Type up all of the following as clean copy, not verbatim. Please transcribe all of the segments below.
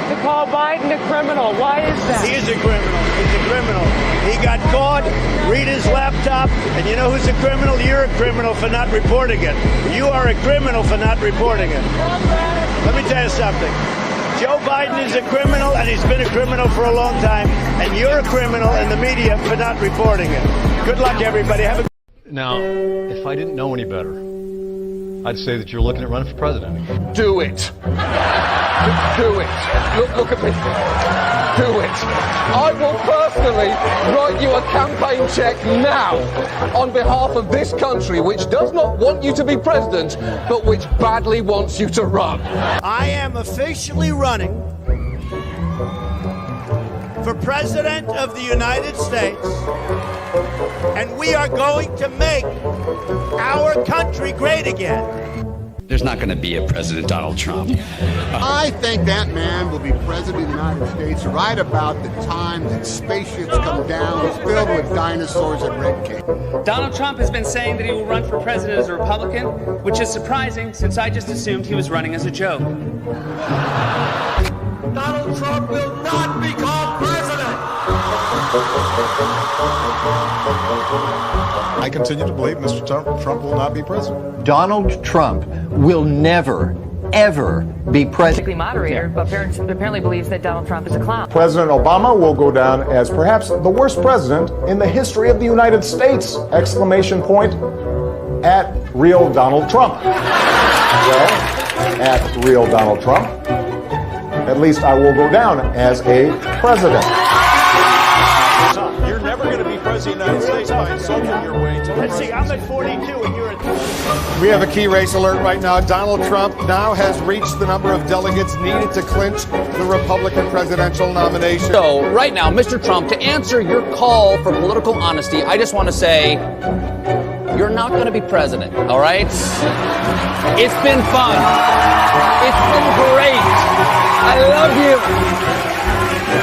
to call Biden a criminal. Why is that? He is a criminal. He's a criminal. He got caught. Read his laptop. And you know who's a criminal? You're a criminal for not reporting it. You are a criminal for not reporting it. Let me tell you something. Joe Biden is a criminal, and he's been a criminal for a long time. And you're a criminal in the media for not reporting it. Good luck, everybody. Have a Now, if I didn't know any better, I'd say that you're looking at running for president. Do it. Do it. Look at me. Do it. I will personally write you a campaign check now on behalf of this country, which does not want you to be president, but which badly wants you to run. I am officially running for President of the United States, and we are going to make our country great again. There's not going to be a President Donald Trump. I think that man will be president of the United States right about the time that spaceships come down filled with dinosaurs and red cake. Donald Trump has been saying that he will run for president as a Republican, which is surprising since I just assumed he was running as a joke. Donald Trump will not become president. I continue to believe Mr. Trump will not be president. Donald Trump will never, ever be president. Moderator, but apparently believes that Donald Trump is a clown. President Obama will go down as perhaps the worst president in the history of the United States! Exclamation point at real Donald Trump. Well, at real Donald Trump, at least I will go down as a president. You're never going to be president of the United States by insulting your way to Let's see, I'm at 42 and you're at 30. We have a key race alert right now. Donald Trump now has reached the number of delegates needed to clinch the Republican presidential nomination. So, right now, Mr. Trump, to answer your call for political honesty, I just want to say, you're not going to be president, all right? It's been fun. It's been great. I love you.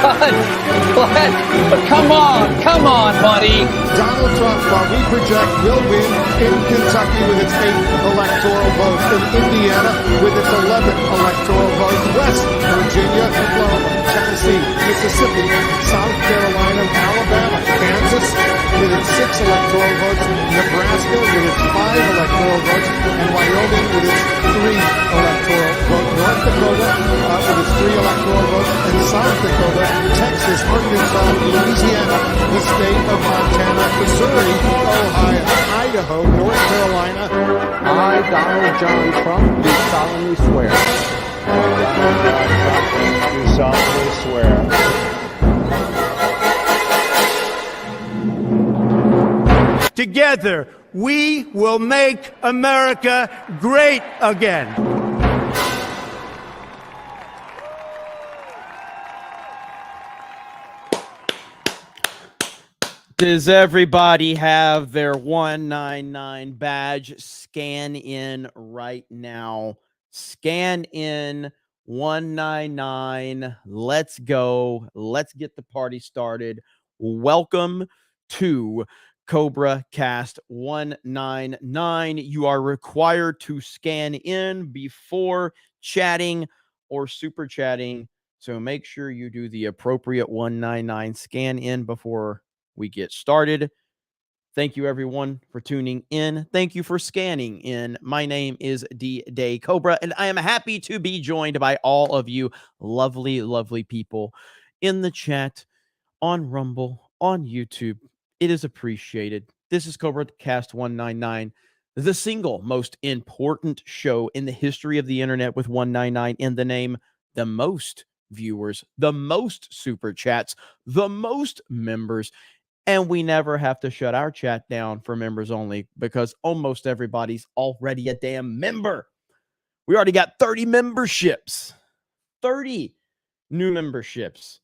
But come on, buddy. Donald Trump, while we project, will win in Kentucky with its 8th electoral vote, in Indiana with its 11th electoral vote, West Virginia, Oklahoma, Tennessee, Mississippi, South Carolina, Alabama, Kansas with its 6 electoral votes, Nebraska with its 5 electoral votes, and Wyoming with its 3 electoral votes, North Dakota with its 3 electoral votes, and South Dakota, Texas, Arkansas, Louisiana, the state of Montana, Missouri, Ohio, Idaho, North Carolina. I, Donald John Trump, do solemnly swear. do solemnly swear. Together, we will make America great again. Does everybody have their 199 badge? Scan in right now. Scan in 199. Let's go. Let's get the party started. Welcome to CobraCast 199. You are required to scan in before chatting or super chatting. So make sure you do the appropriate 199 scan in before we get started. Thank you, everyone, for tuning in. Thank you for scanning in. My name is D-Day Cobra, and I am happy to be joined by all of you lovely, lovely people in the chat, on Rumble, on YouTube. It is appreciated. This is CobraCast 199, the single most important show in the history of the internet, with 199 in the name, the most viewers, the most super chats, the most members. And we never have to shut our chat down for members only, because almost everybody's already a damn member. We already got 30 memberships, 30 new memberships,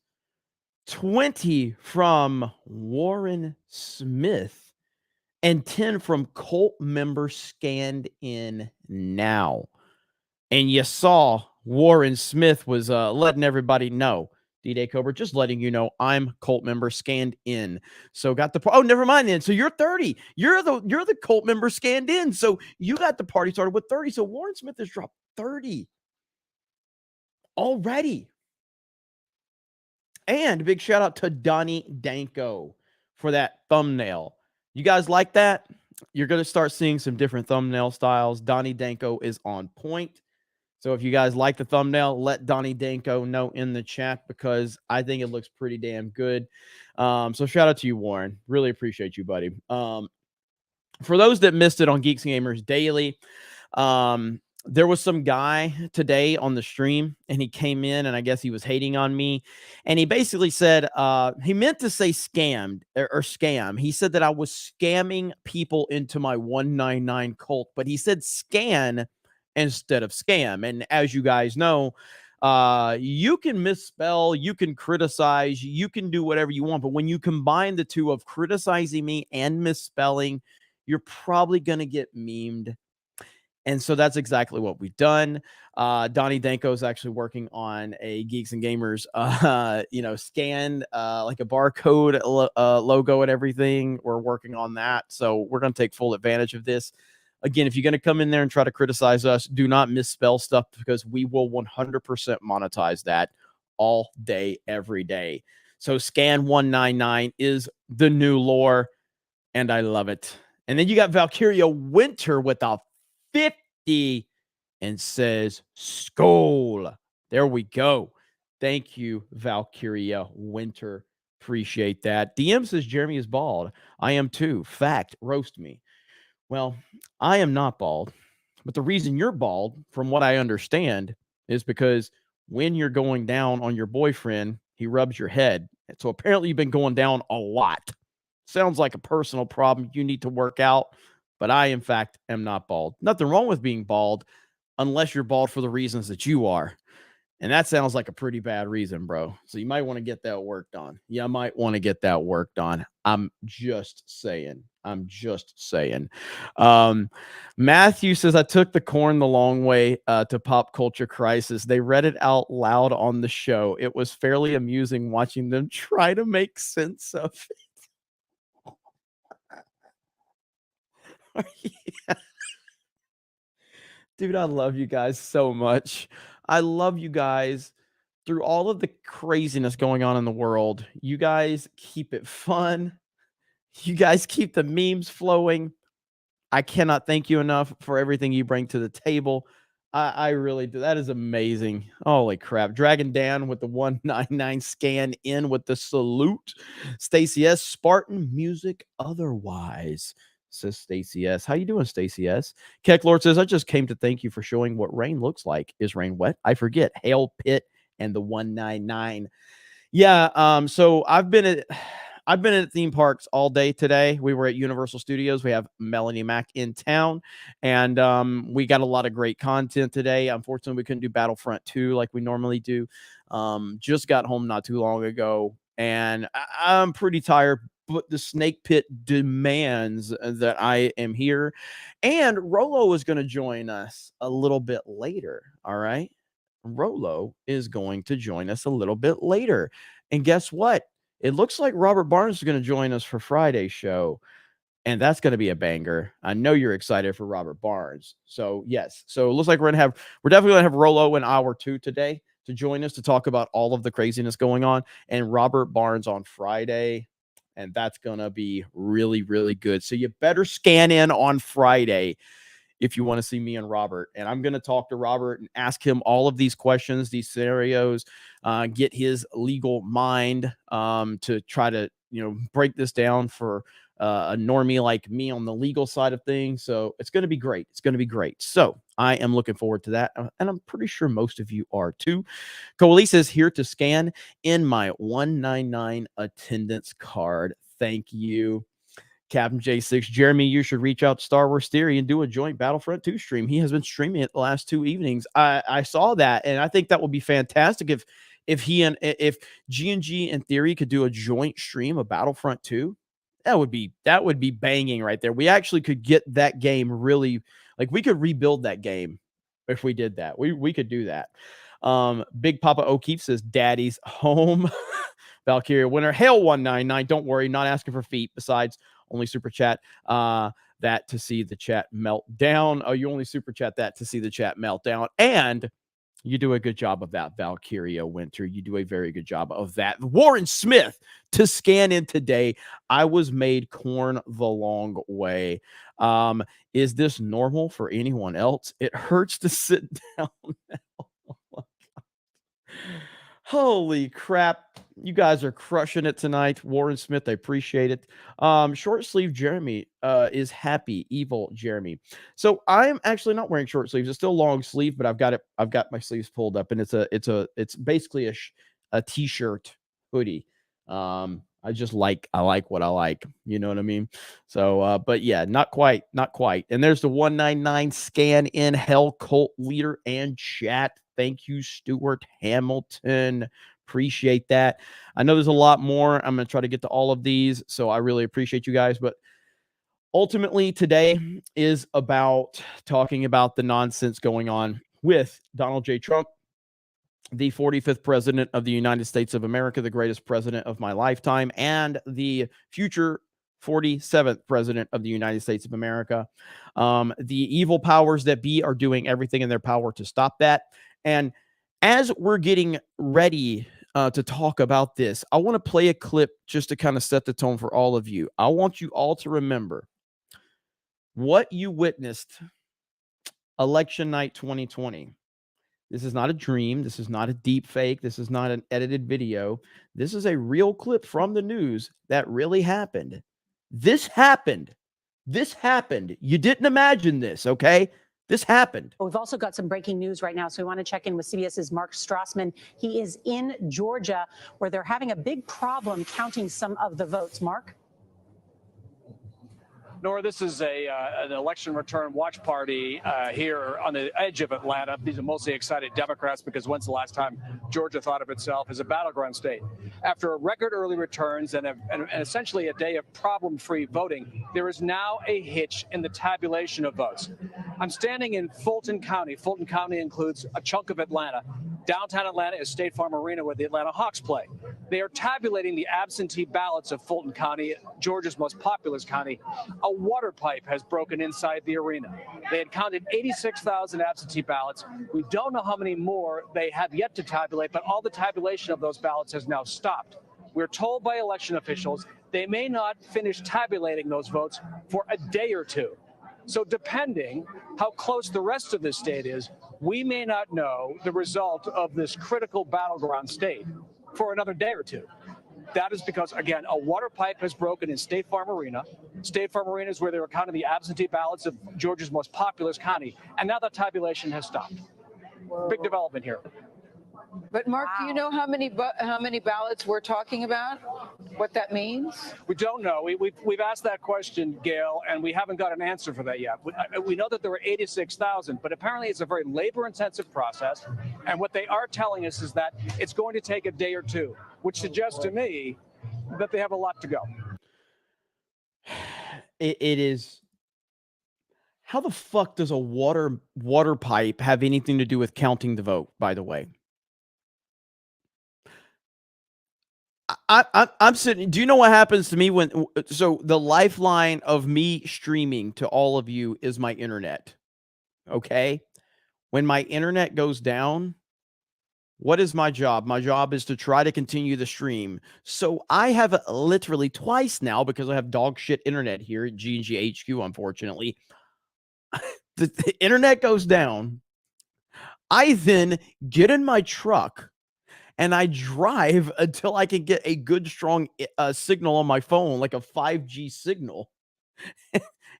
20 from Warren Smith, and 10 from Cult member scanned in now. And you saw Warren Smith was letting everybody know. D-Day Cobra, just letting you know, I'm Cult member scanned in. So got the never mind then. So you're 30. You're the Cult member scanned in. So you got the party started with 30. So Warren Smith has dropped 30 already. And big shout out to Donnie Danko for that thumbnail. You guys like that? You're going to start seeing some different thumbnail styles. Donnie Danko is on point. So if you guys like the thumbnail, let Donnie Danko know in the chat because I think it looks pretty damn good. So shout out to you, Warren. Really appreciate you, buddy. For those that missed it on Geeks and Gamers Daily, there was some guy today on the stream, and he came in, and I guess he was hating on me. And he basically said, he meant to say scammed or scam. He said that I was scamming people into my 199 cult, but he said scan instead of scam. And as you guys know, you can misspell, you can criticize, you can do whatever you want. But when you combine the two of criticizing me and misspelling, you're probably going to get memed. And so that's exactly what we've done. Donnie Danko is actually working on a Geeks and Gamers, scan like a barcode logo and everything. We're working on that. So we're going to take full advantage of this. Again, if you're going to come in there and try to criticize us, do not misspell stuff because we will 100% monetize that all day, every day. So scan 199 is the new lore, and I love it. And then you got Valkyria Winter with a 50 and says Skol. There we go. Thank you, Valkyria Winter. Appreciate that. DM says Jeremy is bald. I am too. Fact. Roast me. Well, I am not bald, but the reason you're bald, from what I understand, is because when you're going down on your boyfriend, he rubs your head. And so apparently you've been going down a lot. Sounds like a personal problem you need to work out. But I, in fact, am not bald. Nothing wrong with being bald unless you're bald for the reasons that you are. And that sounds like a pretty bad reason, bro. So you might want to get that worked on. Yeah, I might want to get that worked on. I'm just saying. Matthew says, I took the corn the long way to Pop Culture Crisis. They read it out loud on the show. It was fairly amusing watching them try to make sense of it. Yeah. Dude, I love you guys so much. I love you guys through all of the craziness going on in the world. You guys keep it fun. You guys keep the memes flowing. I cannot thank you enough for everything you bring to the table. I really do. That is amazing. Holy crap. Dragon Dan with the 199 scan in with the salute. Stacy S. Spartan music otherwise. Says Stacy S. How you doing, Stacy S? Keck Lord says, I just came to thank you for showing what rain looks like. Is rain wet? I forget. Hail Pit and the 199. Yeah, so I've been at theme parks all day today. We were at Universal Studios. We have Melanie Mack in town, and we got a lot of great content today. Unfortunately, we couldn't do Battlefront 2 like we normally do. Just got home not too long ago, and I'm pretty tired, but the Snake Pit demands that I am here. And Rolo is going to join us a little bit later, all right? Rolo is going to join us a little bit later. And guess what? It looks like Robert Barnes is going to join us for Friday's show, and that's going to be a banger. I know you're excited for Robert Barnes. So, yes. So, it looks like we're definitely going to have Rolo in hour 2 today to join us to talk about all of the craziness going on, and Robert Barnes on Friday. And that's going to be really, really good. So you better scan in on Friday if you want to see me and Robert. And I'm going to talk to Robert and ask him all of these questions, these scenarios, get his legal mind to try to, break this down for a normie like me on the legal side of things. So it's going to be great. It's going to be great. So I am looking forward to that. And I'm pretty sure most of you are too. Coalise is here to scan in my 199 attendance card. Thank you. Captain J6, Jeremy, you should reach out to Star Wars Theory and do a joint Battlefront 2 stream. He has been streaming it the last 2 evenings. I saw that, and I think that would be fantastic if G&G and Theory could do a joint stream of Battlefront 2. That would be banging right there. We actually could get that game really, like, we could rebuild that game if we did that. We could do that. Big Papa O'Keefe says, Daddy's home. Valkyria winner. Hail 199. Don't worry, not asking for feet. Besides, only super chat that to see the chat melt down. Oh, you only super chat that to see the chat melt down. And You do a good job of that, Valkyria Winter. You do a very good job of that. Warren Smith to scan in today. I was made corn the long way. Is this normal for anyone else? It hurts to sit down now. Holy crap. You guys are crushing it tonight. Warren Smith, I appreciate it. Short sleeve Jeremy is happy. Evil Jeremy. So I'm actually not wearing short sleeves. It's still long sleeve, but I've got my sleeves pulled up, and it's basically a t-shirt hoodie. I like what I like. You know what I mean? So, but yeah, not quite. And there's the 199 scan in hell cult leader and chat. Thank you, Stuart Hamilton. Appreciate that. I know there's a lot more. I'm going to try to get to all of these, so I really appreciate you guys. But ultimately, today is about talking about the nonsense going on with Donald J. Trump, the 45th president of the United States of America, the greatest president of my lifetime, and the future 47th president of the United States of America. The evil powers that be are doing everything in their power to stop that. And as we're getting ready to talk about this, I want to play a clip just to kind of set the tone for all of you. I want you all to remember what you witnessed election night 2020. This is not a dream. This is not a deep fake. This is not an edited video. This is a real clip from the news that really happened. This happened. You didn't imagine this, okay? This happened. We've also got some breaking news right now, so we want to check in with CBS's Mark Strassman. He is in Georgia, where they're having a big problem counting some of the votes. Mark? Nora, this is an election return watch party here on the edge of Atlanta. These are mostly excited Democrats because when's the last time Georgia thought of itself as a battleground state? After a record early returns and essentially a day of problem-free voting, there is now a hitch in the tabulation of votes. I'm standing in Fulton County. Fulton County includes a chunk of Atlanta. Downtown Atlanta is State Farm Arena, where the Atlanta Hawks play. They are tabulating the absentee ballots of Fulton County, Georgia's most populous county. A water pipe has broken inside the arena. They had counted 86,000 absentee ballots. We don't know how many more they have yet to tabulate, but all the tabulation of those ballots has now stopped. We're told by election officials they may not finish tabulating those votes for a day or two. So depending how close the rest of the state is, we may not know the result of this critical battleground state for another day or two. That is because, again, a water pipe has broken in State Farm Arena. State Farm Arena is where they were counting the absentee ballots of Georgia's most populous county. And now that tabulation has stopped. Big development here. But Mark, do you know how many ballots we're talking about? What that means? We don't know. We've asked that question, Gail, and we haven't got an answer for that yet. We know that there were 86,000, but apparently it's a very labor-intensive process. And what they are telling us is that it's going to take a day or two, which suggests to me that they have a lot to go. It is. How the fuck does a water pipe have anything to do with counting the vote, by the way? I'm sitting. Do you know what happens to me when? So the lifeline of me streaming to all of you is my internet. Okay, when my internet goes down, what is my job? My job is to try to continue the stream. So I have literally twice now, because I have dog shit internet here at G&G HQ. Unfortunately, the internet goes down. I then get in my truck and I drive until I can get a good, strong signal on my phone, like a 5G signal.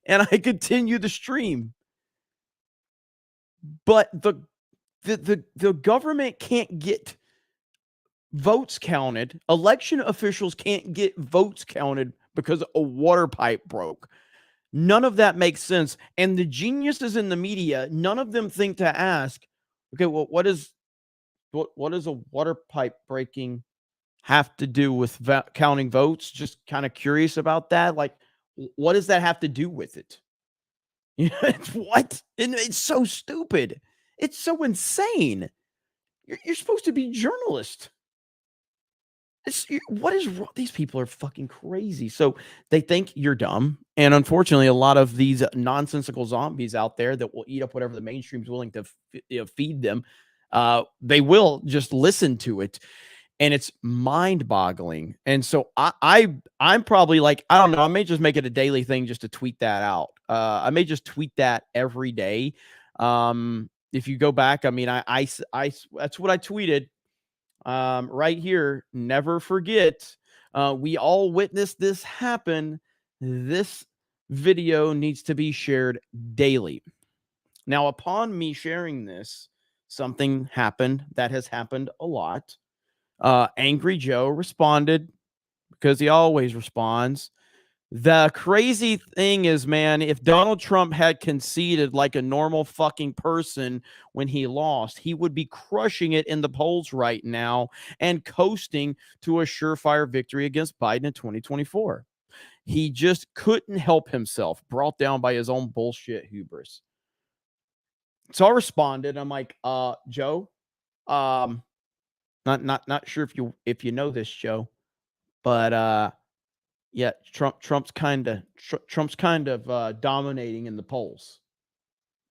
And I continue the stream. But the government can't get votes counted. Election officials can't get votes counted because a water pipe broke. None of that makes sense. And the geniuses in the media, none of them think to ask, okay, well, what does a water pipe breaking have to do with counting votes? Just kind of curious about that. Like, what does that have to do with it? You know, what? And it's so stupid. It's so insane. You're supposed to be journalists. What is wrong? These people are fucking crazy. So they think you're dumb. And unfortunately, a lot of these nonsensical zombies out there that will eat up whatever the mainstream's willing to feed them, They will just listen to it, and it's mind-boggling. And so I'm probably like, I don't know, I may just make it a daily thing just to tweet that out. I may just tweet that every day. If you go back, I mean, I that's what I tweeted right here. Never forget, we all witnessed this happen. This video needs to be shared daily. Now, upon me sharing this, something happened that has happened a lot. Angry Joe responded, because he always responds. The crazy thing is, man, if Donald Trump had conceded like a normal fucking person when he lost, he would be crushing it in the polls right now and coasting to a surefire victory against Biden in 2024. He just couldn't help himself, brought down by his own bullshit hubris. So I responded. I'm like, Joe, not sure if you know this, Joe, but yeah, Trump's kind of dominating in the polls.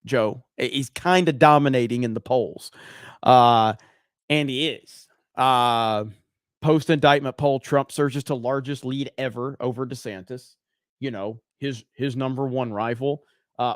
Joe, he's kind of dominating in the polls, and he is. Post indictment poll, Trump surges to largest lead ever over DeSantis. You know, his number one rival,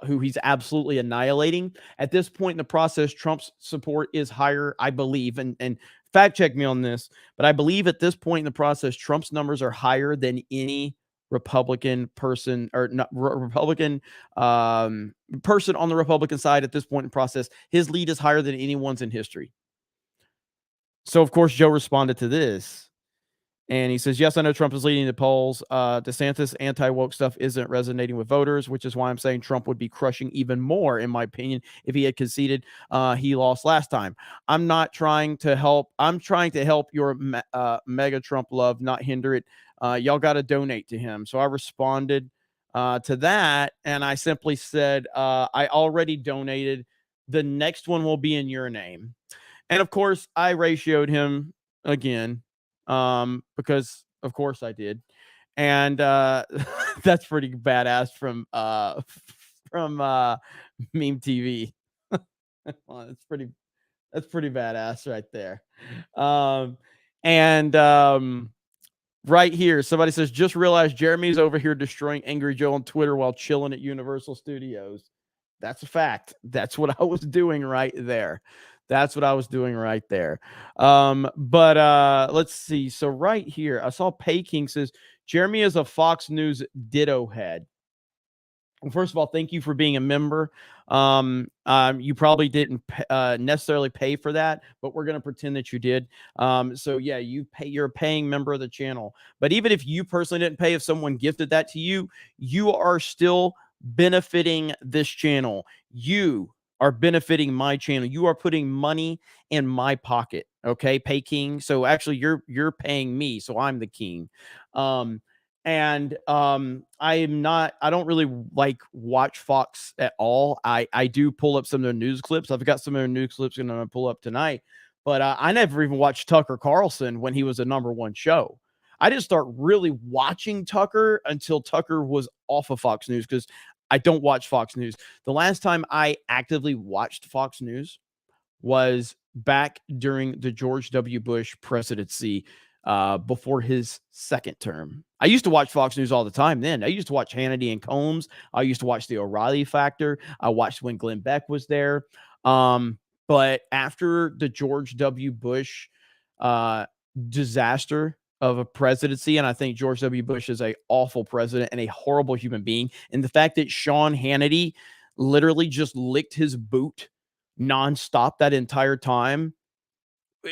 who he's absolutely annihilating. At this point in the process, Trump's support is higher, I believe, and fact check me on this, but I believe at this point in the process, Trump's numbers are higher than any Republican person or not Republican person on the Republican side at this point in the process. His lead is higher than anyone's in history. So, of course, Joe responded to this. And he says, yes, I know Trump is leading the polls. DeSantis anti-woke stuff isn't resonating with voters, which is why I'm saying Trump would be crushing even more, in my opinion, if he had conceded. He lost last time. I'm not trying to help. I'm trying to help your mega Trump love, not hinder it. Y'all got to donate to him. So I responded to that, and I simply said, I already donated. The next one will be in your name. And, of course, I ratioed him again. Because of course I did. And that's pretty badass from Meme TV. Well, that's pretty badass right there. Right here, somebody says, just realized Jeremy's over here destroying Angry Joe on Twitter while chilling at Universal Studios. That's a fact. That's what I was doing right there. That's what I was doing right there. But let's see. So right here, I saw Peking says, Jeremy is a Fox News ditto head. Well, first of all, thank you for being a member. You probably didn't necessarily pay for that, but we're going to pretend that you did. So yeah, you're a paying member of the channel. But even if you personally didn't pay, if someone gifted that to you, you are still benefiting this channel. You are benefiting my channel. You are putting money in my pocket. Okay, Pay King. So actually, you're paying me, so I'm the king. I don't really like watch Fox at all. I do pull up some of their news clips. I've got some of their news clips I'm going to pull up tonight, but I never even watched Tucker Carlson when he was a #1 show. I didn't start really watching Tucker until Tucker was off of Fox News, because I don't watch Fox News. The last time I actively watched Fox News was back during the George W. Bush presidency, before his second term. I used to watch Fox News all the time then. I used to watch Hannity and Combs. I used to watch the O'Reilly Factor. I watched when Glenn Beck was there. But after the George W. Bush disaster of a presidency, and I think George W. Bush is an awful president and a horrible human being, and the fact that Sean Hannity literally just licked his boot nonstop that entire time,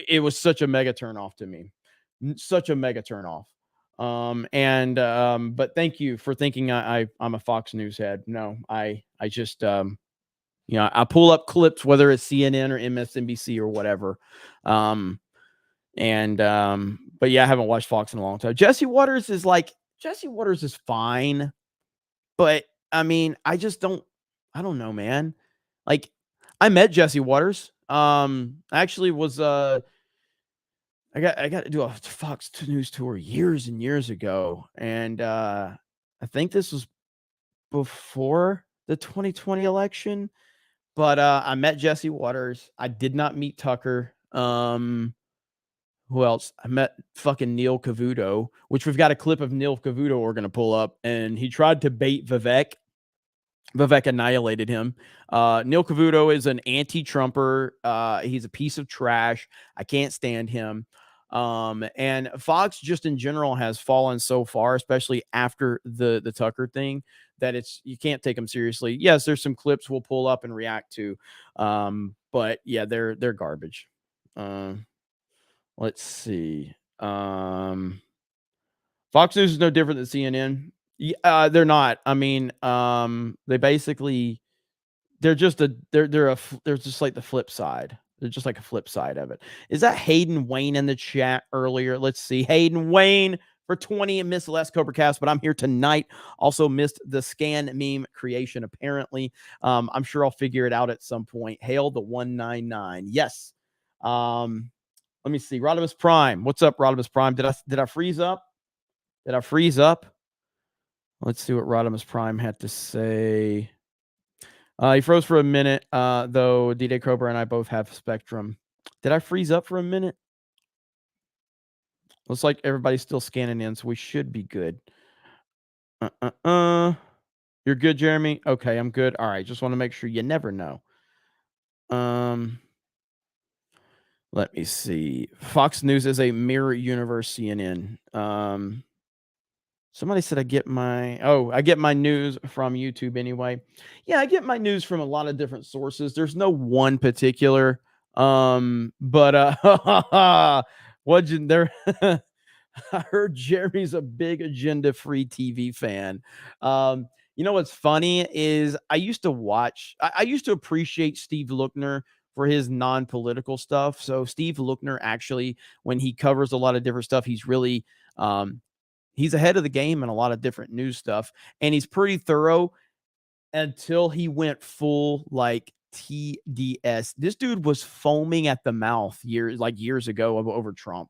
it was such a mega turnoff to me. Such a mega turnoff. But thank you for thinking I'm a Fox News head. No, I just I pull up clips, whether it's CNN or MSNBC or whatever. But yeah, I haven't watched Fox in a long time. Jesse Waters is fine, but I mean, I don't know, man. Like, I met Jesse Waters. I actually was I got to do a Fox News tour years and years ago, and I think this was before the 2020 election. But I met Jesse Waters. I did not meet Tucker. Who else? I met fucking Neil Cavuto, which we've got a clip of Neil Cavuto we're going to pull up. And he tried to bait Vivek. Vivek annihilated him. Neil Cavuto is an anti-Trumper. He's a piece of trash. I can't stand him. And Fox just in general has fallen so far, especially after the Tucker thing, that you can't take them seriously. Yes, there's some clips we'll pull up and react to. But yeah, they're garbage. Let's see. Fox News is no different than CNN. They're not. I mean, they basically they're just like the flip side. They're just like a flip side of it. Is that Hayden Wayne in the chat earlier? Let's see. Hayden Wayne for 20 and missed the last CobraCast, but I'm here tonight. Also missed the scan meme creation, apparently. I'm sure I'll figure it out at some point. Hail the 199. Yes. Let me see. Rodimus Prime. What's up, Rodimus Prime? Did I freeze up? Did I freeze up? Let's see what Rodimus Prime had to say. He froze for a minute, though D-Day Cobra and I both have Spectrum. Did I freeze up for a minute? Looks like everybody's still scanning in, so we should be good. You're good, Jeremy? Okay, I'm good. All right, just want to make sure. You never know. Let me see. Fox News is a mirror universe CNN. Somebody said I get my news from YouTube anyway. Yeah, I get my news from a lot of different sources. There's no one particular. But what'd there? I heard Jeremy's a big agenda-free TV fan. You know what's funny is I used to appreciate Steve Lookner for his non-political stuff. So Steve Lookner actually, when he covers a lot of different stuff, he's really he's ahead of the game in a lot of different news stuff, and he's pretty thorough until he went full like TDS. This dude was foaming at the mouth years ago over Trump.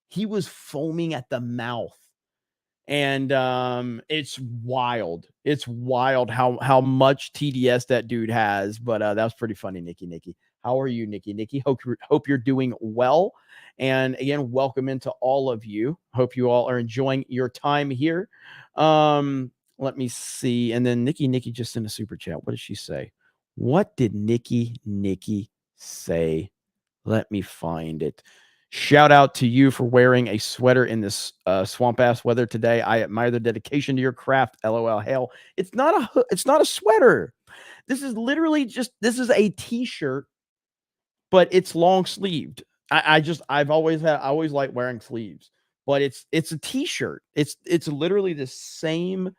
He was foaming at the mouth. And it's wild. It's wild how much TDS that dude has. But that was pretty funny, Nikki. How are you, Nikki? Hope you're doing well. And again, welcome into all of you. Hope you all are enjoying your time here. Let me see. And then Nikki just sent a super chat. What did she say? What did Nikki say? Let me find it. Shout out to you for wearing a sweater in this swamp ass weather today. I admire the dedication to your craft. LOL. Hell, it's not a sweater. This is literally this is a t-shirt, but it's long sleeved. I always like wearing sleeves, but it's a t-shirt. It's literally the same,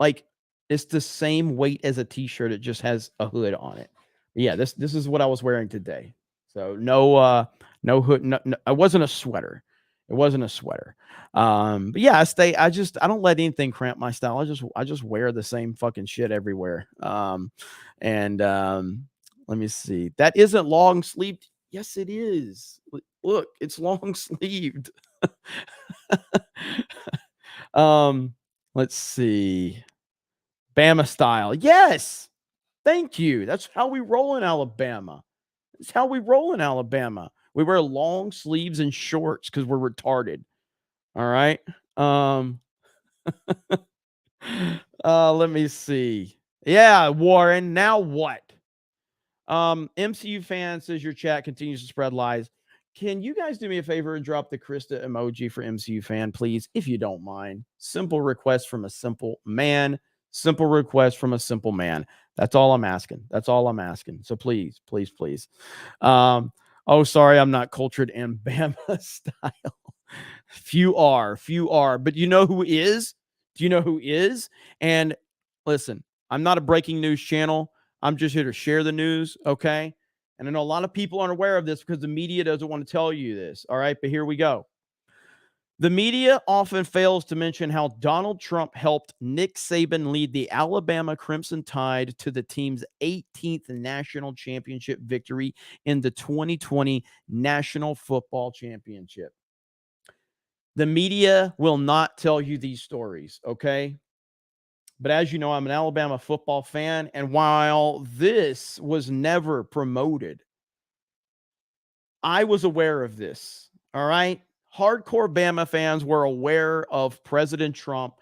like it's the same weight as a t-shirt. It just has a hood on it. Yeah, this is what I was wearing today. So no hood. No, it wasn't a sweater. It wasn't a sweater. But yeah, I don't let anything cramp my style. I just wear the same fucking shit everywhere. Let me see. That isn't long sleeved. Yes, it is. Look, it's long sleeved. Let's see. Bama style. Yes. Thank you. That's how we roll in Alabama. It's how we roll in Alabama. We wear long sleeves and shorts because we're retarded. All right. Let me see. Yeah, Warren. Now what? MCU fan says your chat continues to spread lies. Can you guys do me a favor and drop the Krista emoji for MCU fan, please, if you don't mind? Simple request from a simple man. Simple request from a simple man. That's all I'm asking. So please. Sorry, I'm not cultured in Bama style. Few are. But you know who is? Do you know who is? And listen, I'm not a breaking news channel. I'm just here to share the news, okay? And I know a lot of people aren't aware of this because the media doesn't want to tell you this, all right? But here we go. The media often fails to mention how Donald Trump helped Nick Saban lead the Alabama Crimson Tide to the team's 18th national championship victory in the 2020 National Football Championship. The media will not tell you these stories, okay? But as you know, I'm an Alabama football fan. And while this was never promoted, I was aware of this. All right. Hardcore Bama fans were aware of President Trump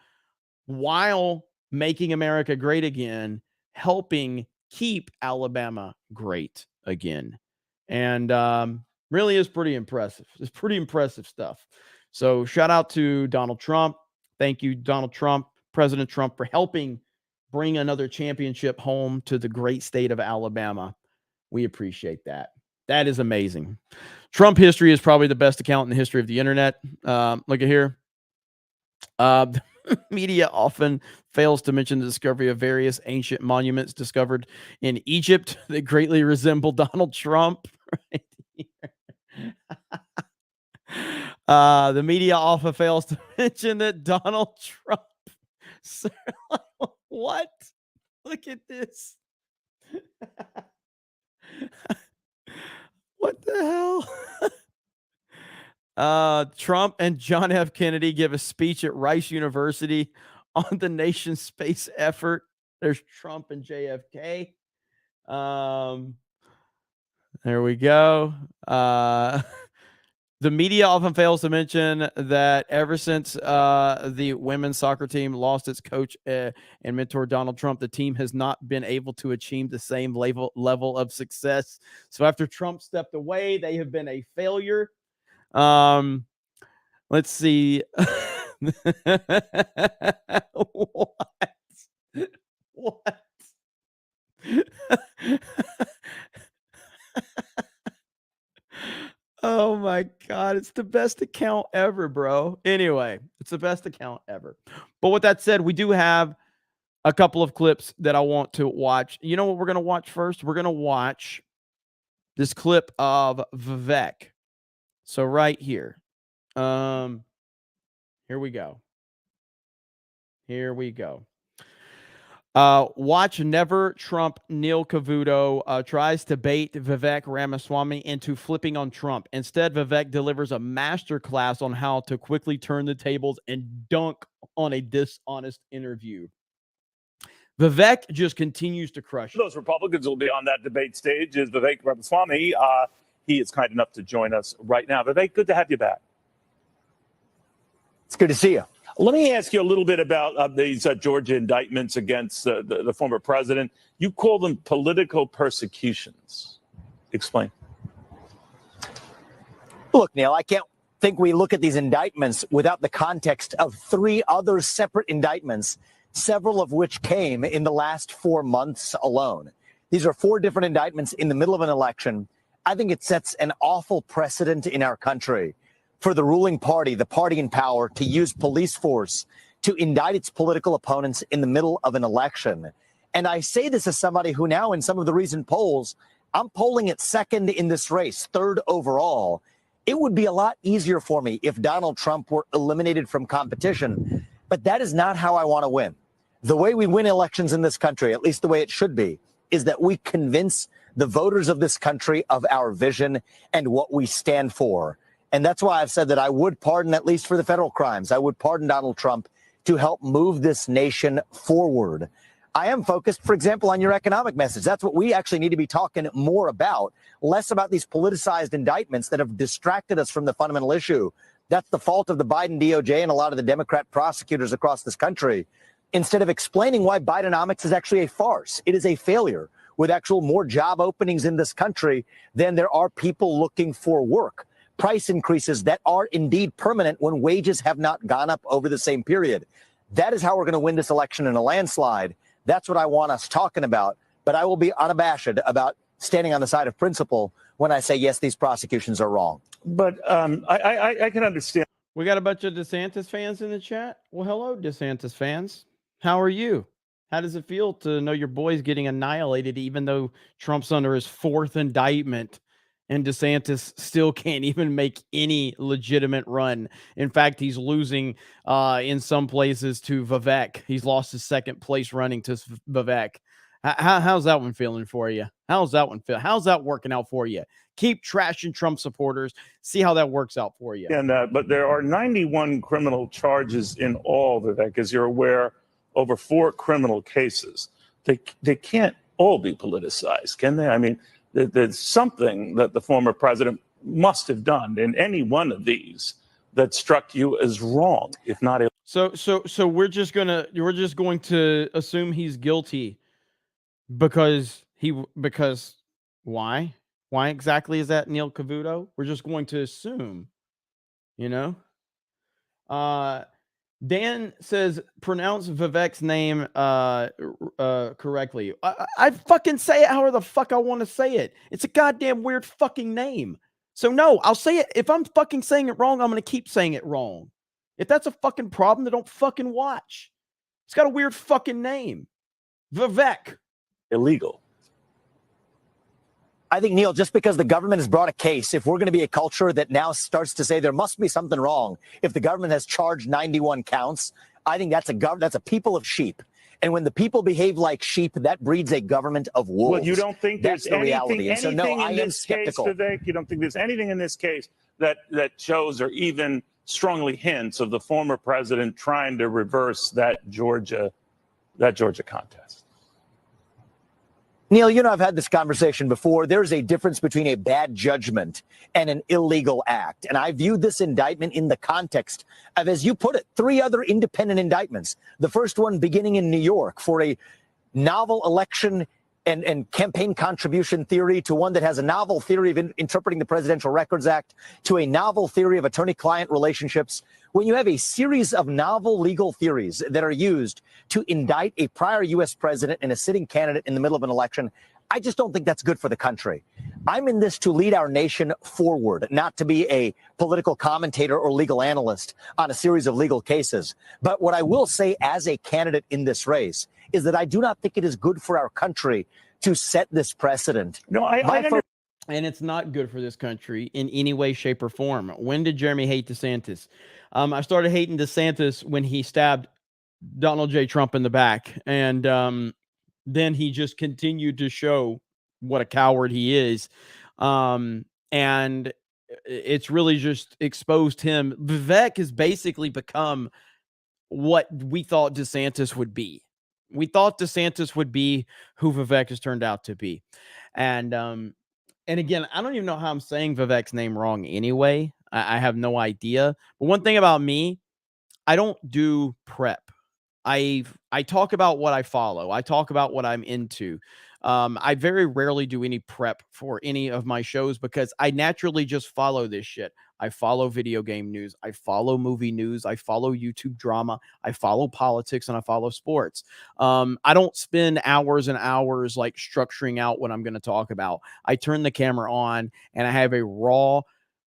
while making America great again, helping keep Alabama great again. And really is pretty impressive. It's pretty impressive stuff. So shout out to Donald Trump. Thank you, Donald Trump, President Trump, for helping bring another championship home to the great state of Alabama. We appreciate that. That is amazing. Trump history is probably the best account in the history of the internet. Look at here. Media often fails to mention the discovery of various ancient monuments discovered in Egypt that greatly resemble Donald Trump. Right here. The media often fails to mention that Donald Trump. What? Look at this. What the hell? Trump and John F. Kennedy give a speech at Rice University on the nation's space effort. There's Trump and JFK. There we go. The media often fails to mention that ever since the women's soccer team lost its coach and mentor Donald Trump, the team has not been able to achieve the same level of success. So after Trump stepped away, they have been a failure. Let's see. What? Oh my God. It's the best account ever, bro. Anyway, it's the best account ever. But with that said, we do have a couple of clips that I want to watch. You know what we're going to watch first? We're going to watch this clip of Vivek. So right here. Here we go. Here we go. Watch Never Trump Neil Cavuto tries to bait Vivek Ramaswamy into flipping on Trump. Instead, Vivek delivers a masterclass on how to quickly turn the tables and dunk on a dishonest interview. Vivek just continues to crush it. Those Republicans will be on that debate stage is Vivek Ramaswamy. He is kind enough to join us right now. Vivek, good to have you back. It's good to see you. Let me ask you a little bit about these Georgia indictments against the former president. You call them political persecutions. Explain. Look, Neil, I can't think we look at these indictments without the context of 3 other separate indictments, several of which came in the last 4 months alone. These are 4 different indictments in the middle of an election. I think it sets an awful precedent in our country for the ruling party, the party in power, to use police force to indict its political opponents in the middle of an election. And I say this as somebody who now, in some of the recent polls, I'm polling it second in this race, 3rd overall. It would be a lot easier for me if Donald Trump were eliminated from competition. But that is not how I want to win. The way we win elections in this country, at least the way it should be, is that we convince the voters of this country of our vision and what we stand for. And that's why I've said that I would pardon, at least for the federal crimes, I would pardon Donald Trump to help move this nation forward. I am focused, for example, on your economic message. That's what we actually need to be talking more about, less about these politicized indictments that have distracted us from the fundamental issue. That's the fault of the Biden DOJ and a lot of the Democrat prosecutors across this country. Instead of explaining why Bidenomics is actually a farce, it is a failure with actual more job openings in this country than there are people looking for work. Price increases that are indeed permanent when wages have not gone up over the same period. That is how we're going to win this election in a landslide. That's what I want us talking about. But I will be unabashed about standing on the side of principle when I say, yes, these prosecutions are wrong. But I can understand. We got a bunch of DeSantis fans in the chat. Well, hello, DeSantis fans. How are you? How does it feel to know your boy's getting annihilated, even though Trump's under his 4th indictment? And DeSantis still can't even make any legitimate run. In fact, he's losing in some places to Vivek. He's lost his 2nd place running to Vivek. How's that one feeling for you? How's that one feel? How's that working out for you? Keep trashing Trump supporters. See how that works out for you. And but there are 91 criminal charges in all, Vivek, as you're aware. over 4 criminal cases. They can't all be politicized, can they? I mean, there's something that the former president must have done in any one of these that struck you as wrong, if not illegal. So we're just going to assume he's guilty because why? Why exactly is that, Neil Cavuto? We're just going to assume, you know? Dan says pronounce Vivek's name correctly. I fucking say it however the fuck I want to say it. It's a goddamn weird fucking name. So no, I'll say it. If I'm fucking saying it wrong, I'm going to keep saying it wrong. If that's a fucking problem, then don't fucking watch. It's got a weird fucking name. Vivek. Illegal. I think, Neil, just because the government has brought a case, if we're going to be a culture that now starts to say there must be something wrong, if the government has charged 91 counts, I think that's a people of sheep. And when the people behave like sheep, that breeds a government of wolves. Well, you don't think that's there's the reality. anything, And so, no, I in am this skeptical. case, Vivek? You don't think there's anything in this case that shows or even strongly hints of the former president trying to reverse that Georgia contest? Neil, you know, I've had this conversation before. There's a difference between a bad judgment and an illegal act. And I view this indictment in the context of, as you put it, 3 other independent indictments. The first one beginning in New York for a novel election and campaign contribution theory, to one that has a novel theory of interpreting the Presidential Records Act, to a novel theory of attorney-client relationships. When you have a series of novel legal theories that are used to indict a prior U.S. president and a sitting candidate in the middle of an election, I just don't think that's good for the country. I'm in this to lead our nation forward, not to be a political commentator or legal analyst on a series of legal cases. But what I will say as a candidate in this race is that I do not think it is good for our country to set this precedent. No, and it's not good for this country in any way, shape, or form. When did Jeremy hate DeSantis? I started hating DeSantis when he stabbed Donald J. Trump in the back. And then he just continued to show what a coward he is. And it's really just exposed him. Vivek has basically become what we thought DeSantis would be. We thought DeSantis would be who Vivek has turned out to be. And again, I don't even know how I'm saying Vivek's name wrong anyway. I have no idea. But one thing about me, I don't do prep. I talk about what I follow. I talk about what I'm into. I very rarely do any prep for any of my shows because I naturally just follow this shit. I follow video game news. I follow movie news. I follow YouTube drama. I follow politics, and I follow sports. I don't spend hours and hours like structuring out what I'm going to talk about. I turn the camera on and I have a raw,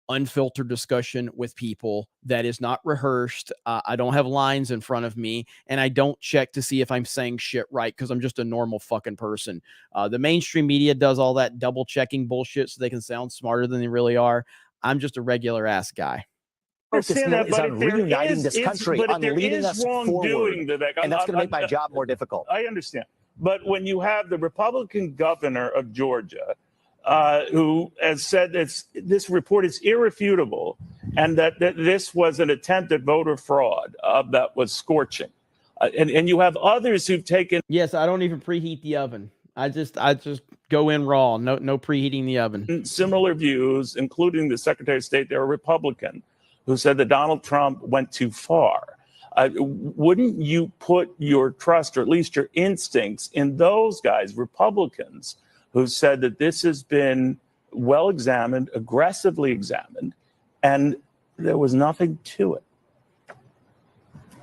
unfiltered discussion with people that is not rehearsed. I don't have lines in front of me, and I don't check to see if I'm saying shit right because I'm just a normal fucking person. The mainstream media does all that double checking bullshit so they can sound smarter than they really are. I'm just a regular ass guy. Focus is on reuniting this country, on leading us forward, Vivek, and that's going to make my job more difficult. I understand. But when you have the Republican governor of Georgia, who has said this report is irrefutable and that this was an attempt at voter fraud that was scorching. And you have others who've taken... Yes, I don't even preheat the oven. I just go in raw. No preheating the oven. Similar views, including the Secretary of State, they're a Republican, who said that Donald Trump went too far. Wouldn't you put your trust, or at least your instincts, in those guys, Republicans, who said that this has been well examined, aggressively examined, and there was nothing to it?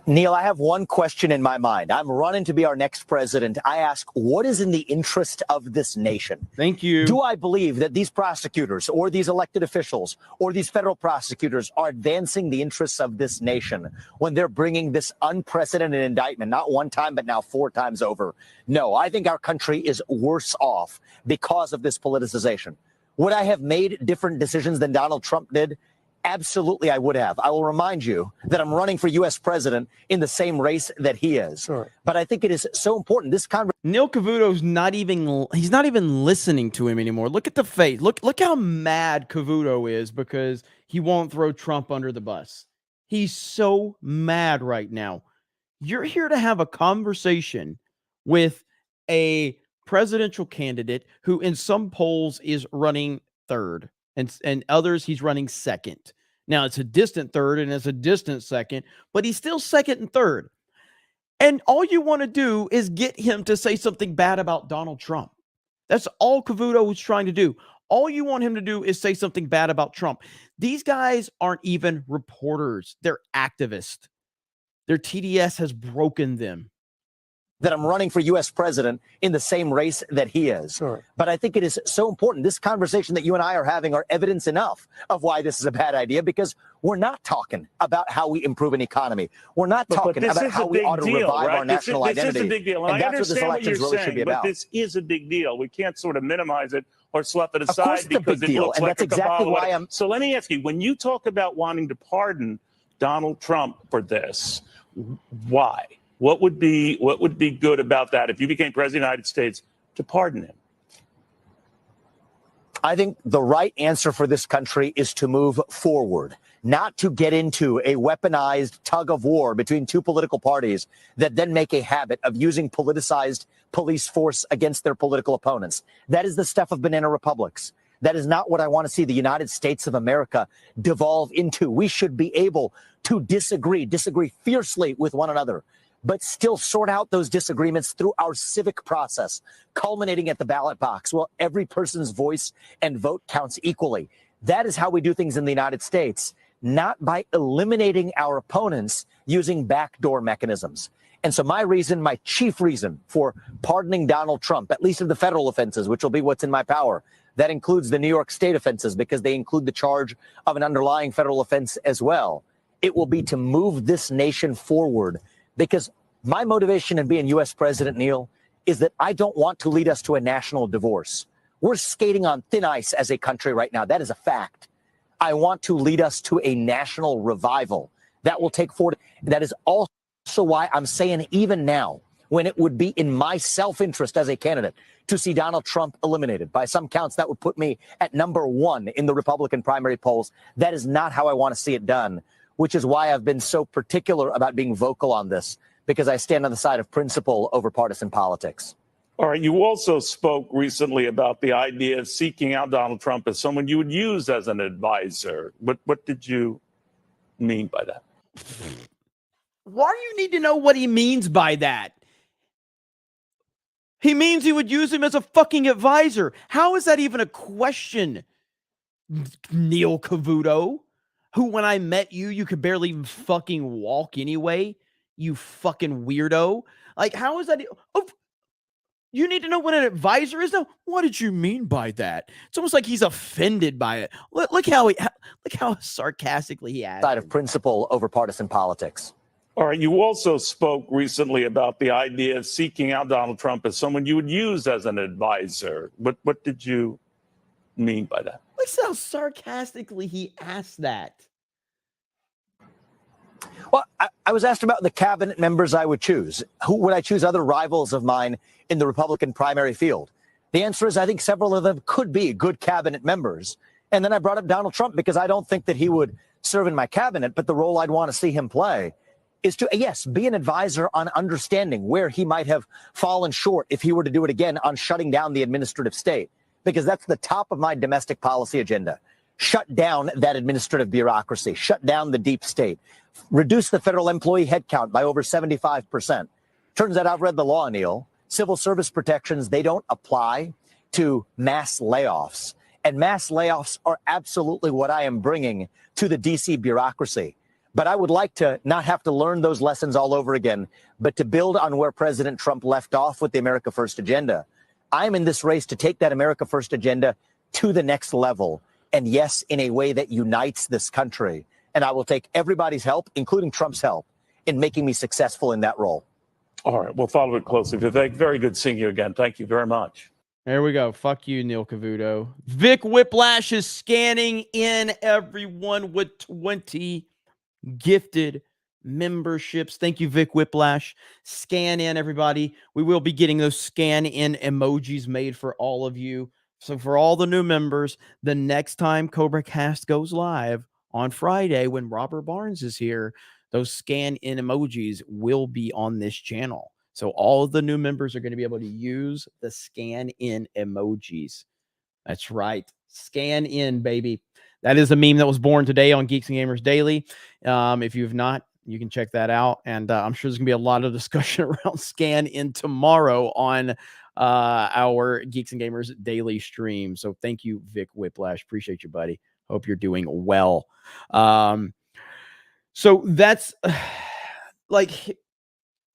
Neil, I have one question in my mind. I'm running to be our next president. I ask, what is in the interest of this nation? Thank you. Do I believe that these prosecutors or these elected officials or these federal prosecutors are advancing the interests of this nation when they're bringing this unprecedented indictment, not one time, but now 4 times over? No, I think our country is worse off because of this politicization. Would I have made different decisions than Donald Trump did? Absolutely, I would have. I will remind you that I'm running for U.S. president in the same race that he is. Sure. But I think it is so important. This conversation. Neil Cavuto's he's not even listening to him anymore. Look at the face. Look how mad Cavuto is because he won't throw Trump under the bus. He's so mad right now. You're here to have a conversation with a presidential candidate who in some polls is running third and others he's running second. Now it's a distant third and it's a distant second, but he's still second and third. And all you want to do is get him to say something bad about Donald Trump. That's all Cavuto was trying to do. All you want him to do is say something bad about Trump. These guys aren't even reporters. They're activists. Their TDS has broken them. That I'm running for U.S. president in the same race that he is. Sure. But I think it is so important. This conversation that you and I are having are evidence enough of why this is a bad idea, because we're not talking about how we improve an economy. We're not talking about how we ought to revive our national identity. This is a big deal. And that's I understand what this election really should be about. but this is a big deal. We can't sort of minimize it or slough it aside because it looks and like that's exactly why I'm. So let me ask you, when you talk about wanting to pardon Donald Trump for this, why? What would be good about that if you became president of the United States to pardon him? I think the right answer for this country is to move forward, not to get into a weaponized tug of war between two political parties that then make a habit of using politicized police force against their political opponents. That is the stuff of banana republics. That is not what I want to see the United States of America devolve into. We should be able to disagree fiercely with one another, but still sort out those disagreements through our civic process, culminating at the ballot box. Well, every person's voice and vote counts equally. That is how we do things in the United States, not by eliminating our opponents using backdoor mechanisms. And so my chief reason for pardoning Donald Trump, at least of the federal offenses, which will be what's in my power, that includes the New York State offenses because they include the charge of an underlying federal offense as well. It will be to move this nation forward, because my motivation in being U.S. president, Neil, is that I don't want to lead us to a national divorce. We're skating on thin ice as a country right now. That is a fact. I want to lead us to a national revival that will take forward. That is also why I'm saying even now, when it would be in my self-interest as a candidate to see Donald Trump eliminated. By some counts, that would put me at number one in the Republican primary polls. That is not how I want to see it done, which is why I've been so particular about being vocal on this, because I stand on the side of principle over partisan politics. All right. You also spoke recently about the idea of seeking out Donald Trump as someone you would use as an advisor. What did you mean by that? Why do you need to know what he means by that? He means he would use him as a fucking advisor. How is that even a question, Neil Cavuto? Who, when I met you, you could barely even fucking walk anyway, you fucking weirdo. Like, how is that? Oh, you need to know what an advisor is now? What did you mean by that? It's almost like he's offended by it. Look how sarcastically he asked. Side of principle over partisan politics. All right. You also spoke recently about the idea of seeking out Donald Trump as someone you would use as an advisor. What did you mean by that? Look how sarcastically he asked that. Well, I was asked about the cabinet members I would choose. Who would I choose? Other rivals of mine in the Republican primary field? The answer is I think several of them could be good cabinet members. And then I brought up Donald Trump because I don't think that he would serve in my cabinet, but the role I'd want to see him play is to, yes, be an advisor on understanding where he might have fallen short if he were to do it again on shutting down the administrative state, because that's the top of my domestic policy agenda. Shut down that administrative bureaucracy, shut down the deep state, reduce the federal employee headcount by over 75%. Turns out I've read the law, Neil. Civil service protections, they don't apply to mass layoffs. And mass layoffs are absolutely what I am bringing to the D.C. bureaucracy. But I would like to not have to learn those lessons all over again, but to build on where President Trump left off with the America First agenda. I'm in this race to take that America First agenda to the next level. And yes, in a way that unites this country. And I will take everybody's help, including Trump's help, in making me successful in that role. All right. We'll follow it closely. Vivek, very good seeing you again. Thank you very much. There we go. Fuck you, Neil Cavuto. Vic Whiplash is scanning in everyone with 20 gifted memberships. Thank you, Vic Whiplash. Scan in, everybody. We will be getting those scan in emojis made for all of you. So for all the new members, the next time CobraCast goes live on Friday when Robert Barnes is here, those scan in emojis will be on this channel. So all of the new members are going to be able to use the scan in emojis. That's right. Scan in, baby. That is a meme that was born today on Geeks and Gamers Daily. If you've not, you can check that out. And I'm sure there's going to be a lot of discussion around scan in tomorrow on our Geeks and Gamers Daily stream. So thank you, Vic Whiplash. Appreciate you, buddy. Hope you're doing well. So that's like,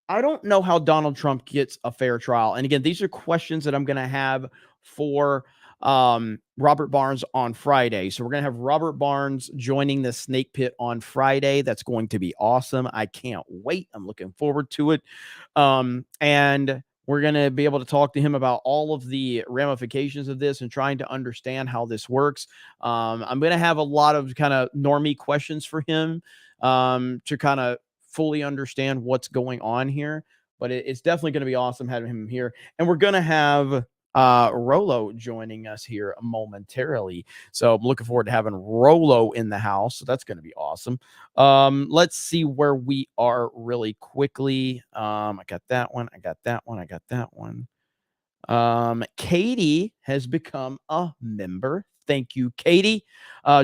I don't know how Donald Trump gets a fair trial. And again, these are questions that I'm going to have for Robert Barnes on Friday. So we're going to have Robert Barnes joining the Snake Pit on Friday. That's going to be awesome. I can't wait. I'm looking forward to it. And we're going to be able to talk to him about all of the ramifications of this and trying to understand how this works. I'm going to have a lot of kind of normie questions for him to kind of fully understand what's going on here, but it's definitely going to be awesome having him here. And we're going to have Rolo joining us here momentarily. So I'm looking forward to having Rolo in the house. So that's going to be awesome. Let's see where we are really quickly. I got that one. I got that one. I got that one. Katie has become a member. Thank you, Katie.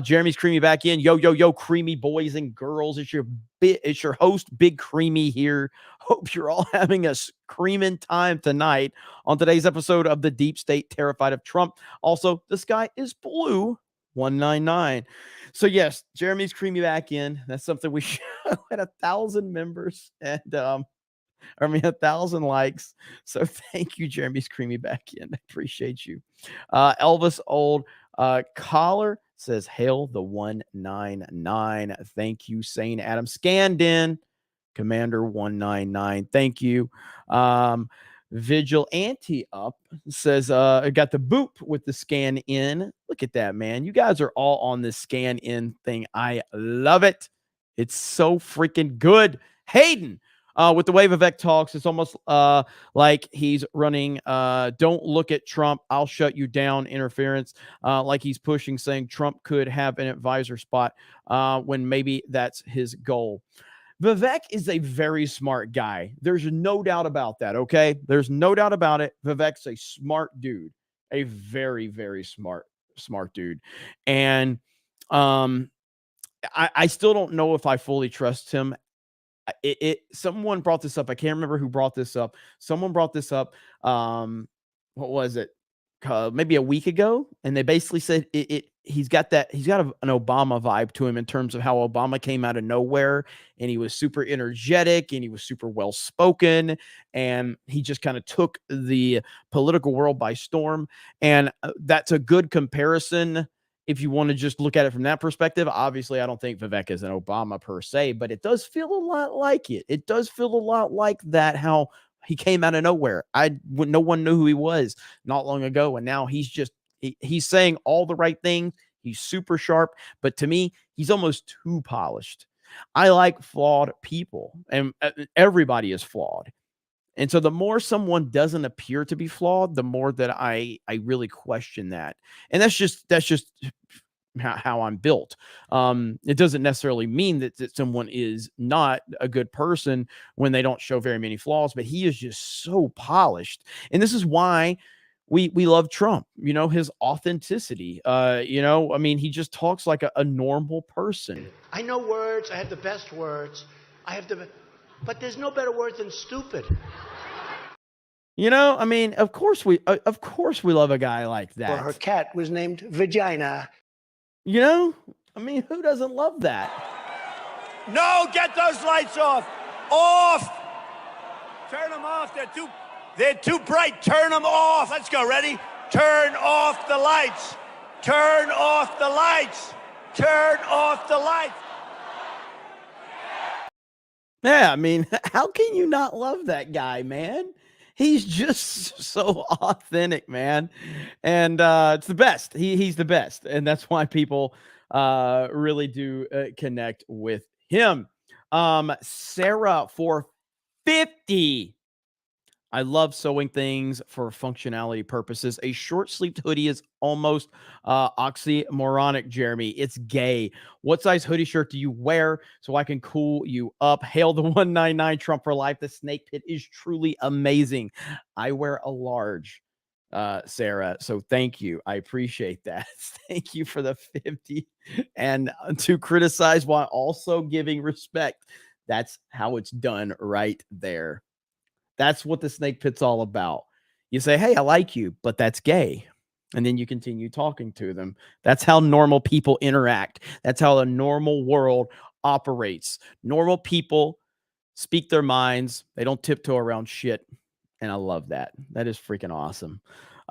Jeremy's Creamy back in. Yo, creamy boys and girls. It's your host, Big Creamy here. Hope you're all having a screaming time tonight on today's episode of The Deep State Terrified of Trump. Also, the sky is blue. 199. So yes, Jeremy's Creamy back in. That's something we should at 1,000 members and 1,000 likes. So thank you, Jeremy's Creamy back in. I appreciate you. Elvis Old Collar says, hail the 199. Thank you, Sane Adam. Scanned in, Commander 199. Thank you. Vigil Anti up says, I got the boop with the scan in. Look at that, man. You guys are all on this scan in thing. I love it. It's so freaking good. Hayden, with the way Vivek talks, it's almost like he's running don't look at Trump, I'll shut you down interference, like he's pushing, saying Trump could have an advisor spot when maybe that's his goal. Vivek is a very smart guy. There's no doubt about that, okay? There's no doubt about it. Vivek's a smart dude, a very, very smart dude. And I still don't know if I fully trust him. Someone brought this up. I can't remember who brought this up. Someone brought this up. What was it? Maybe a week ago, and they basically said he's got an Obama vibe to him in terms of how Obama came out of nowhere and he was super energetic and he was super well spoken and he just kind of took the political world by storm. And that's a good comparison if you want to just look at it from that perspective. Obviously, I don't think Vivek is an Obama per se, but it does feel a lot like it. It does feel a lot like that, how he came out of nowhere. No one knew who he was not long ago. And now he's saying all the right things. He's super sharp, but to me, he's almost too polished. I like flawed people, and everybody is flawed. And so the more someone doesn't appear to be flawed, the more that I really question that. And that's just how I'm built. It doesn't necessarily mean that someone is not a good person when they don't show very many flaws, but he is just so polished. And this is why we love Trump, his authenticity. He just talks like a normal person. I know words. I have the best words. But there's no better word than stupid. Of course we love a guy like that. Well, her cat was named Vagina. Who doesn't love that? No, get those lights off. Off. Turn them off. They're too bright. Turn them off. Let's go. Ready? Turn off the lights. Turn off the lights. Turn off the lights. Yeah, how can you not love that guy, man? He's just so authentic, man. And it's the best. He's the best. And that's why people really do connect with him. Sarah for 50. I love sewing things for functionality purposes. A short-sleeved hoodie is almost oxymoronic, Jeremy. It's gay. What size hoodie shirt do you wear so I can cool you up? Hail the 199 Trump for life. The snake pit is truly amazing. I wear a large, Sarah. So thank you. I appreciate that. Thank you for the 50 and to criticize while also giving respect. That's how it's done right there. That's what the snake pit's all about. You say, hey, I like you, but that's gay. And then you continue talking to them. That's how normal people interact. That's how a normal world operates. Normal people speak their minds. They don't tiptoe around shit. And I love that. That is freaking awesome.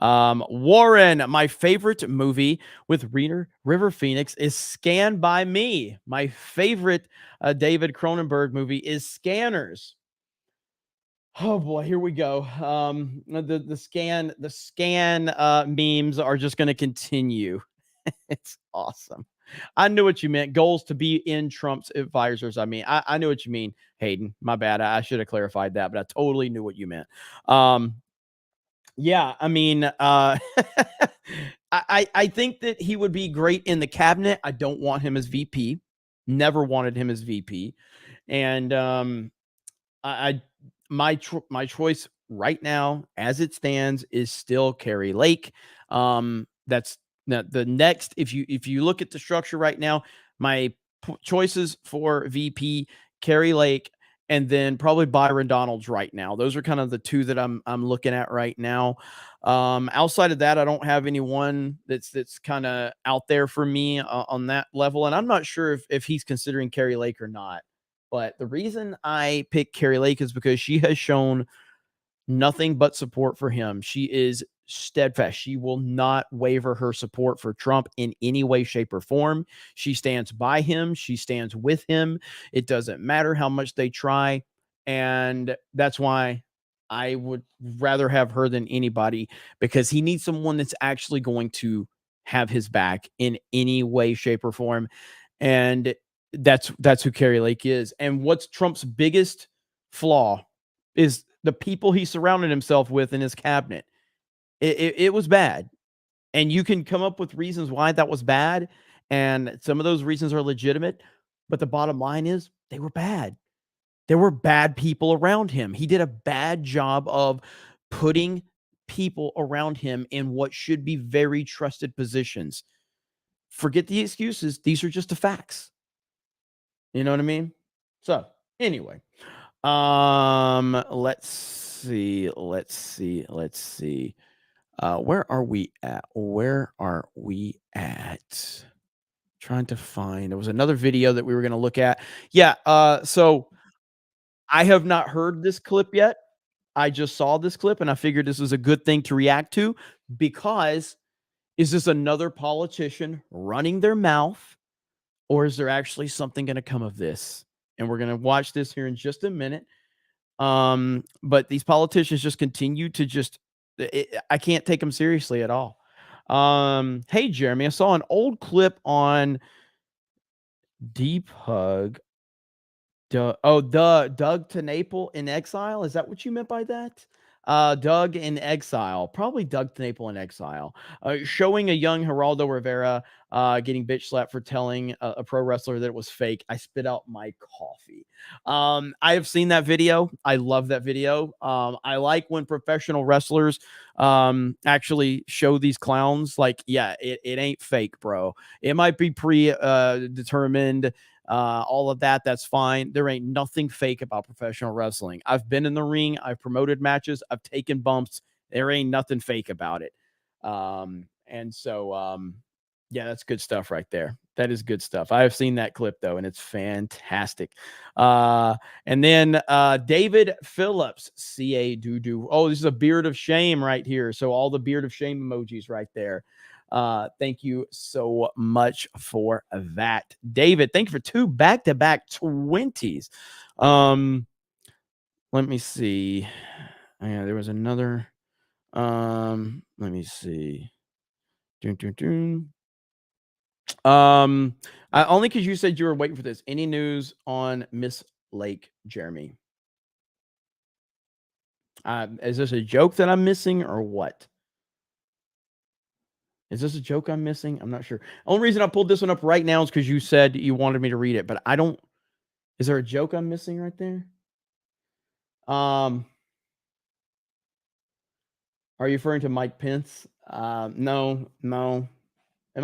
Warren, my favorite movie with River Phoenix is Scanned by Me. My favorite David Cronenberg movie is Scanners. Oh boy, here we go. The scan memes are just going to continue. It's awesome. I knew what you meant. Goals to be in Trump's advisors. I mean, I knew what you mean, Hayden. My bad. I should have clarified that, but I totally knew what you meant. Yeah, I mean, I think that he would be great in the cabinet. I don't want him as VP. Never wanted him as VP, and my choice right now, as it stands, is still Carrie Lake. That's the next. If you look at the structure right now, my choices for VP, Carrie Lake, and then probably Byron Donalds right now. Those are kind of the two that I'm looking at right now. Outside of that, I don't have anyone that's kind of out there for me on that level, and I'm not sure if he's considering Carrie Lake or not. But the reason I picked Carrie Lake is because she has shown nothing but support for him. She is steadfast. She will not waver her support for Trump in any way, shape, or form. She stands by him. She stands with him. It doesn't matter how much they try. And that's why I would rather have her than anybody, because he needs someone that's actually going to have his back in any way, shape, or form. And that's who Carrie Lake is. And what's Trump's biggest flaw is the people he surrounded himself with in his cabinet. It was bad. And you can come up with reasons why that was bad. And some of those reasons are legitimate. But the bottom line is they were bad. There were bad people around him. He did a bad job of putting people around him in what should be very trusted positions. Forget the excuses. These are just the facts. You know what I mean? So anyway, let's see. Where are we at? Trying to find. There was another video that we were going to look at. Yeah. So I have not heard this clip yet. I just saw this clip and I figured this was a good thing to react to, because is this another politician running their mouth, or is there actually something going to come of this? And we're going to watch this here in just a minute. But these politicians just continue to I can't take them seriously at all. Hey, Jeremy, I saw an old clip on Deep Hug. Doug TeNapel in exile. Is that what you meant by that? Doug in exile, probably Doug TeNapel in exile, showing a young Geraldo Rivera getting bitch slapped for telling a pro wrestler that it was fake. I spit out my coffee. I have seen that video. I love that video. I like when professional wrestlers actually show these clowns like, yeah, it ain't fake, bro. It might be determined. All of that's fine. There ain't nothing fake about professional wrestling. I've been in the ring. I've promoted matches. I've taken bumps. There ain't nothing fake about it. And so, yeah, that's good stuff right there. That is good stuff. I have seen that clip though, and it's fantastic. And then David Phillips, CA doo-doo. Oh, this is a beard of shame right here. So all the beard of shame emojis right there. Thank you so much for that, David. Thank you for 2 back-to-back 20s. Let me see. Yeah, there was another. Let me see. Only because you said you were waiting for this. Any news on Miss Lake, Jeremy? Is this a joke that I'm missing or what? Is this a joke I'm missing? I'm not sure. Only reason I pulled this one up right now is because you said you wanted me to read it, but I don't. Is there a joke I'm missing right there? Are you referring to Mike Pence? No. Am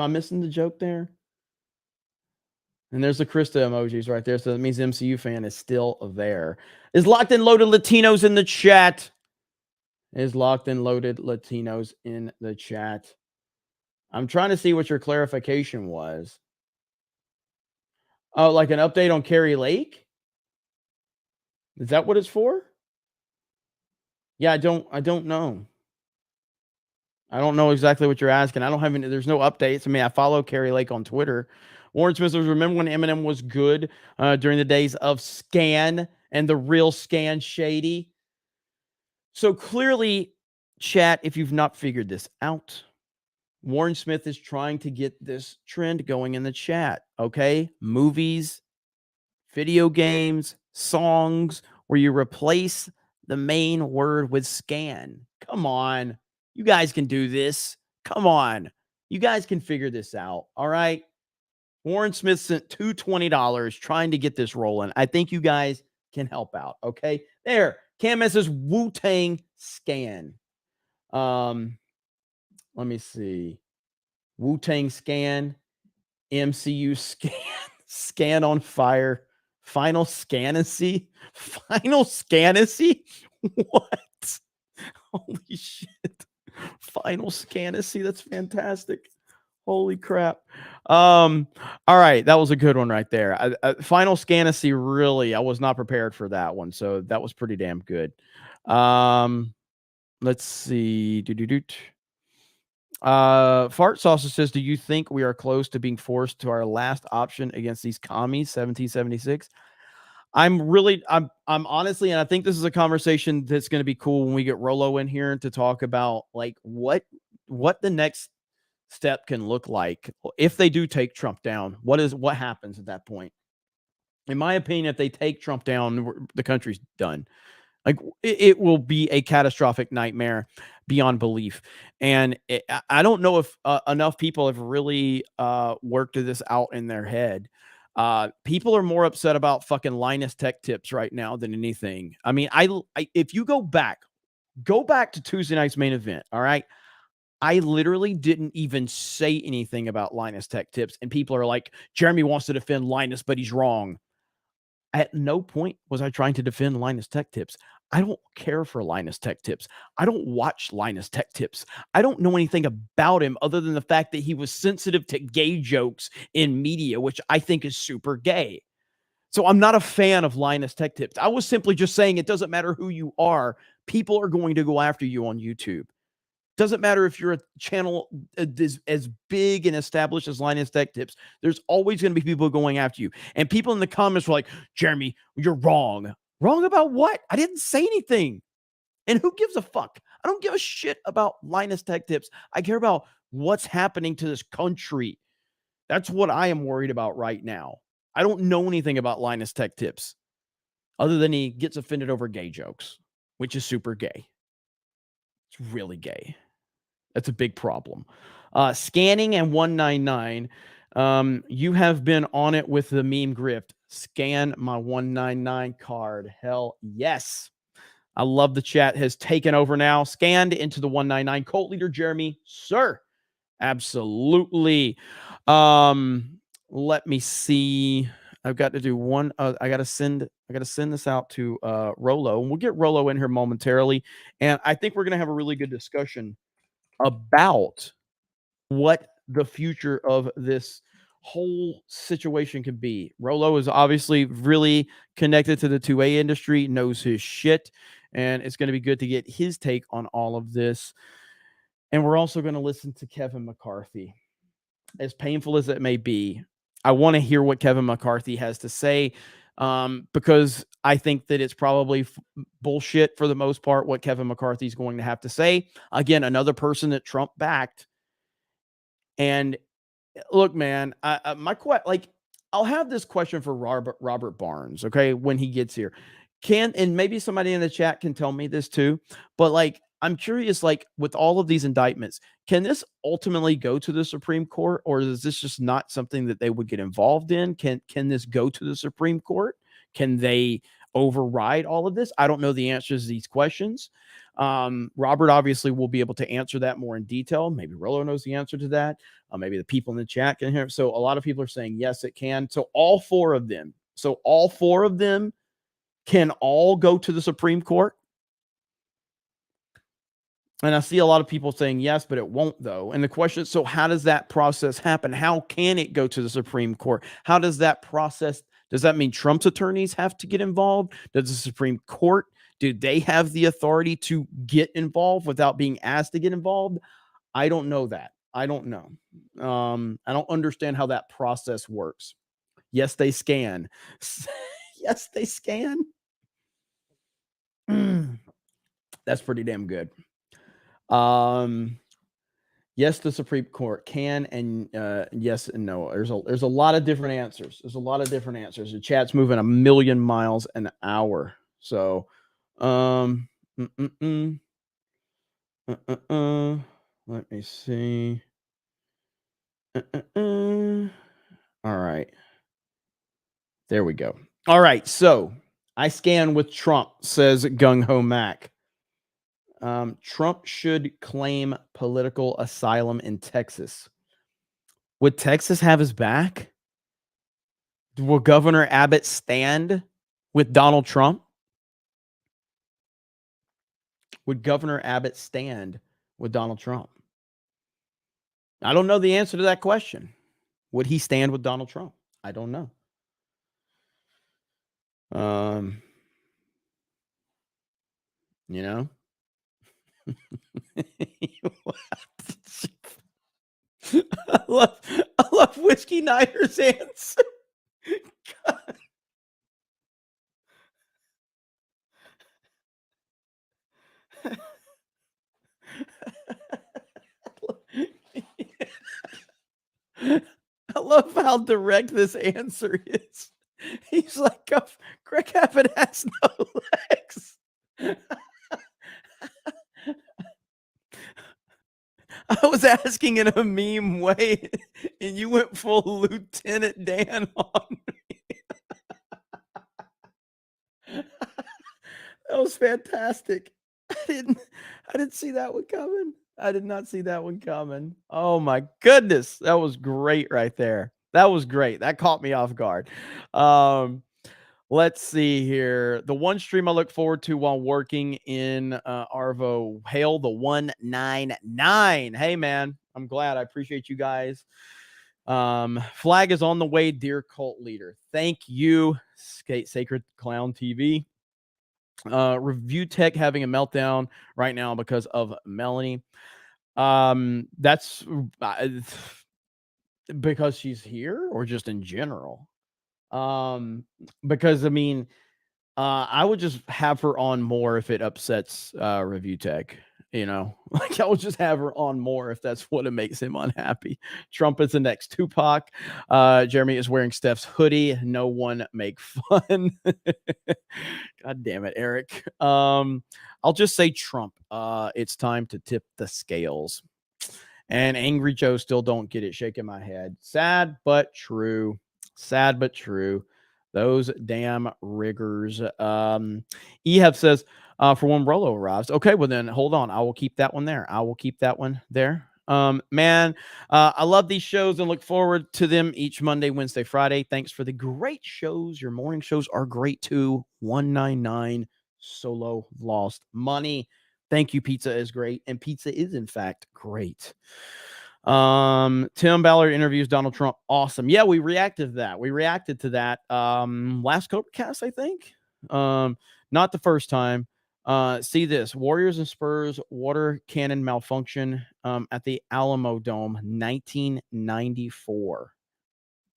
I missing the joke there? And there's the Krista emojis right there. So that means MCU fan is still there. Is locked and loaded Latinos in the chat? Is locked and loaded Latinos in the chat? I'm trying to see what your clarification was. Oh, like an update on Carrie Lake? Is that what it's for? Yeah, I don't know. I don't know exactly what you're asking. I don't have any, there's no updates. I mean, I follow Carrie Lake on Twitter. Warren Smith says, remember when Eminem was good during the days of Scan and the real Scan Shady? So clearly, chat, if you've not figured this out, Warren Smith is trying to get this trend going in the chat, okay? Movies, video games, songs, where you replace the main word with scan. Come on. You guys can do this. Come on. You guys can figure this out, all right? Warren Smith sent $220 trying to get this rolling. I think you guys can help out, okay? There. Cam says Wu-Tang Scan. Let me see. Wu-Tang Scan, MCU Scan, Scan on Fire, Final Scanacy, Final Scanacy? What? Holy shit. Final Scanacy, that's fantastic. Holy crap. All right, that was a good one right there. Final Scanacy, really, I was not prepared for that one, so that was pretty damn good. Let's see. Fart Sausage says, do you think we are close to being forced to our last option against these commies, 1776? I'm honestly, and I think this is a conversation that's going to be cool when we get Rolo in here to talk about like what the next step can look like if they do take Trump down. What happens at that point? In my opinion, if they take Trump down, the country's done. Like it will be a catastrophic nightmare beyond belief. And I don't know if enough people have really worked this out in their head. People are more upset about fucking Linus Tech Tips right now than anything. I mean, if you go back to Tuesday night's main event, all right? I literally didn't even say anything about Linus Tech Tips, and people are like, Jeremy wants to defend Linus, but he's wrong. At no point was I trying to defend Linus Tech Tips. I don't care for Linus Tech Tips. I don't watch Linus Tech Tips. I don't know anything about him other than the fact that he was sensitive to gay jokes in media, which I think is super gay. So I'm not a fan of Linus Tech Tips. I was simply just saying it doesn't matter who you are. People are going to go after you on YouTube. Doesn't matter if you're a channel as big and established as Linus Tech Tips. There's always going to be people going after you. And people in the comments were like, Jeremy, you're wrong. Wrong about what? I didn't say anything. And who gives a fuck? I don't give a shit about Linus Tech Tips. I care about what's happening to this country. That's what I am worried about right now. I don't know anything about Linus Tech Tips other than he gets offended over gay jokes, which is super gay. It's really gay. That's a big problem. Scanning and 199. You have been on it with the meme grift. Scan my 199 card. Hell yes. I love the chat has taken over now. Scanned into the 199. Cult leader Jeremy, sir. Absolutely. Let me see. I've got to do one. I got to send this out to Rolo, and we'll get Rolo in here momentarily. And I think we're going to have a really good discussion about what the future of this whole situation can be. Rolo is obviously really connected to the 2A industry, knows his shit, and it's going to be good to get his take on all of this. And we're also going to listen to Kevin McCarthy. As painful as it may be, I want to hear what Kevin McCarthy has to say, because I think that it's probably bullshit for the most part what Kevin McCarthy is going to have to say. Again, another person that Trump backed. And look, man, I'll have this question for Robert Barnes, okay, when he gets here. and maybe somebody in the chat can tell me this too, but like, I'm curious, like with all of these indictments, can this ultimately go to the Supreme Court, or is this just not something that they would get involved in? Can this go to the Supreme Court? Can they override all of this? I don't know the answers to these questions. Robert obviously will be able to answer that more in detail. Maybe Rolo knows the answer to that. Maybe the people in the chat can hear. So a lot of people are saying yes, it can. So all four of them can all go to the Supreme Court. And I see a lot of people saying yes, but it won't though. And the question is, so how does that process happen? How can it go to the Supreme Court? How does that process, does that mean Trump's attorneys have to get involved? Does the Supreme Court, do they have the authority to get involved without being asked to get involved? I don't know that. I don't know. I don't understand how that process works. Yes, they scan. Yes, they scan. That's pretty damn good. Yes, the Supreme Court can, and yes and no. There's a lot of different answers. There's a lot of different answers. The chat's moving 1,000,000 miles an hour. So, let me see. All right. There we go. All right. So I scan with Trump, says Gung Ho Mac. Trump should claim political asylum in Texas. Would Texas have his back? Will Governor Abbott stand with Donald Trump? Would Governor Abbott stand with Donald Trump? I don't know the answer to that question. Would he stand with Donald Trump? I don't know. You know? I love Whiskey Nighter's answer. I love how direct this answer is. He's like, Greg Abbott has no legs. I was asking in a meme way, and you went full Lieutenant Dan on me. That was fantastic. I didn't see that one coming. I did not see that one coming. Oh my goodness. That was great right there. That was great. That caught me off guard. Let's see here. The one stream I look forward to while working in Arvo, hail the 199. Hey man, I'm glad. I appreciate you guys. Flag is on the way, dear cult leader. Thank you, Sacred Clown TV. Review Tech having a meltdown right now because of Melanie. That's because she's here, or just in general? Because I mean, I would just have her on more if it upsets Review Tech. You know, like I would just have her on more if that's what it makes him unhappy. Trump is the next Tupac. Jeremy is wearing Steph's hoodie. No one make fun. God damn it, Eric. I'll just say Trump. It's time to tip the scales. And Angry Joe still don't get it. Shaking my head. Sad but true. Sad but true. Those damn riggers. Ehab says, for when Rolo arrives. Okay, well then hold on. I will keep that one there. I will keep that one there. Man, I love these shows and look forward to them each Monday, Wednesday, Friday. Thanks for the great shows. Your morning shows are great too. 199 Solo lost money. Thank you. Pizza is great. And pizza is in fact great. Tim Ballard interviews Donald Trump. Awesome. Yeah, we reacted to that. Last CobraCast, I think. Not the first time. See this: Warriors and Spurs water cannon malfunction at the Alamo Dome, 1994.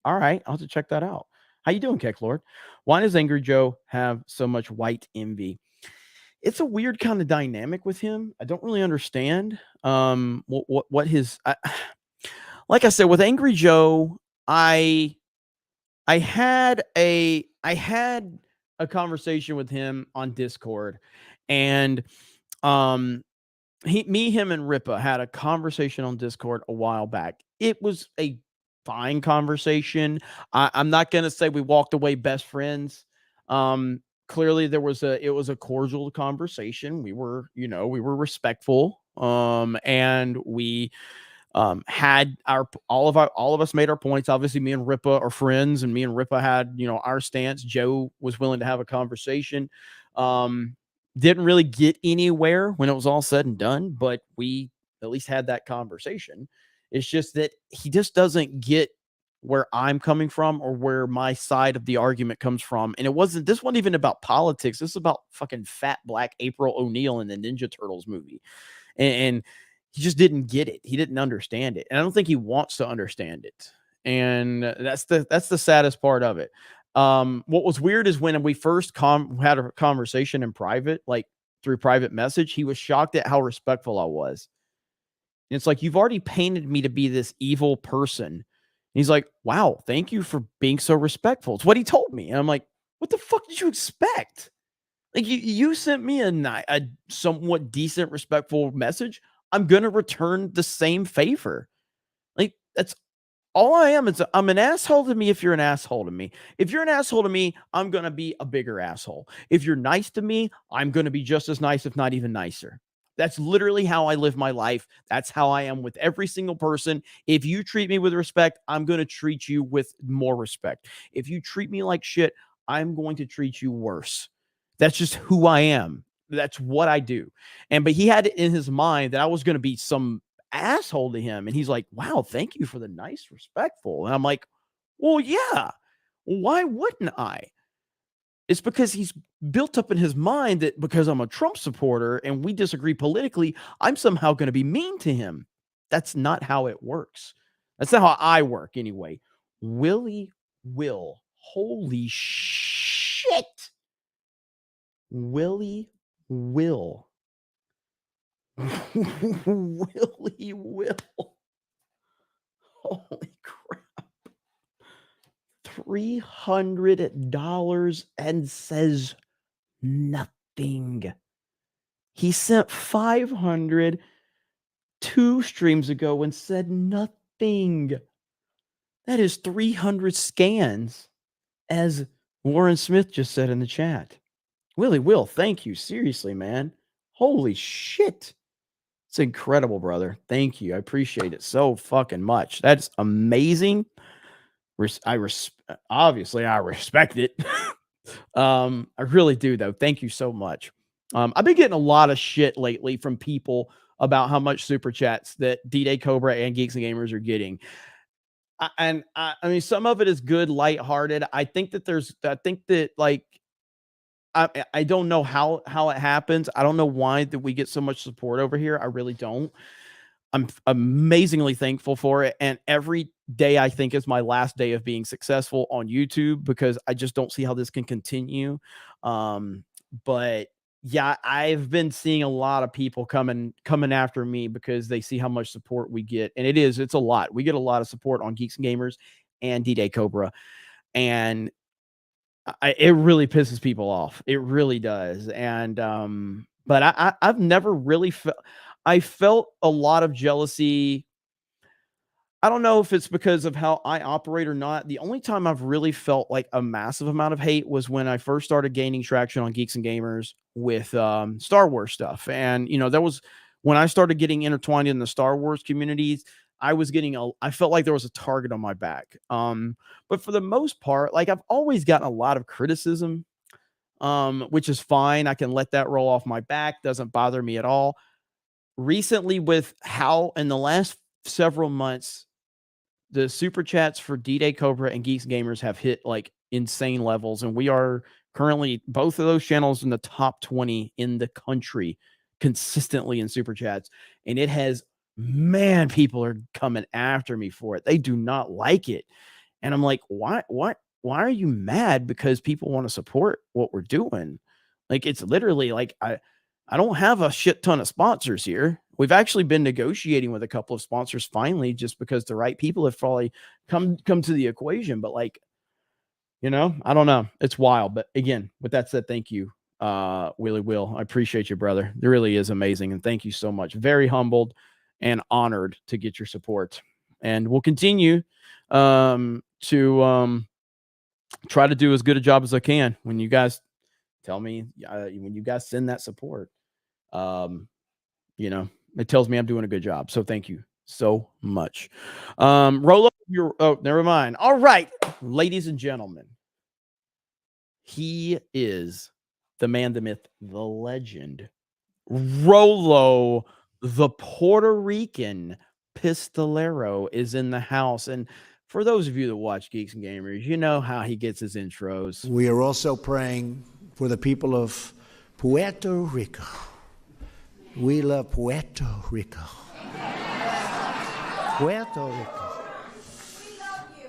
All right, I'll have to check that out. How you doing, Keck Lord? Why does Angry Joe have so much white envy? It's a weird kind of dynamic with him. I don't really understand what his like I said with Angry Joe, I had a conversation with him on Discord, and him and Ripa had a conversation on Discord a while back. It was a fine conversation. I'm not gonna say we walked away best friends. Clearly it was a cordial conversation. We were respectful. And we had all of us made our points. Obviously, me and Ripa are friends, and me and Ripa had our stance. Joe was willing to have a conversation. Didn't really get anywhere when it was all said and done, but we at least had that conversation. It's just that he just doesn't get where I'm coming from or where my side of the argument comes from. And this wasn't even about politics. This is about fucking fat black April O'Neil in the Ninja Turtles movie. And he just didn't get it. He didn't understand it. And I don't think he wants to understand it. And that's the saddest part of it. What was weird is when we first had a conversation in private, like through private message, he was shocked at how respectful I was. And it's like, you've already painted me to be this evil person. And he's like, wow, thank you for being so respectful. It's what he told me. And I'm like, what the fuck did you expect? Like, you sent me a somewhat decent, respectful message. I'm going to return the same favor. Like, that's all I am. I'm an asshole to me if you're an asshole to me. If you're an asshole to me, I'm going to be a bigger asshole. If you're nice to me, I'm going to be just as nice, if not even nicer. That's literally how I live my life. That's how I am with every single person. If you treat me with respect, I'm going to treat you with more respect. If you treat me like shit, I'm going to treat you worse. That's just who I am. That's what I do. But he had it in his mind that I was going to be some asshole to him. And he's like, wow, thank you for the nice, respectful. And I'm like, well, yeah, why wouldn't I? It's because he's built up in his mind that because I'm a Trump supporter and we disagree politically, I'm somehow going to be mean to him. That's not how it works. That's not how I work anyway. Willie Will. Holy shit. Willie Will. Willie Will. Holy crap. $300 and says nothing. He sent 500 2 streams ago and said nothing. That is 300 scans, as Warren Smith just said in the chat. Willie Will, thank you. Seriously, man. Holy shit. It's incredible, brother. Thank you. I appreciate it so fucking much. That's amazing. Obviously I respect it. I really do, though. Thank you so much. I've been getting a lot of shit lately from people about how much super chats that D-Day Cobra and Geeks and Gamers are getting. I mean, some of it is good, lighthearted. I think that like, I don't know how it happens. I don't know why that we get so much support over here. I really don't. I'm amazingly thankful for it. And every day I think is my last day of being successful on YouTube because I just don't see how this can continue. But yeah, I've been seeing a lot of people coming after me because they see how much support we get. And it's a lot. We get a lot of support on Geeks and Gamers and D-Day Cobra. And it really pisses people off. It really does. And, but I've never really I felt a lot of jealousy. I don't know if it's because of how I operate or not. The only time I've really felt like a massive amount of hate was when I first started gaining traction on Geeks and Gamers with Star Wars stuff. And, that was when I started getting intertwined in the Star Wars communities. I felt like there was a target on my back. But for the most part, like I've always gotten a lot of criticism, which is fine. I can let that roll off my back. Doesn't bother me at all. Recently, with how in the last several months, the super chats for D-Day Cobra and Geeks Gamers have hit like insane levels. And we are currently both of those channels in the top 20 in the country consistently in super chats. And it has, man, people are coming after me for it. They do not like it. And I'm like, why are you mad? Because people want to support what we're doing. Like, it's literally like, I don't have a shit ton of sponsors here. We've actually been negotiating with a couple of sponsors finally, just because the right people have probably come to the equation. But like, You know, I don't know. It's wild. But again, with that said, thank you, Willie Will. I appreciate you, brother. It really is amazing. And thank you so much. Very humbled and honored to get your support. And we'll continue to try to do as good a job as I can when you guys tell me, when you guys send that support. You know, it tells me I'm doing a good job. So thank you so much. Rolo, never mind. All right, ladies and gentlemen, he is the man, the myth, the legend, Rolo, the Puerto Rican pistolero, is in the house. And for those of you that watch Geeks and Gamers, you know how he gets his intros. We are also praying for the people of Puerto Rico. We love Puerto Rico. Puerto Rico.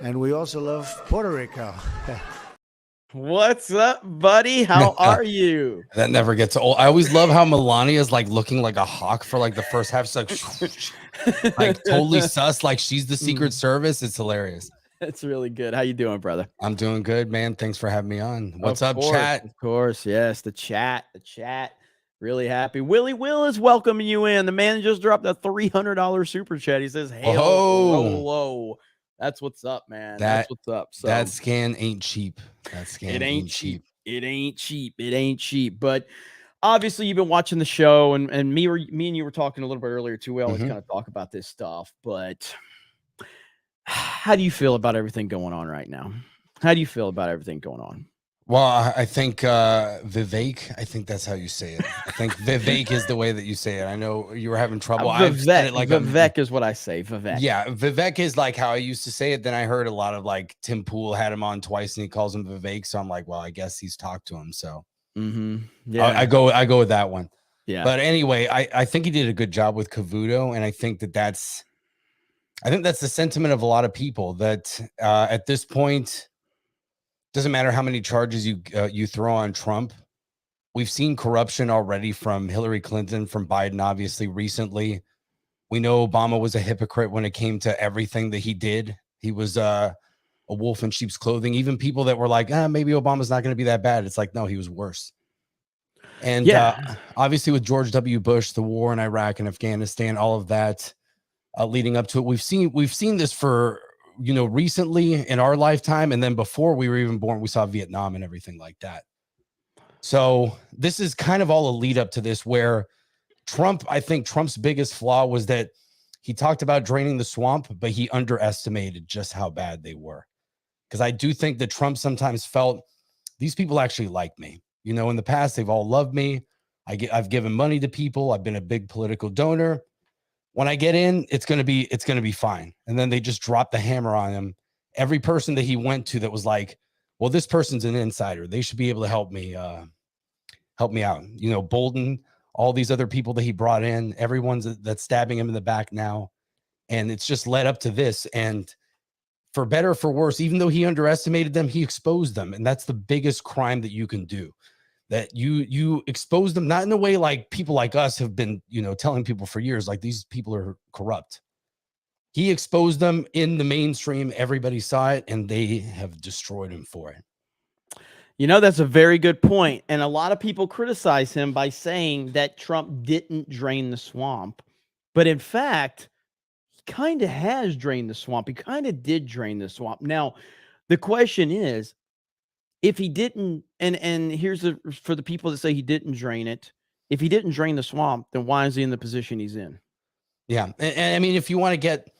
And we also love Puerto Rico. What's up, buddy? How are you? That never gets old. I always love how Melania is like looking like a hawk for like the first half. She's like totally sus, like she's the Secret Service. It's hilarious. It's really good. How you doing, brother? I'm doing good, man. Thanks for having me on. What's up, course, chat? Of course, yes. The chat. Really happy. Willie Will is welcoming you in. The man just dropped a $300 super chat. He says, "Hey, Rolo." That's what's up, man. That's what's up. So that scan ain't cheap. That scan ain't cheap. It ain't cheap. It ain't cheap. But obviously, you've been watching the show, and me and you were talking a little bit earlier too. We always kind of talk about this stuff. But how do you feel about everything going on right now? How do you feel about everything going on? Well, I think Vivek, I think that's how you say it. I think Vivek is the way that you say it. I know you were having trouble. Vivek is what I say. Vivek. Yeah, Vivek is like how I used to say it. Then I heard a lot of like Tim Pool had him on twice and he calls him Vivek. So I'm like, well, I guess he's talked to him. So yeah, I go with that one. Yeah. But anyway, I think he did a good job with Cavuto. And I think that's the sentiment of a lot of people that at this point, doesn't matter how many charges you throw on Trump. We've seen corruption already from Hillary Clinton, from Biden, obviously, recently. We know Obama was a hypocrite when it came to everything that he did. He was a wolf in sheep's clothing. Even people that were like, maybe Obama's not going to be that bad. It's like, no, he was worse. And obviously with George W. Bush, the war in Iraq and Afghanistan, all of that leading up to it, we've seen this for recently in our lifetime. And then before we were even born, we saw Vietnam and everything like that. So this is kind of all a lead up to this, where I think Trump's biggest flaw was that he talked about draining the swamp, but he underestimated just how bad they were. Because I do think that Trump sometimes felt these people actually like me. In the past, they've all loved me. I've given money to people. I've been a big political donor. When I get in, it's going to be fine. And then they just dropped the hammer on him. Every person that he went to that was like, well, this person's an insider. They should be able to help me out. Bolton, all these other people that he brought in, everyone's that's stabbing him in the back now. And it's just led up to this. And for better or for worse, even though he underestimated them, he exposed them. And that's the biggest crime that you can do. That you expose them, not in a way like people like us have been, telling people for years, like these people are corrupt. He exposed them in the mainstream. Everybody saw it, and they have destroyed him for it. That's a very good point. And a lot of people criticize him by saying that Trump didn't drain the swamp. But in fact, he kind of has drained the swamp. He kind of did drain the swamp. Now, the question is, if he didn't, and here's for the people that say he didn't drain it, if he didn't drain the swamp, then why is he in the position he's in? Yeah. And I mean, if you want to get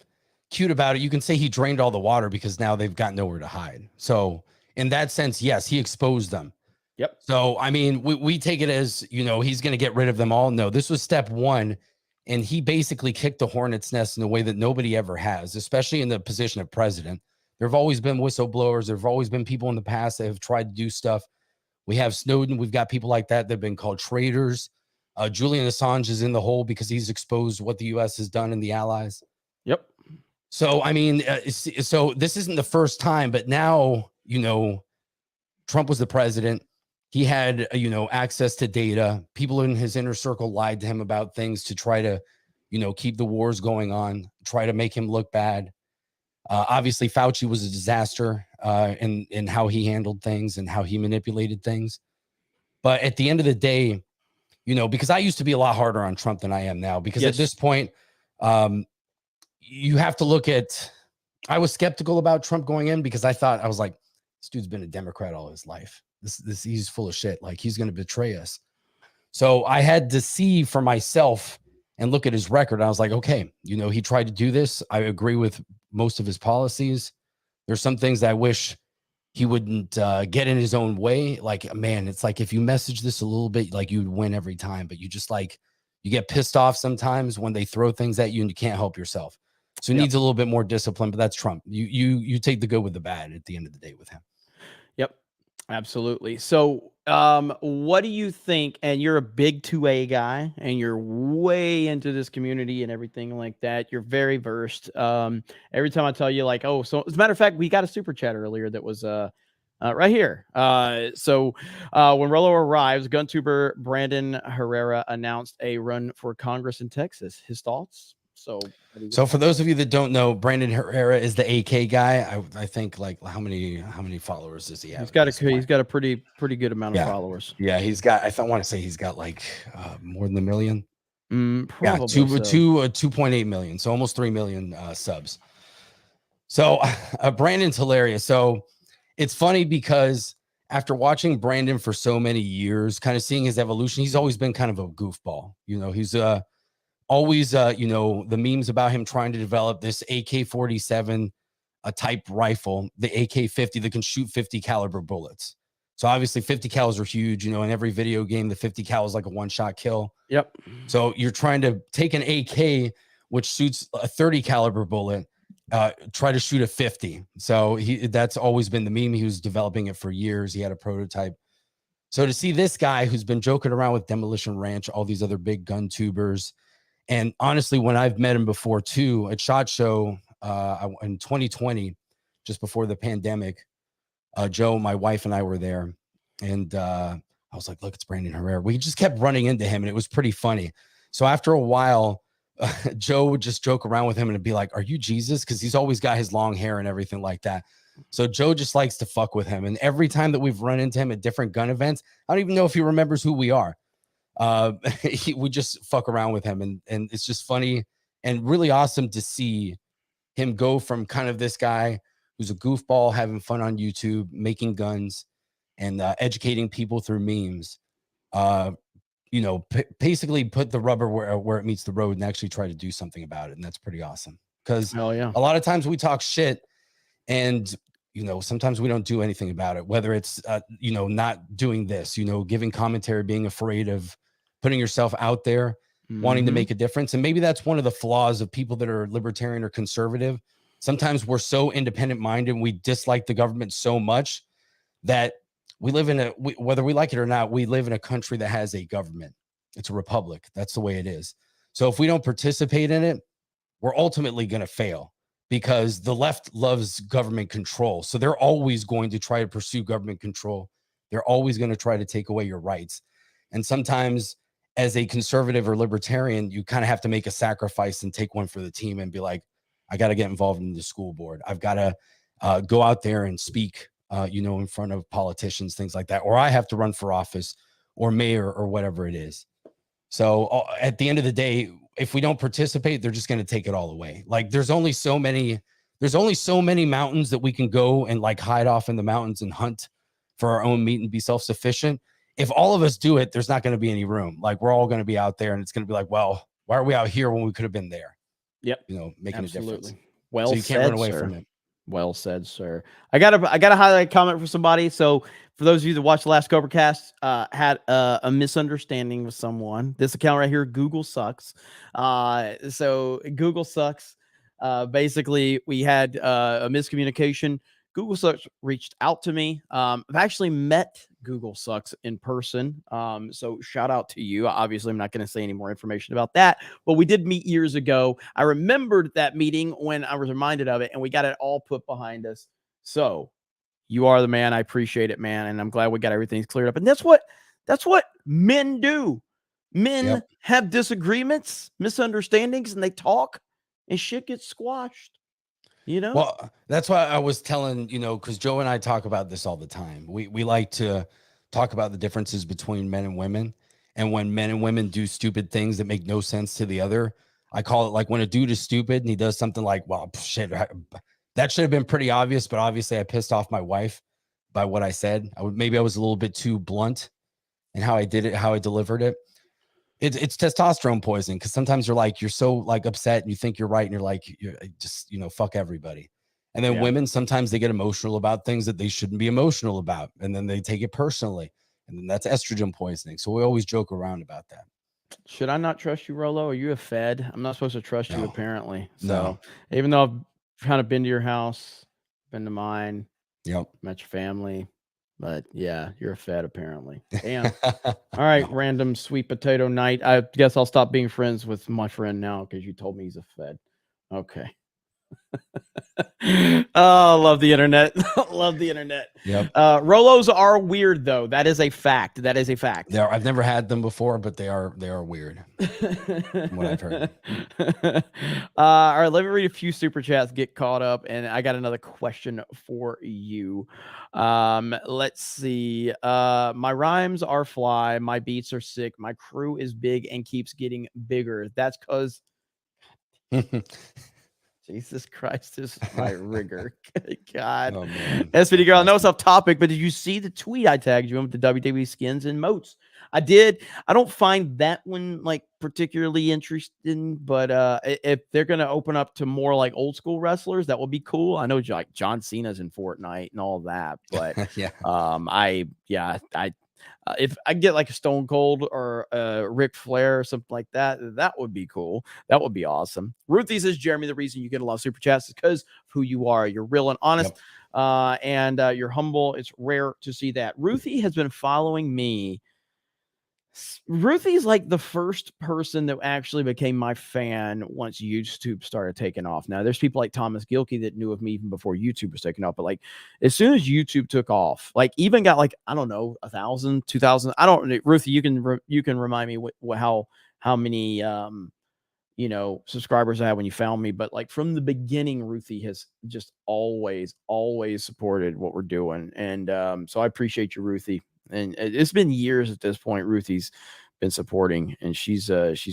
cute about it, you can say he drained all the water because now they've got nowhere to hide. So in that sense, yes, he exposed them. Yep. So, I mean, we take it as, he's going to get rid of them all. No, this was step one. And he basically kicked the hornet's nest in a way that nobody ever has, especially in the position of president. There have always been whistleblowers. There have always been people in the past that have tried to do stuff. We have Snowden. We've got people like that have been called traitors. Julian Assange is in the hole because he's exposed what the U.S. has done and the allies. Yep. So, I mean, so this isn't the first time, but now, Trump was the president. He had, access to data. People in his inner circle lied to him about things to try to, keep the wars going on, try to make him look bad. Obviously, Fauci was a disaster. in how he handled things and how he manipulated things. But at the end of the day, you know, because I used to be a lot harder on Trump than I am now, because at this point, you have to look at, I was skeptical about Trump going in because I was like, this dude's been a Democrat all his life. He's full of shit. Like, he's going to betray us. So I had to see for myself and look at his record. I was like, okay, you know, he tried to do this. I agree with most of his policies. There's some things that I wish he wouldn't get in his own way. Like, man, it's like, if you message this a little bit, like, you'd win every time, but you just like, you get pissed off sometimes when they throw things at you and you can't help yourself. So he needs a little bit more discipline, but that's Trump. You take the good with the bad at the end of the day with him. Yep, absolutely. So what do you think? And you're a big 2A guy and you're way into this community and everything like that. You're very versed. Every time I tell you, like, oh, so as a matter of fact, we got a super chat earlier that was right here. So when Rolo arrives, GunTuber Brandon Herrera announced a run for Congress in Texas. His thoughts? So for those of you that don't know, Brandon Herrera is the AK guy. I think, like, how many followers does he have? He's got a pretty good amount of followers. Yeah, he's got, I want to say he's got like more than 1 million. Probably 2.8 million. So almost 3 million subs. So Brandon's hilarious. So it's funny because after watching Brandon for so many years, kind of seeing his evolution, he's always been kind of a goofball. You know, he's always, you know, the memes about him trying to develop this AK-47 type rifle, the AK-50 that can shoot 50 caliber bullets. So obviously 50 cals are huge, you know, in every video game, the 50 cal is like a one-shot kill. Yep. So you're trying to take an AK, which shoots a 30 caliber bullet, try to shoot a 50. So that's always been the meme. He was developing it for years. He had a prototype. So to see this guy who's been joking around with Demolition Ranch, all these other big gun tubers, and honestly, when I've met him before too, at SHOT Show in 2020, just before the pandemic, Joe, my wife, and I were there, and I was like, look, it's Brandon Herrera. We just kept running into him, and it was pretty funny. So after a while, Joe would just joke around with him and be like, are you Jesus? Because he's always got his long hair and everything like that. So Joe just likes to fuck with him. And every time that we've run into him at different gun events, I don't even know if he remembers who we are. We just fuck around with him, and it's just funny and really awesome to see him go from kind of this guy who's a goofball having fun on YouTube, making guns and educating people through memes, you know, basically put the rubber where it meets the road and actually try to do something about it. And that's pretty awesome, because a lot of times we talk shit and, you know, sometimes we don't do anything about it, whether it's, you know, not doing this, you know, giving commentary, being afraid of putting yourself out there, wanting to make a difference. And maybe that's one of the flaws of people that are libertarian or conservative. Sometimes we're so independent minded, we dislike the government so much that we live in whether we like it or not, we live in a country that has a government. It's a republic. That's the way it is. So if we don't participate in it, we're ultimately going to fail, because the left loves government control. So they're always going to try to pursue government control. They're always going to try to take away your rights. And sometimes as a conservative or libertarian, you kind of have to make a sacrifice and take one for the team and be like, I got to get involved in the school board. I've got to go out there and speak, you know, in front of politicians, things like that. Or I have to run for office or mayor or whatever it is. So at the end of the day, if we don't participate, they're just going to take it all away. Like, there's only so many mountains that we can go and like hide off in the mountains and hunt for our own meat and be self-sufficient. If all of us do it, there's not going to be any room. Like, we're all going to be out there, and it's going to be like, well, why are we out here when we could have been there? Yep. You know, making a difference. Well, so you can't run away from it. Well said, sir. I got a highlight comment from somebody. So for those of you that watched the last CobraCast, had a misunderstanding with someone. This account right here, Google sucks. So Google sucks. Basically, we had a miscommunication. Google Sucks reached out to me. I've actually met Google Sucks in person. So shout out to you. Obviously, I'm not going to say any more information about that, but we did meet years ago. I remembered that meeting when I was reminded of it, and we got it all put behind us. So you are the man. I appreciate it, man. And I'm glad we got everything cleared up. And that's what men do. Men have disagreements, misunderstandings, and they talk, and shit gets squashed. You know? Well, that's why I was telling, because Joe and I talk about this all the time. We like to talk about the differences between men and women. And when men and women do stupid things that make no sense to the other, I call it like when a dude is stupid and he does something like, well, shit, that should have been pretty obvious, but obviously I pissed off my wife by what I said. Maybe I was a little bit too blunt in how I did it, how I delivered it. It's testosterone poisoning, because sometimes you're so like upset and you think you're right and you're just fuck everybody. And then women, sometimes they get emotional about things that they shouldn't be emotional about, and then they take it personally, and then that's estrogen poisoning. So we always joke around about that. Should I not trust you, Rolo? Are you a Fed? I'm not supposed to trust you, apparently. So No. even though I've kind of been to your house, been to mine, met your family, but yeah, you're a Fed, apparently. Damn. All right, random sweet potato night. I guess I'll stop being friends with my friend now because you told me he's a Fed. Okay. Oh, love the internet. Love the internet. Yep. Rolos are weird, though. That is a fact. That is a fact. I've never had them before, but they are weird. From what I've heard. All right, let me read a few super chats, get caught up, and I got another question for you. Let's see. My rhymes are fly, my beats are sick, my crew is big and keeps getting bigger. That's because Jesus Christ, this is my rigor. God. Oh, man. SPD girl, I know it's off topic, but did you see the tweet I tagged you in with the WWE skins and moats? I did. I don't find that one like particularly interesting, but if they're gonna open up to more like old school wrestlers, that would be cool. I know like John Cena's in Fortnite and all that, but if I get like a Stone Cold or Ric Flair or something like that, that would be cool. That would be awesome. Ruthie says, Jeremy, the reason you get a lot of super chats is because of who you are. You're real and honest, and you're humble. It's rare to see that. Ruthie has been following me. Ruthie's like the first person that actually became my fan once YouTube started taking off. Now, there's people like Thomas Gilkey that knew of me even before YouTube was taking off. But like, as soon as YouTube took off, like even got like, I don't know, 1,000, 2,000. I don't know. Ruthie, you can remind me how many, subscribers I had when you found me. But like from the beginning, Ruthie has just always supported what we're doing. And so I appreciate you, Ruthie. And it's been years at this point. Ruthie's been supporting, and she's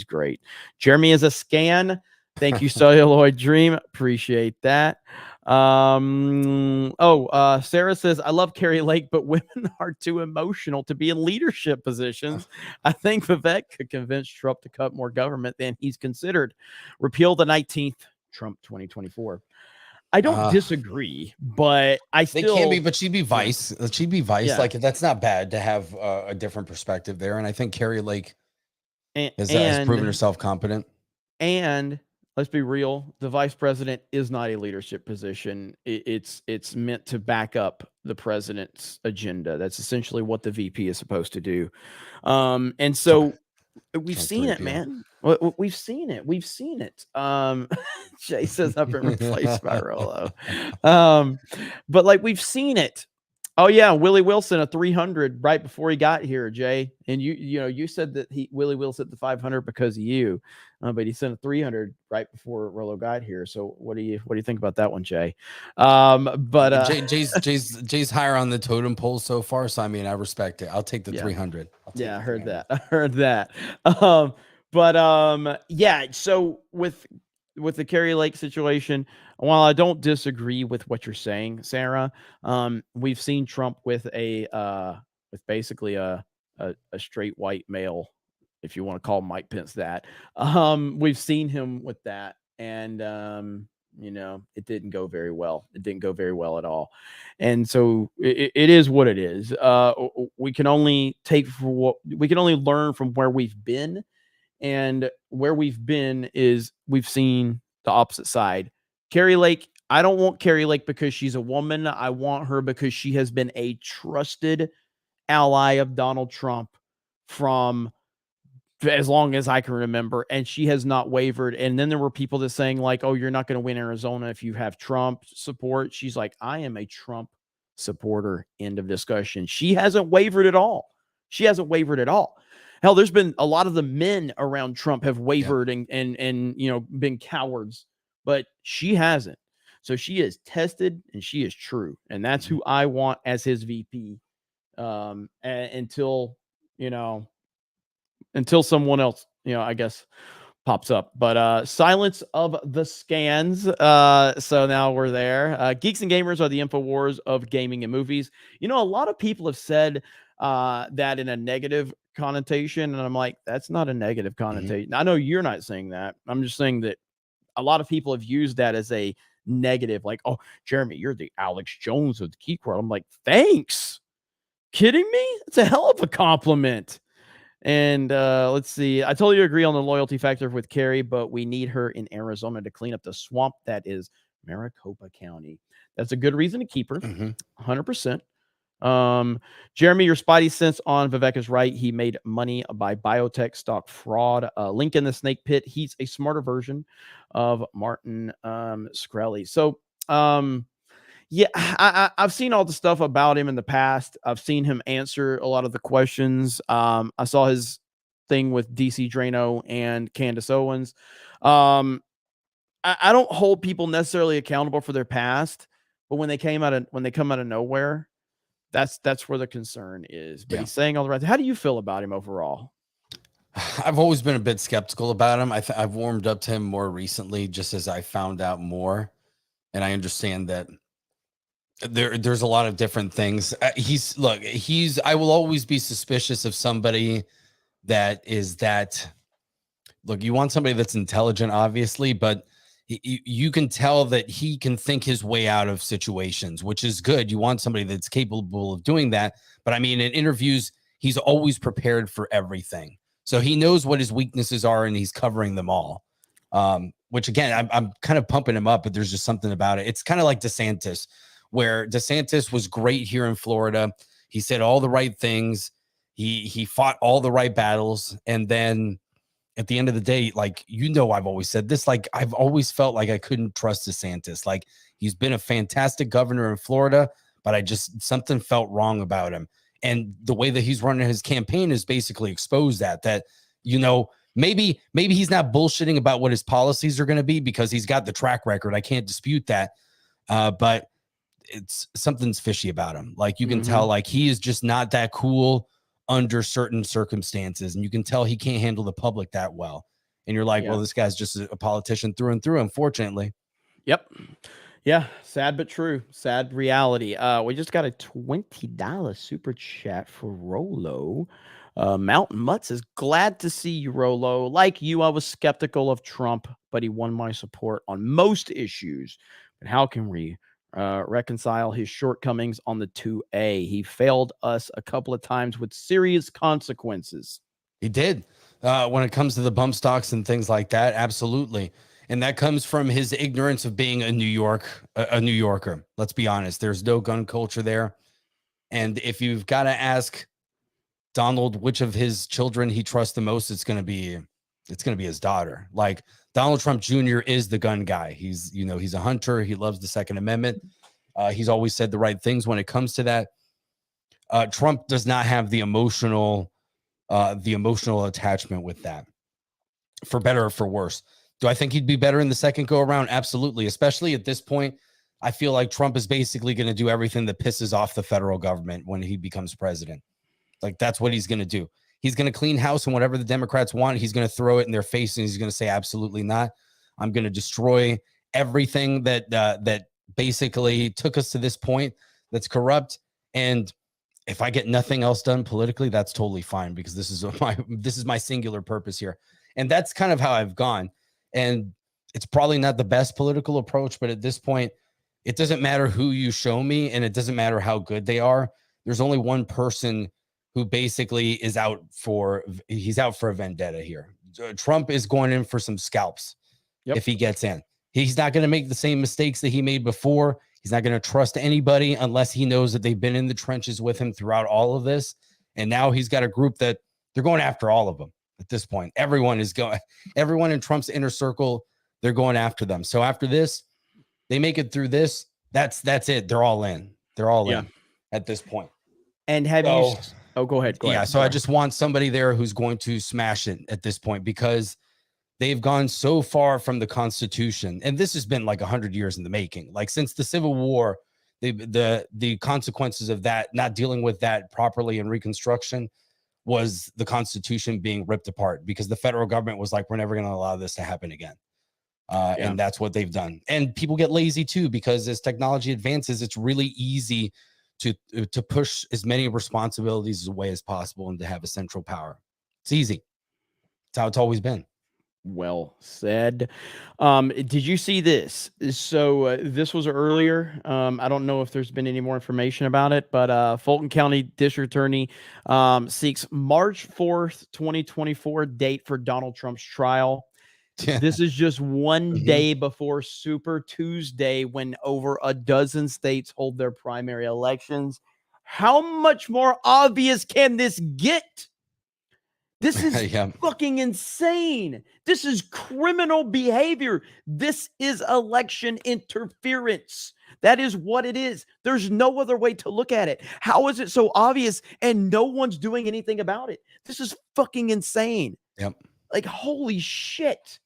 great. Jeremy is a scan. Thank you, Celluloid Dream. Appreciate that. Sarah says, I love Carrie Lake, but women are too emotional to be in leadership positions. I think Vivek could convince Trump to cut more government than he's considered. Repeal the 19th Trump 2024. I don't disagree, but They can be, but she'd be vice. She'd be vice. Yeah. Like, that's not bad to have a different perspective there. And I think Carrie Lake has proven herself competent. And let's be real, the vice president is not a leadership position. It's meant to back up the president's agenda. That's essentially what the VP is supposed to do. And so we've seen it, man. We've seen it. Jay says I've been replaced by Rolo. But like we've seen it. Oh yeah, Willie Wilson a 300 right before he got here, Jay. And you said that Willie Wilson at the 500 because of you, but he sent a 300 right before Rolo got here. So what do you think about that one, Jay? Jay's higher on the totem pole so far, so I mean I respect it. I'll take the 300. I heard that. So with the Carrie Lake situation, while I don't disagree with what you're saying, Sarah, we've seen Trump with basically a straight white male, if you want to call Mike Pence that. We've seen him with that, and it didn't go very well. It didn't go very well at all. And so it is what it is. We can only learn from where we've been, and where we've been is we've seen the opposite side. Carrie Lake, I don't want Carrie Lake because she's a woman. I want her because she has been a trusted ally of Donald Trump from as long as I can remember, and she has not wavered. And then there were people that saying like, oh, you're not going to win Arizona if you have Trump support. She's like, I am a Trump supporter. End of discussion. She hasn't wavered at all. Hell, there's been a lot of the men around Trump have wavered and been cowards, but she hasn't. So she is tested and she is true. And that's who I want as his VP until, until someone else, I guess, pops up. But silence of the scans. So now we're there. Geeks and gamers are the InfoWars of gaming and movies. A lot of people have said that in a negative connotation, and I'm like, that's not a negative connotation. I know you're not saying that. I'm just saying that a lot of people have used that as a negative, like, oh, Jeremy, you're the Alex Jones of the Geek World. I'm like, thanks. Kidding me? It's a hell of a compliment. And let's see. I totally agree on the loyalty factor with Carrie, but we need her in Arizona to clean up the swamp that is Maricopa County. That's a good reason to keep her. 100%. Jeremy, your spidey sense on Vivek is right. He made money by biotech stock fraud. Link in the snake pit. He's a smarter version of Martin Shkreli. So, yeah, I've seen all the stuff about him in the past. I've seen him answer a lot of the questions. I saw his thing with DC Drano and Candace Owens. I don't hold people necessarily accountable for their past, but when they come out of nowhere, that's where the concern is. But he's saying all the right things. How do you feel about him overall? I've always been a bit skeptical about him. I've warmed up to him more recently, just as I found out more, and I understand that there's a lot of different things. I will always be suspicious of somebody that is that. Look, you want somebody that's intelligent, obviously, but you can tell that he can think his way out of situations, which is good. You want somebody that's capable of doing that. But I mean, in interviews, he's always prepared for everything. So he knows what his weaknesses are and he's covering them all. Which again, I'm kind of pumping him up, but there's just something about it. It's kind of like DeSantis, where DeSantis was great here in Florida. He said all the right things. He fought all the right battles. And then at the end of the day, like, I've always said this, like, I've always felt like I couldn't trust DeSantis. Like, he's been a fantastic governor in Florida, but something felt wrong about him. And the way that he's running his campaign has basically exposed that, maybe he's not bullshitting about what his policies are going to be because he's got the track record. I can't dispute that. But something's fishy about him. Like, you can tell, like, he is just not that cool under certain circumstances, and you can tell he can't handle the public that well. And you're like, well, this guy's just a politician through and through, unfortunately. Yep. Yeah, sad but true. Sad reality. We just got a $20 super chat for Rolo. Mountain Mutts is glad to see you, Rolo. Like you, I was skeptical of Trump, but he won my support on most issues. But how can we reconcile his shortcomings on the 2A? He failed us a couple of times with serious consequences. He did. When it comes to the bump stocks and things like that, absolutely. And that comes from his ignorance of being a New Yorker. Let's be honest. There's no gun culture there. And if you've got to ask Donald which of his children he trusts the most, it's going to be his daughter. Like, Donald Trump Jr. is the gun guy. He's a hunter. He loves the Second Amendment. He's always said the right things when it comes to that. Trump does not have the emotional attachment with that, for better or for worse. Do I think he'd be better in the second go around? Absolutely. Especially at this point, I feel like Trump is basically going to do everything that pisses off the federal government when he becomes president. Like, that's what he's going to do. He's going to clean house, and whatever the Democrats want, he's going to throw it in their face, and he's going to say, absolutely not. I'm going to destroy everything that basically took us to this point that's corrupt. And if I get nothing else done politically, that's totally fine, because this is my singular purpose here. And that's kind of how I've gone. And it's probably not the best political approach, but at this point, it doesn't matter who you show me, and it doesn't matter how good they are. There's only one person who basically is out for a vendetta here. Trump is going in for some scalps. If he gets in. He's not going to make the same mistakes that he made before. He's not going to trust anybody unless he knows that they've been in the trenches with him throughout all of this. And now he's got a group that they're going after all of them at this point. Everyone in Trump's inner circle, they're going after them. So after this, they make it through this. That's it. They're all in. They're all in at this point. And go ahead. So I just want somebody there who's going to smash it at this point, because they've gone so far from the Constitution, and this has been like 100 years in the making. Like since the Civil War, the consequences of that, not dealing with that properly in Reconstruction, was the Constitution being ripped apart because the federal government was like, we're never going to allow this to happen again. And that's what they've done. And people get lazy too, because as technology advances, it's really easy to push as many responsibilities away as possible and to have a central power. It's easy. It's how it's always been. Well said. Did you see this? So this was earlier. I don't know if there's been any more information about it, but Fulton County District Attorney seeks March 4th, 2024 date for Donald Trump's trial. This is just one day before Super Tuesday, when over a dozen states hold their primary elections. How much more obvious can this get? This is fucking insane. This is criminal behavior. This is election interference. That is what it is. There's no other way to look at it. How is it so obvious and no one's doing anything about it? This is fucking insane. Like, holy shit.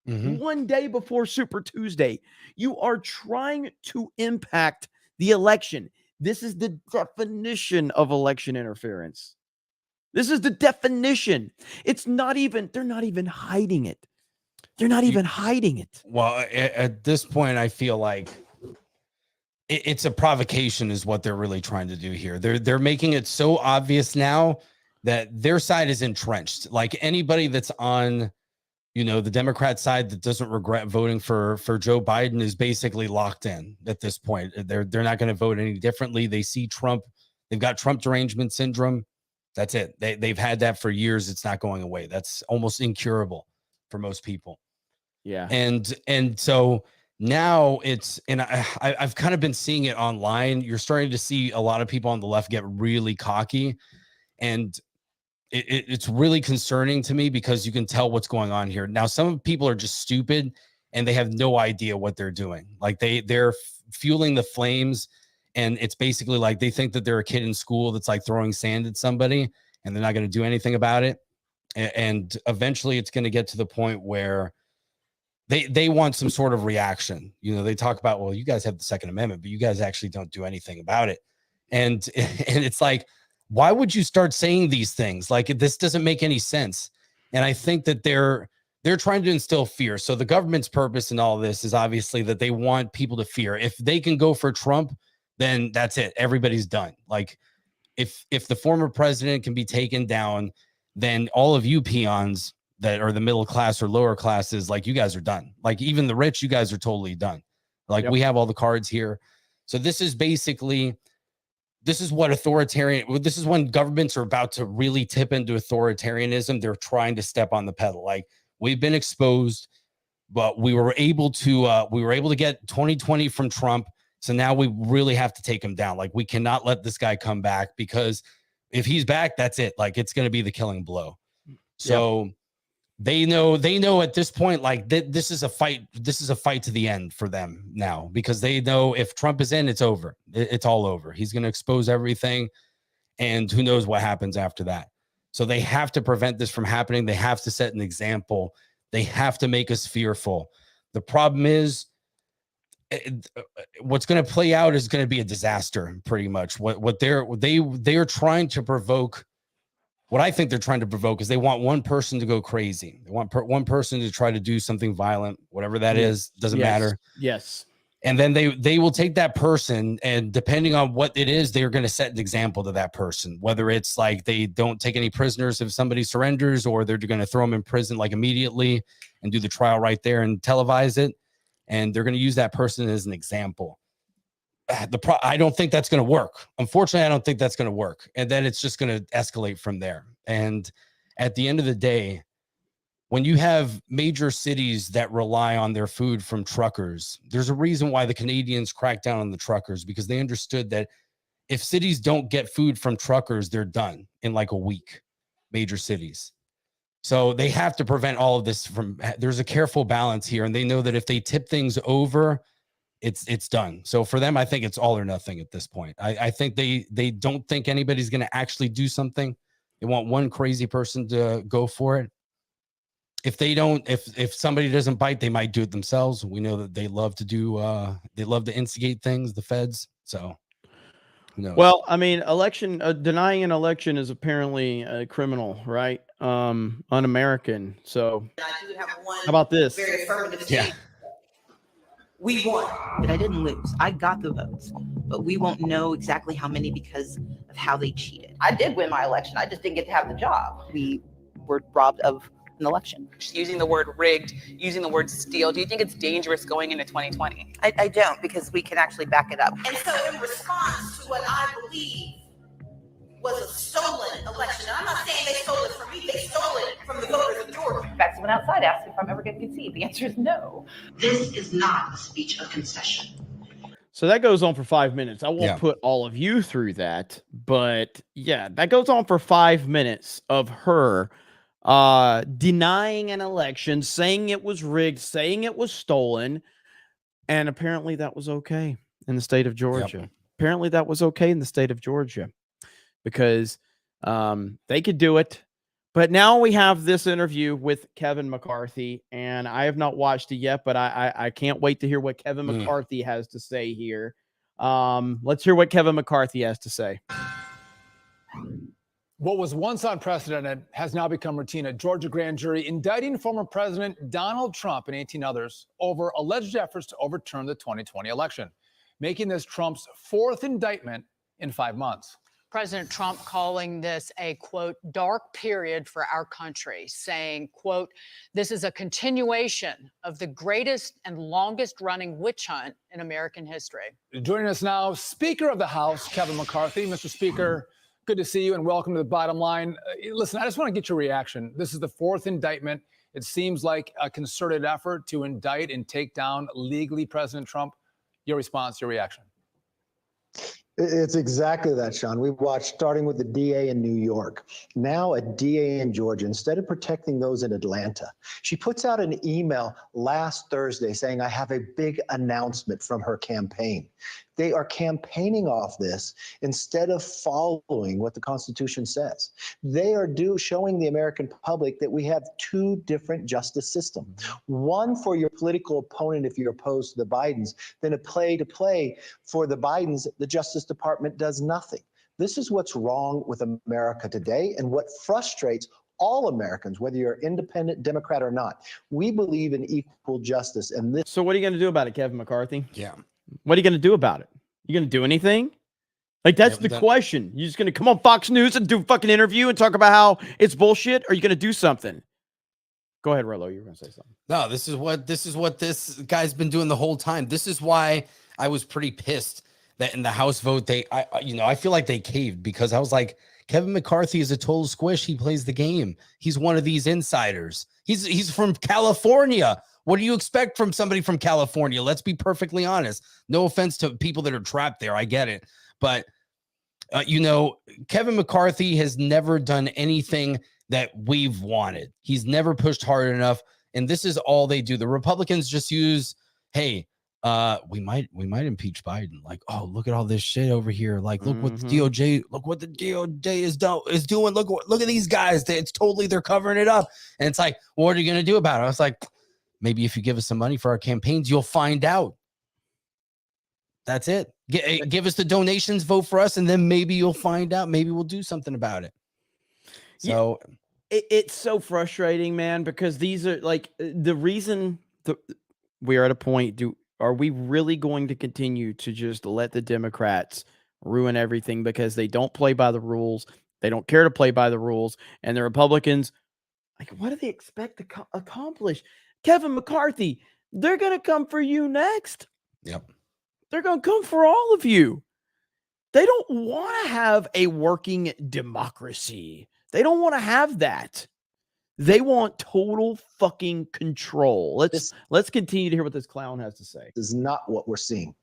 One day before Super Tuesday, you are trying to impact the election. This is the definition of election interference. This is the definition. It's not even, they're not even hiding it. They're not even hiding it. Well, at this point, I feel like it's a provocation is what they're really trying to do here. They're making it so obvious now that their side is entrenched. Like anybody that's on, you know, the Democrat side that doesn't regret voting for Joe Biden is basically locked in at this point. They're not going to vote any differently. They see Trump. They've got Trump derangement syndrome. That's it. They've had that for years. It's not going away. That's almost incurable for most people. Yeah. And so now it's, and I've kind of been seeing it online. You're starting to see a lot of people on the left get really cocky, and it's really concerning to me because you can tell what's going on here. Now, some people are just stupid and they have no idea what they're doing. Like they're fueling the flames, and it's basically like they think that they're a kid in school that's like throwing sand at somebody and they're not going to do anything about it. And eventually it's going to get to the point where they want some sort of reaction. You know, they talk about, well, you guys have the Second Amendment, but you guys actually don't do anything about it. And it's like, why would you start saying these things? Like, this doesn't make any sense. And I think that they're trying to instill fear. So the government's purpose in all of this is obviously that they want people to fear. If they can go for Trump, then that's it. Everybody's done. Like, if the former president can be taken down, then all of you peons that are the middle class or lower classes, like, you guys are done. Like, even the rich, you guys are totally done. Like, we have all the cards here. So this is basically, this is what this is when governments are about to really tip into authoritarianism. They're trying to step on the pedal. Like, we've been exposed, but we were able to get 2020 from Trump. So now we really have to take him down. Like, we cannot let this guy come back, because if he's back, that's it. Like, it's going to be the killing blow. So they know at this point, like, this is a fight. This is a fight to the end for them now, because they know if Trump is in, it's over. It's all over. He's going to expose everything, and who knows what happens after that. So they have to prevent this from happening. They have to set an example. They have to make us fearful. The problem is, what's going to play out is going to be a disaster, pretty much. What they are trying to provoke. What I think they're trying to provoke is they want one person to go crazy. They want one person to try to do something violent, whatever that is, doesn't matter. Yes. And then they will take that person, and depending on what it is, they're going to set an example to that person, whether it's like they don't take any prisoners if somebody surrenders, or they're going to throw them in prison like immediately and do the trial right there and televise it. And they're going to use that person as an example. I don't think that's going to work. Unfortunately, I don't think that's going to work. And then it's just going to escalate from there. And at the end of the day, when you have major cities that rely on their food from truckers, there's a reason why the Canadians cracked down on the truckers, because they understood that if cities don't get food from truckers, they're done in like a week, major cities. So they have to prevent all of this from, there's a careful balance here. And they know that if they tip things over, it's done. So for them, I think it's all or nothing at this point. I think they don't think anybody's going to actually do something. They want one crazy person to go for it. if they don't, if somebody doesn't bite, they might do it themselves. We know that they love to do, they love to instigate things, the feds. So who knows? Well, I mean, denying an election is apparently a criminal, right? Un-American. So how about this? Very affirmative Yeah. statement. We won, but I didn't lose. I got the votes, but we won't know exactly how many because of how they cheated. I did win my election. I just didn't get to have the job. We were robbed of an election. Using the word rigged, using the word steal. Do you think it's dangerous going into 2020? I don't, because we can actually back it up. And so in response to what I believe was a stolen election, and I'm not saying they stole it from me, they stole it from the voters of Georgia. In fact, someone outside asked if I'm ever going to concede. The answer is no. This is not a speech of concession. So that goes on for 5 minutes. I won't put all of you through that, but yeah, that goes on for 5 minutes of her denying an election, saying it was rigged, saying it was stolen, and apparently that was okay in the state of Georgia. Apparently that was okay in the state of Georgia because they could do it. But now we have this interview with Kevin McCarthy, and I have not watched it yet, but I can't wait to hear what Kevin McCarthy has to say here. Let's hear what Kevin McCarthy has to say. What was once unprecedented has now become routine. A Georgia grand jury indicting former President Donald Trump and 18 others over alleged efforts to overturn the 2020 election, making this Trump's fourth indictment in 5 months. President Trump calling this a, quote, dark period for our country, saying, quote, this is a continuation of the greatest and longest running witch hunt in American history. Joining us now, Speaker of the House, Kevin McCarthy. Mr. Speaker, good to see you and welcome to the Bottom Line. Listen, I just want to get your reaction. This is the fourth indictment. It seems like a concerted effort to indict and take down legally President Trump. Your response, your reaction. It's exactly that, Sean. We've watched starting with the DA in New York, now a DA in Georgia. Instead of protecting those in Atlanta, she puts out an email last Thursday saying, I have a big announcement from her campaign. They are campaigning off this instead of following what the Constitution says. They are showing the American public that we have two different justice systems. One for your political opponent if you're opposed to the Bidens, then a play for the Bidens, the Justice Department does nothing. This is what's wrong with America today and what frustrates all Americans, whether you're independent, Democrat or not. We believe in equal justice. And this. So what are you going to do about it, Kevin McCarthy? Yeah. What are you going to do about it? You going to do anything? Like, that's the question. You just going to come on Fox News and do a fucking interview and talk about how it's bullshit? Or are you going to do something? Go ahead, Rolo. You were going to say something. No, this is what this guy's been doing the whole time. This is why I was pretty pissed that in the House vote, I feel like they caved because I was like, Kevin McCarthy is a total squish. He plays the game. He's one of these insiders. He's from California. What do you expect from somebody from California? Let's be perfectly honest. No offense to people that are trapped there. I get it. But, Kevin McCarthy has never done anything that we've wanted. He's never pushed hard enough. And this is all they do. The Republicans just use, hey, we might impeach Biden. Like, oh, look at all this shit over here. Like, look what the DOJ, is doing. Look at these guys. They're covering it up. And it's like, what are you going to do about it? I was like, maybe if you give us some money for our campaigns, you'll find out. That's it. Give us the donations, vote for us, and then maybe you'll find out. Maybe we'll do something about it. So it's so frustrating, man, because these are like the reason we're at a point. Are we really going to continue to just let the Democrats ruin everything because they don't play by the rules? They don't care to play by the rules. And the Republicans, like, what do they expect to accomplish? Kevin McCarthy, they're going to come for you next. Yep. They're going to come for all of you. They don't want to have a working democracy. They don't want to have that. They want total fucking control. Let's continue to hear what this clown has to say. This is not what we're seeing.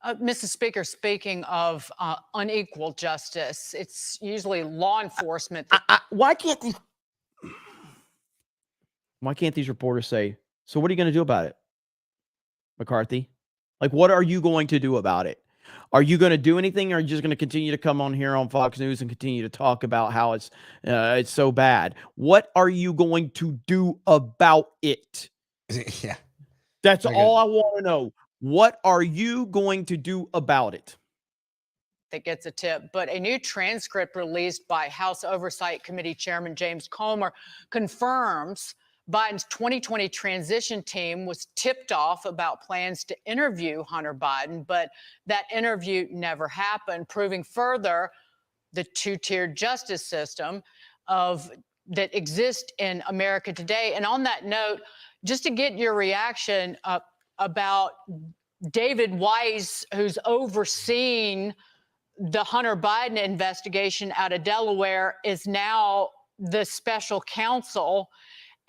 Mr. Speaker, speaking of unequal justice, it's usually law enforcement. Why can't these reporters say, so what are you going to do about it, McCarthy? Like, what are you going to do about it? Are you going to do anything, or are you just going to continue to come on here on Fox News and continue to talk about how it's so bad? What are you going to do about it? Yeah. That's all I want to know. What are you going to do about it? That gets a tip, but a new transcript released by House Oversight Committee Chairman James Comer confirms Biden's 2020 transition team was tipped off about plans to interview Hunter Biden, but that interview never happened, proving further the two-tiered justice system that exists in America today. And on that note, just to get your reaction about David Weiss, who's overseeing the Hunter Biden investigation out of Delaware, is now the special counsel,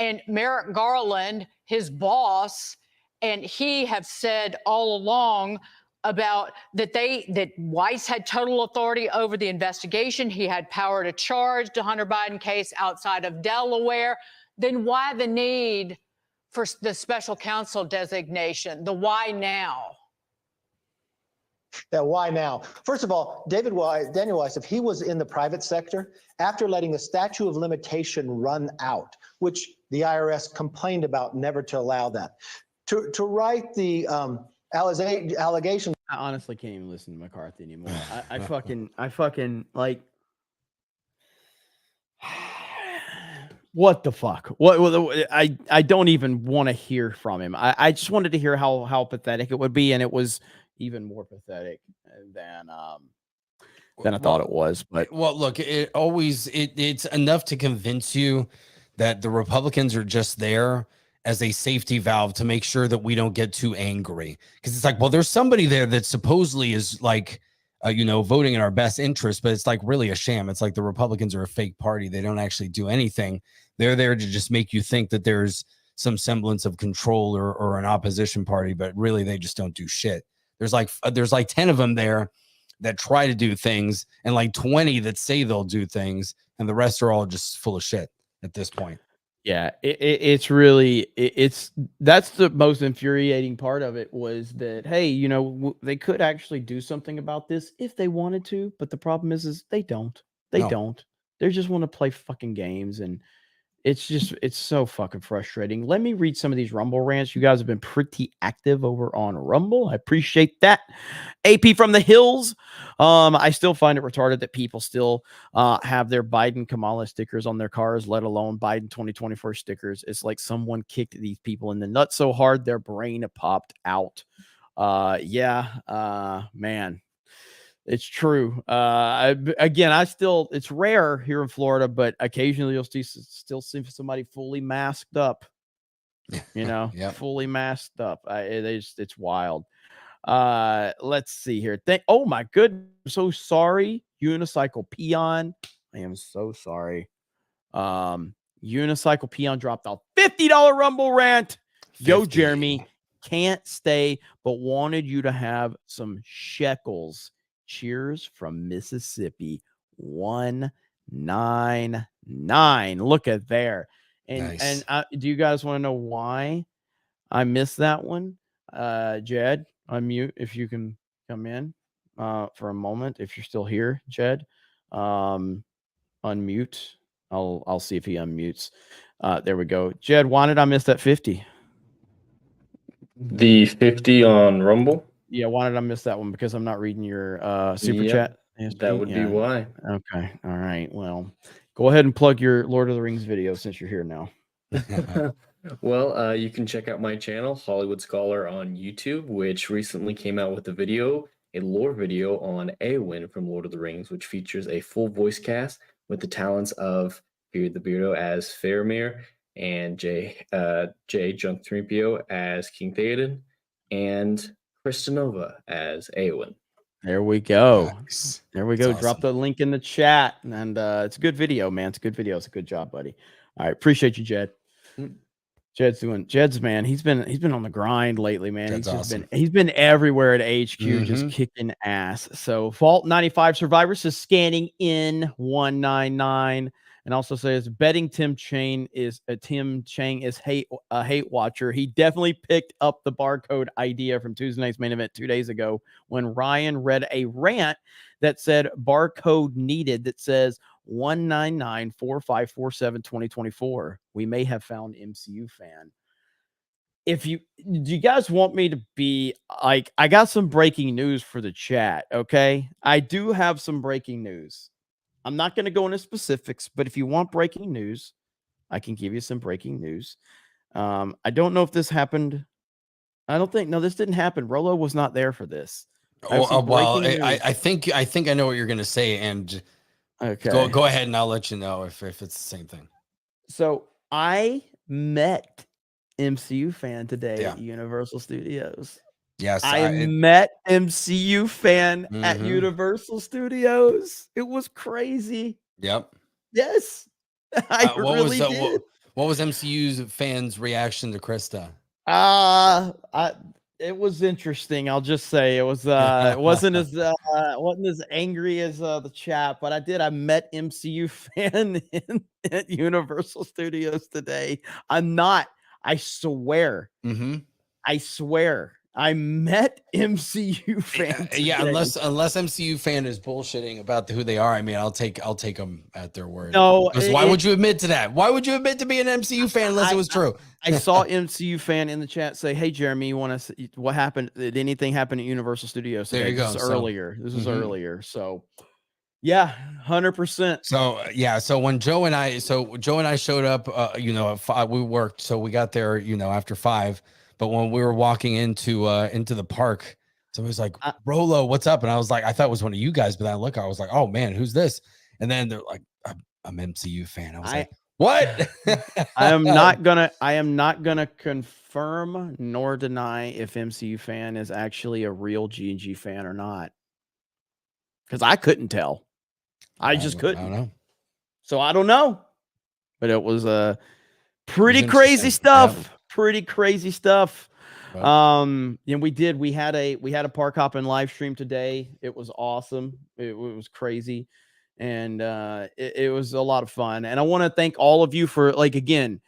and Merrick Garland, his boss, and he have said all along about that Weiss had total authority over the investigation. He had power to charge the Hunter Biden case outside of Delaware. Then why the need for the special counsel designation? The why now? Yeah, why now? First of all, Daniel Weiss, if he was in the private sector, after letting the statute of limitation run out, which the IRS complained about never to allow that, to write the allegations. I honestly can't even listen to McCarthy anymore. I fucking like. What the fuck? I don't even want to hear from him. I just wanted to hear how pathetic it would be, and it was even more pathetic than I thought it was. But look, it's enough to convince you that the Republicans are just there as a safety valve to make sure that we don't get too angry, because it's like, well, there's somebody there that supposedly is like voting in our best interest, but it's like really a sham. It's like the Republicans are a fake party. They don't actually do anything. They're there to just make you think that there's some semblance of control or an opposition party, but really they just don't do shit. There's like 10 of them there that try to do things, and like 20 that say they'll do things, and the rest are all just full of shit at this point. Yeah, it's really that's the most infuriating part of it, was that, hey, they could actually do something about this if they wanted to, but the problem is they don't. They don't. They just want to play fucking games, and it's so fucking frustrating. Let me read some of these Rumble rants. You guys have been pretty active over on Rumble. I appreciate that. AP from the Hills. I still find it retarded that people still have their Biden Kamala stickers on their cars, let alone Biden 2024 stickers. It's like someone kicked these people in the nuts so hard their brain popped out. Man. It's true. It's rare here in Florida, but occasionally you'll still see somebody fully masked up, fully masked up. It's wild. Let's see here. Oh my goodness. I'm so sorry. Unicycle Peon. I am so sorry. Unicycle Peon dropped a $50 Rumble rant. 50. Yo, Jeremy, can't stay, but wanted you to have some shekels. Cheers from Mississippi. 199. Look at there. And nice. And do you guys want to know why I missed that one? Jed, unmute if you can come in for a moment. If you're still here, Jed, unmute. I'll see if he unmutes. There we go. Jed, why did I miss that 50? The 50 on Rumble? Yeah, why did I miss that one? Because I'm not reading your super chat. That would be why. Okay. All right. Well, go ahead and plug your Lord of the Rings video since you're here now. Well, you can check out my channel, Hollywood Scholar, on YouTube, which recently came out with a video, a lore video on Éowyn from Lord of the Rings, which features a full voice cast with the talents of Beard the Beardo as Faramir and Jay Junk 3PO as King Theoden and Kristanova as Éowyn. There we go. Nice. There we go. Awesome. Drop the link in the chat, and it's a good video, man. It's a good video. It's a good job, buddy. All right, appreciate you, Jed. Jed's man. He's been on the grind lately, man. That's awesome. He's been everywhere at HQ, just kicking ass. So Vault 95 Survivor says scanning in 199, and also says betting Tim Chang is a hate watcher. He definitely picked up the barcode idea from Tuesday night's main event 2 days ago when Ryan read a rant that said barcode needed that says 19945472024. We may have found MCU fan. Do you guys want me to be like, I got some breaking news for the chat. Okay. I do have some breaking news. I'm not going to go into specifics, but if you want breaking news, I can give you some breaking news. I don't know if this happened. No, this didn't happen. Rolo was not there for this. I think I know what you're going to say, and okay, go ahead, and I'll let you know if it's the same thing. So I met MCU fan today at Universal Studios. Yes, I met MCU fan at Universal Studios. It was crazy. Yep. Yes, I really did. What was MCU's fans' reaction to Krista? It was interesting. I'll just say it was. It wasn't as angry as the chat, but I met MCU fan at Universal Studios today. I swear. I swear. I met MCU fans. Yeah, unless MCU fan is bullshitting about who they are. I mean, I'll take them at their word. No, why would you admit to that? Why would you admit to being an MCU fan unless it was true? I saw MCU fan in the chat say, "Hey, Jeremy, you want to see what happened? Did anything happen at Universal Studios today?" There you go. This was earlier. So, yeah, 100%. So when Joe and I showed up, at 5, we worked, so we got there, after 5. But when we were walking into the park, somebody was like, "Rolo, what's up?" And I was like, I thought it was one of you guys, but then I was like, "Oh man, who's this?" And then they're like, "I'm MCU fan." I was like, "What?" I am not gonna confirm nor deny if MCU fan is actually a real G&G fan or not, because I couldn't tell. I just couldn't. I don't know. So I don't know, but it was pretty crazy stuff. Yep. Pretty crazy stuff. Well, And we had a park hopping live stream today. It was awesome. It was crazy. And it was a lot of fun. And I want to thank all of you for, again,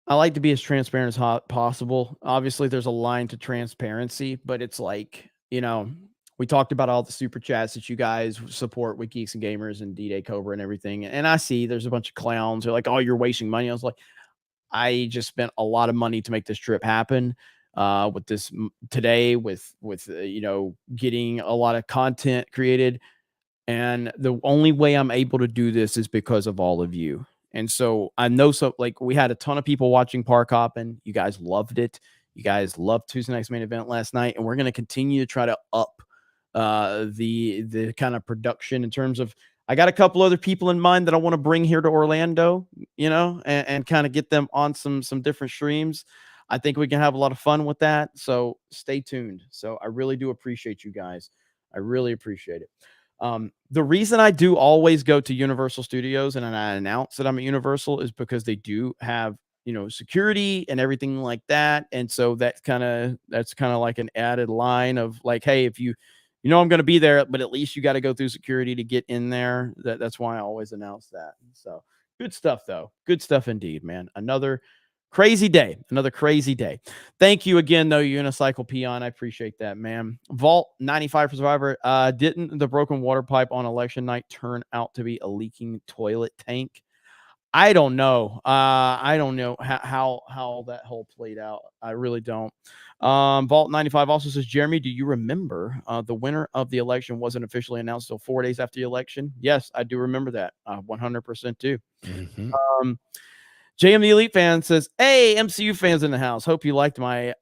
I like to be as transparent as possible. Obviously, there's a line to transparency, but it's we talked about all the super chats that you guys support with Geeks and Gamers and D-Day Cobra and everything. And I see there's a bunch of clowns who are like, "Oh, you're wasting money." I was like, I just spent a lot of money to make this trip happen. With this today, with getting a lot of content created, and the only way I'm able to do this is because of all of you. And so I know, we had a ton of people watching Park Hopping. You guys loved it. You guys loved Tuesday night's main event last night, and we're going to continue to try to up the kind of production in terms of. I got a couple other people in mind that I want to bring here to Orlando, and kind of get them on some different streams. I think we can have a lot of fun with that. So stay tuned. So I really do appreciate you guys. I really appreciate it. The reason I do always go to Universal Studios and I announce that I'm at Universal is because they do have, security and everything like that. And so that's kind of like an added line of like, hey, if I'm going to be there, but at least you got to go through security to get in there. That's why I always announce that. So good stuff, though. Good stuff indeed, man. Another crazy day. Thank you again, though, Unicycle Peon. I appreciate that, man. Vault 95 for Survivor. Didn't the broken water pipe on election night turn out to be a leaking toilet tank? I don't know. I don't know how that whole played out. I really don't. Vault 95 also says, Jeremy, do you remember the winner of the election wasn't officially announced until 4 days after the election? Yes, I do remember that. 100% too. JM the Elite fan says, hey, MCU fans in the house. Hope you liked my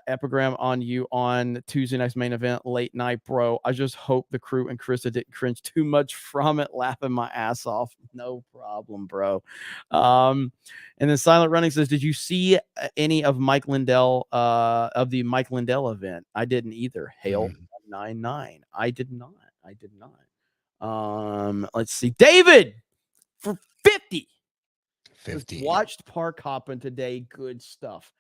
epigram on you on Tuesday night's main event, late night, bro. I just hope the crew and Krista didn't cringe too much from it, laughing my ass off. No problem, bro. And then Silent Running says, did you see any of Mike Lindell, of the Mike Lindell event? I didn't either. Hail 99. I did not. Let's see. David for 50. Watched Park Hopping today. Good stuff.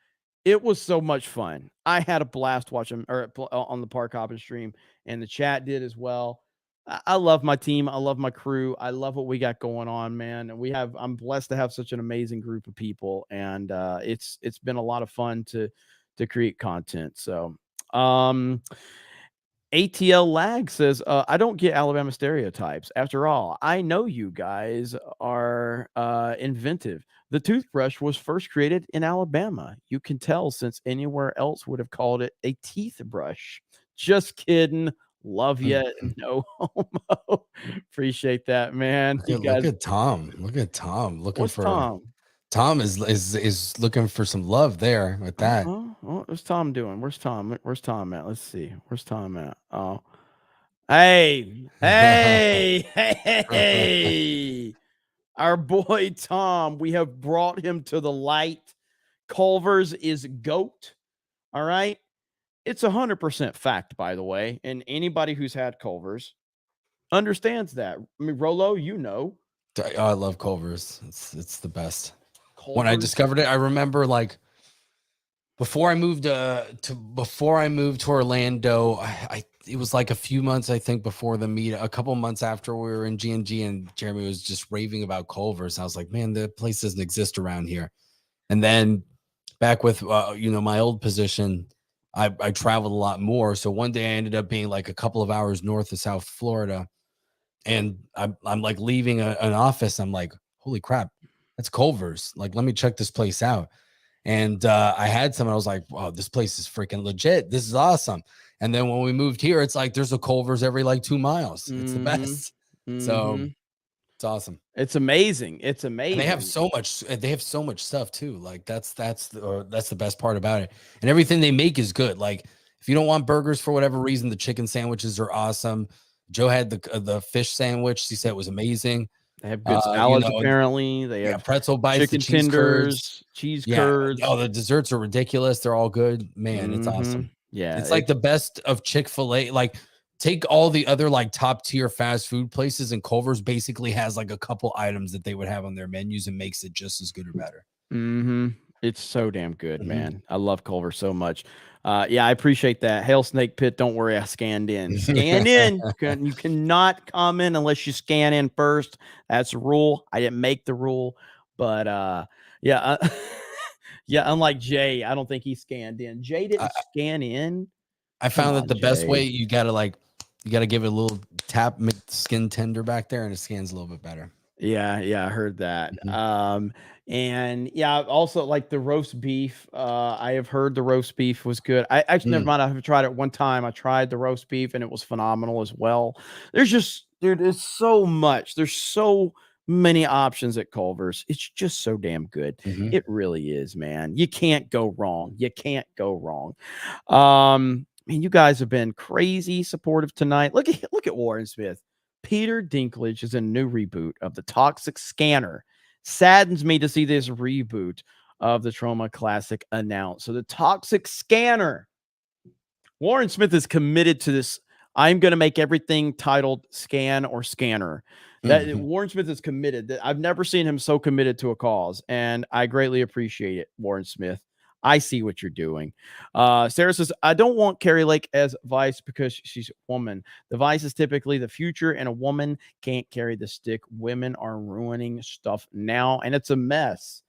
It was so much fun. I had a blast watching on the Park Hopping stream, and the chat did as well. I love my team. I love my crew. I love what we got going on, man. And I'm blessed to have such an amazing group of people, and it's been a lot of fun to create content. So, ATL Lag says, I don't get Alabama stereotypes. After all, I know you guys are inventive. The toothbrush was first created in Alabama. You can tell since anywhere else would have called it a teeth brush. Just kidding. Love you. No homo. Appreciate that, man. You Look guys, at Tom. Look at Tom looking what's for. Tom? Tom is looking for some love there with that. What's Tom doing? Where's Tom? Where's Tom at? Let's see. Where's Tom at? Oh, hey, hey, hey. Our boy Tom, we have brought him to the light. Culver's is GOAT. All right. It's 100% fact, by the way. And anybody who's had Culver's understands that. I mean, Rolo, you know. I love Culver's. It's the best. Culver's. When I discovered it, I remember like before I moved to Orlando, it was like a few months, I think, before the meet, a couple months after we were in G&G, and Jeremy was just raving about Culver's. I was like, man, the place doesn't exist around here. And then back with my old position, I traveled a lot more. So one day I ended up being like a couple of hours north of South Florida, and I'm like leaving an office. I'm like, holy crap, that's Culver's. Like, let me check this place out. And I had some, and I was like, wow, this place is freaking legit. This is awesome. And then when we moved here, it's like there's a Culver's every like 2 miles. It's the best. So it's awesome. It's amazing. It's amazing. And they have so much stuff too. Like that's the best part about it. And everything they make is good. Like if you don't want burgers for whatever reason, the chicken sandwiches are awesome. Joe had the fish sandwich. He said it was amazing. They have good salads, apparently. They have pretzel bites, chicken the cheese tenders, curds. cheese curds. Oh, the desserts are ridiculous. They're all good. Man, it's awesome. Yeah. It's like the best of Chick-fil-A. Like take all the other like top tier fast food places, and Culver's basically has like a couple items that they would have on their menus and makes it just as good or better. It's so damn good, man. I love Culver so much. Yeah, I appreciate that. Hail Snake Pit, don't worry, I scanned in. Scan in. You cannot comment unless you scan in first. That's a rule. I didn't make the rule, but yeah, unlike Jay, I don't think he scanned in. Jay didn't scan in. I found that the best way, you gotta give it a little tap, make the skin tender back there, and it scans a little bit better. Yeah, I heard that. And yeah, also like the roast beef. I have heard the roast beef was good. I actually never mind. I've tried it one time. I tried the roast beef and it was phenomenal as well. There's so much. There's so many options at Culver's. It's just so damn good. It really is, man. You can't go wrong. You can't go wrong. Man, you guys have been crazy supportive tonight. Look at Warren Smith. Peter Dinklage is in a new reboot of The Toxic Scanner. Saddens me to see this reboot of the Trauma Classic announced. So The Toxic Scanner. Warren Smith is committed to this. I'm going to make everything titled Scan or Scanner. That Warren Smith is committed. I've never seen him so committed to a cause, and I greatly appreciate it, Warren Smith. I see what you're doing. Sarah says, I don't want Carrie Lake as vice because she's a woman. The vice is typically the future, and a woman can't carry the stick. Women are ruining stuff now, and it's a mess.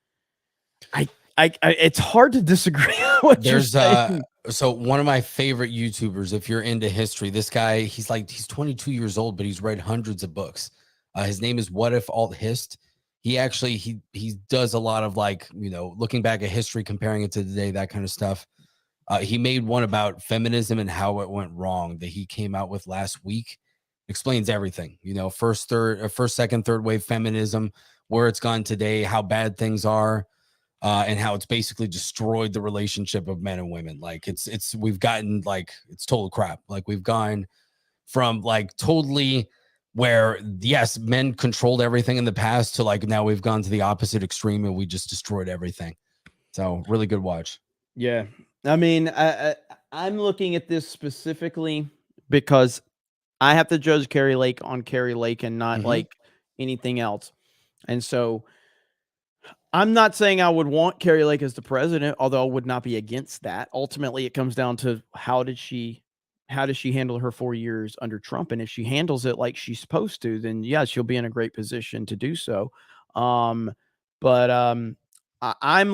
It's hard to disagree with what you're saying. So one of my favorite YouTubers, if you're into history, this guy, he's 22 years old, but he's read hundreds of books. His name is What If Alt Hist. He actually, he does a lot of looking back at history, comparing it to today, that kind of stuff. He made one about feminism and how it went wrong that he came out with last week. Explains everything, first, second, third wave feminism, where it's gone today, how bad things are, and how it's basically destroyed the relationship of men and women. Like we've gotten it's total crap. Like we've gone from totally where yes, men controlled everything in the past to now we've gone to the opposite extreme and we just destroyed everything. So really good watch. Yeah. I mean, I'm looking at this specifically because I have to judge Carrie Lake on Carrie Lake and not anything else. And so I'm not saying I would want Carrie Lake as the president, although I would not be against that. Ultimately, it comes down to how did she how does she handle her 4 years under Trump? And if she handles it like she's supposed to, then yeah, she'll be in a great position to do so. But I'm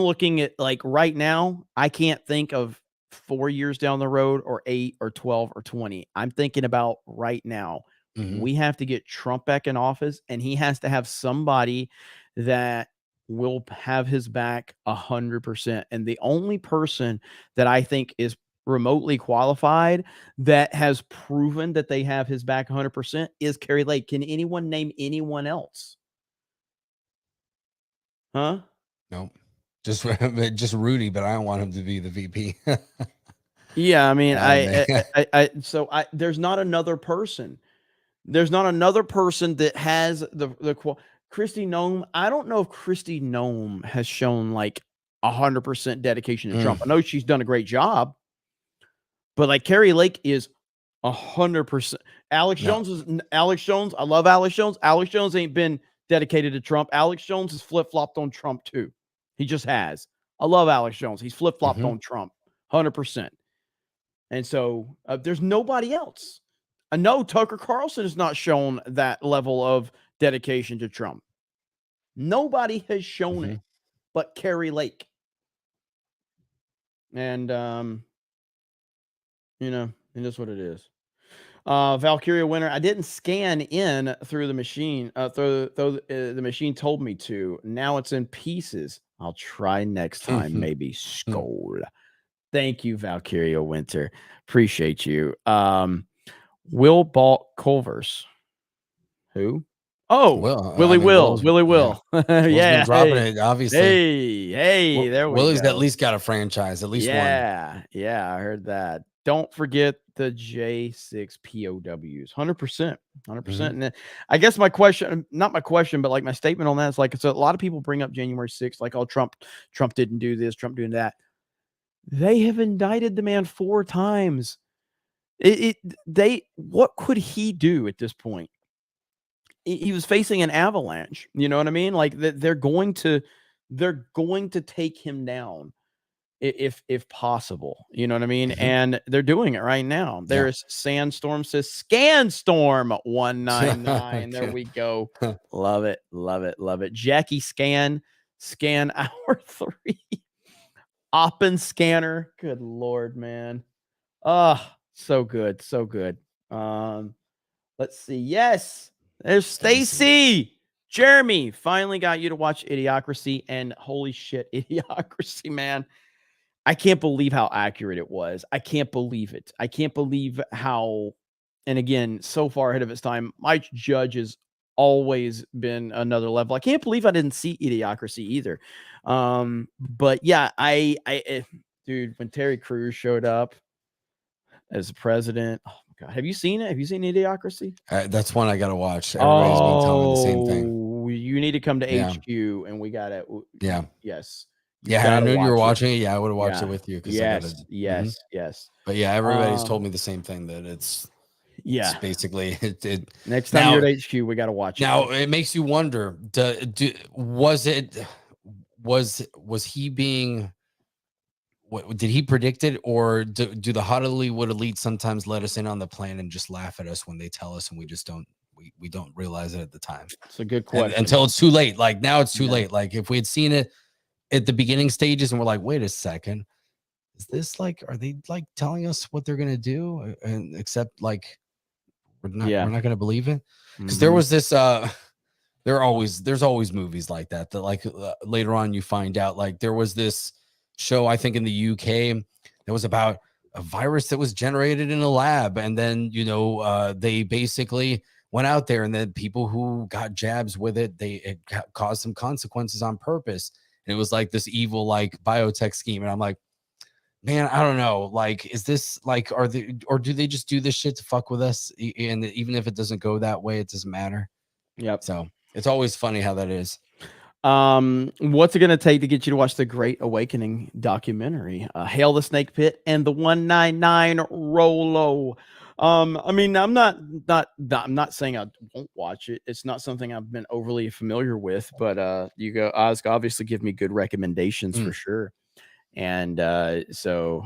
looking at, like, right now, I can't think of 4 years down the road or 8 or 12 or 20. I'm thinking about right now. We have to get Trump back in office, and he has to have somebody that will have his back 100%. And the only person that I think is remotely qualified that has proven that they have his back 100% is Carrie Lake. Can anyone name anyone else? Huh? No, just Rudy, but I don't want him to be the VP. Yeah, I mean, man. so there's not another person. There's not another person that has the Kristi Noem. I don't know if Kristi Noem has shown like 100% dedication to Trump. I know she's done a great job, but like Carrie Lake is 100%. Alex Jones. I love Alex Jones. Alex Jones ain't been dedicated to Trump. Alex Jones has flip-flopped on Trump too. He just has. I love Alex Jones. He's flip-flopped on Trump 100%. And so there's nobody else. I know Tucker Carlson has not shown that level of dedication to Trump. Nobody has shown it but Carrie Lake. And, it is what it is. Valkyria winner. I didn't scan in through the machine. The machine told me to. Now it's in pieces. I'll try next time. Maybe. Skål. Thank you, Valkyria Winter. Appreciate you. Will Balt Culver's. Who? Oh, Willie Will. Yeah. Dropping it, obviously. Hey, there we go. Willie's at least got a franchise, at least one. Yeah, I heard that. Don't forget the J6 POWs. 100%. And then, I guess my question, not my question, but like my statement on that is like, so a lot of people bring up January 6th, like, oh, Trump didn't do this, Trump doing that. They have indicted the man 4 times. What could he do at this point? He was facing an avalanche. You know what I mean? Like they're going to take him down if possible. You know what I mean? And they're doing it right now. There's Sandstorm says Scanstorm 199. There we go. Love it. Jackie Scan hour 3. Oppen Scanner. Good Lord, man. So good. Let's see. Yes, there's Stacy. Jeremy, finally got you to watch Idiocracy, and holy shit, Idiocracy, man. I can't believe how accurate it was. I can't believe it. I can't believe how, and again, so far ahead of its time. Mike Judge has always been another level. I can't believe I didn't see Idiocracy either. But yeah, dude, when Terry Crews showed up as the president, oh my God, have you seen it? Have you seen Idiocracy? That's one I got to watch. Everybody's been telling me the same thing. You need to come to HQ, and we got it. Yeah. Yes. Yeah, I knew you were watching it. Yeah, I would have watched it with you. Yes. But yeah, everybody's told me the same thing, that it's basically it. Next time you're at HQ, we got to watch it. Now it makes you wonder: was he being? What did he predict it, or do the Hollywood elite sometimes let us in on the plan and just laugh at us when they tell us, and we just don't we don't realize it at the time? It's a good question. Until it's too late. Like now, it's too late. Like if we had seen it at the beginning stages, and we're like, wait a second, is this like? Are they like telling us what they're gonna do? And except like we're not gonna believe it, because there was this. There's always movies like that like later on you find out, like there was this show, I think in the UK, that was about a virus that was generated in a lab, and then they basically went out there, and then people who got jabs with it caused some consequences on purpose, and it was like this evil like biotech scheme. And I'm like, man, I don't know, like, is this like, or do they just do this shit to fuck with us, and even if it doesn't go that way, it doesn't matter. So it's always funny how that is. What's it going to take to get you to watch the Great Awakening documentary? Hail the Snake Pit and the 199 Rolo. I mean, I'm not saying I won't watch it. It's not something I've been overly familiar with, but you guys obviously give me good recommendations for sure. And so